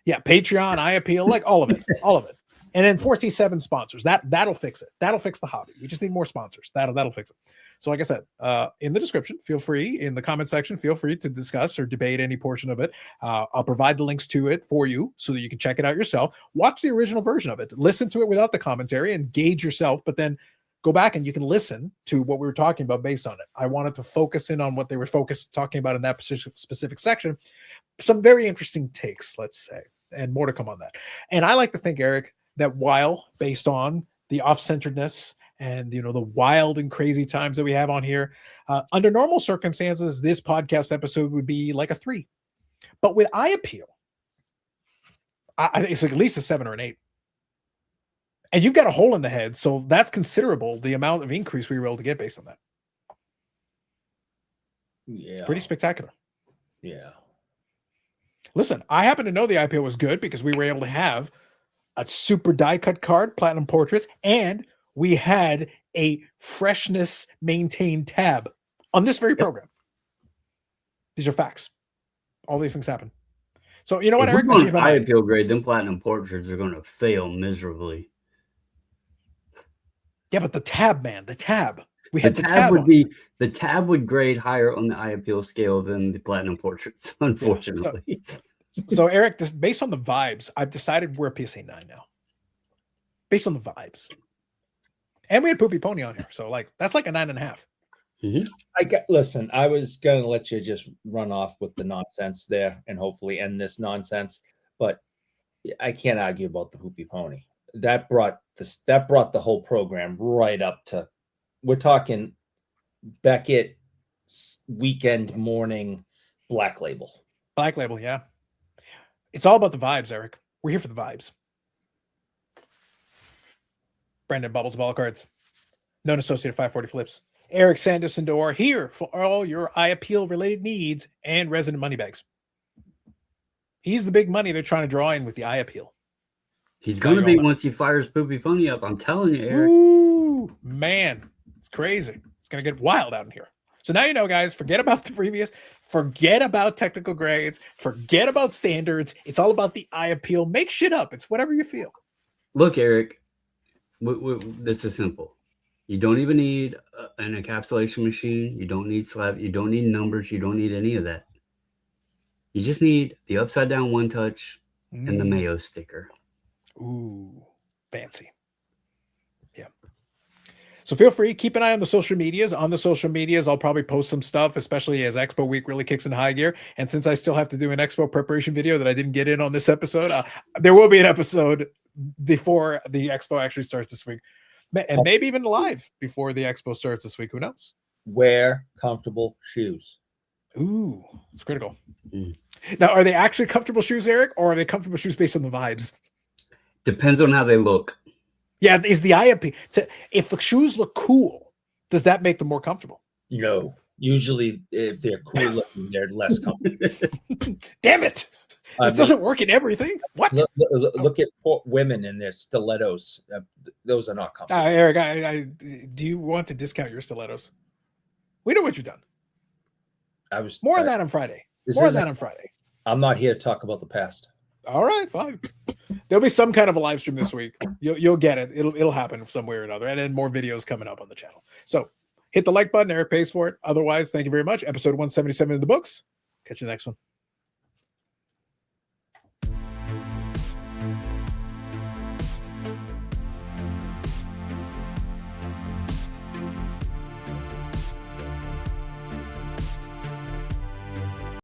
Patreon, eye appeal, like all of it. And then 4C7 sponsors. That'll fix it. That'll fix the hobby. We just need more sponsors. That'll fix it. So like I said, in the description, feel free, in the comment section, feel free to discuss or debate any portion of it. I'll provide the links to it for you so that you can check it out yourself. Watch the original version of it. Listen to it without the commentary and gauge yourself, but then go back and you can listen to what we were talking about based on it. I wanted to focus in on what they were talking about in that specific section. Some very interesting takes, let's say, and more to come on that. And I like to think, Eric, that while based on the off-centeredness and the wild and crazy times that we have on here. Under normal circumstances, this podcast episode would be like a 3. But with eye appeal, I think it's at least a 7 or an 8. And you've got a hole in the head, so that's considerable, the amount of increase we were able to get based on that. Yeah. Pretty spectacular. Yeah. Listen, I happen to know the IPO was good because we were able to have a super die cut card, platinum portraits, and we had a freshness maintained tab on this very program. These are facts. All these things happen. So you know what, If Eric? we're going high appeal grade, then platinum portraits are going to fail miserably. Yeah, but the tab, man, the tab. We had The the tab tab. would be the tab would grade higher on the eye appeal scale than the platinum portraits, unfortunately. So Eric, just based on the vibes, I've decided we're a PSA 9 now. Based on the vibes. And we had Poopy Pony on here. So that's like a 9.5. Listen, I was gonna let you just run off with the nonsense there and hopefully end this nonsense, but I can't argue about the Poopy Pony. That brought the whole program right up to, we're talking Beckett weekend morning Black Label. Black Label, yeah. It's all about the vibes, Eric. We're here for the vibes. Brandon Bubbles Ball Cards. Known associate 540 Flips. Eric Sanderson Door here for all your eye appeal related needs and resident money bags. He's the big money they're trying to draw in with the eye appeal. He's going to be once he fires Poopy Pony up. I'm telling you, Eric. Ooh, man, it's crazy. It's going to get wild out in here. So now you know, guys, forget about the previous, forget about technical grades, forget about standards. It's all about the eye appeal. Make shit up. It's whatever you feel. Look, Eric, this is simple. You don't even need an encapsulation machine. You don't need slab. You don't need numbers. You don't need any of that. You just need the upside down one touch and the Mayo sticker. Ooh, fancy. Yeah. So feel free, keep an eye on the social medias. On the social medias, I'll probably post some stuff, especially as Expo Week really kicks in high gear. And since I still have to do an Expo preparation video that I didn't get in on this episode, there will be an episode before the Expo actually starts this week. And maybe even live before the Expo starts this week. Who knows? Wear comfortable shoes. Ooh, it's critical. Now, are they actually comfortable shoes, Eric, or are they comfortable shoes based on the vibes? Depends on how they look. Yeah, is the eye appeal. If the shoes look cool, does that make them more comfortable? No. Usually, if they're cool looking, they're less comfortable. Damn it. This doesn't work in everything. What? Look at women and their stilettos. Those are not comfortable. Eric, do you want to discount your stilettos? We know what you've done. More on that on Friday. More on that on Friday. I'm not here to talk about the past. All right, fine. There'll be some kind of a live stream this week. You'll get it. It'll happen some way or another. And then more videos coming up on the channel. So hit the like button. Eric pays for it. Otherwise, thank you very much. Episode 177 in the books. Catch you the next one.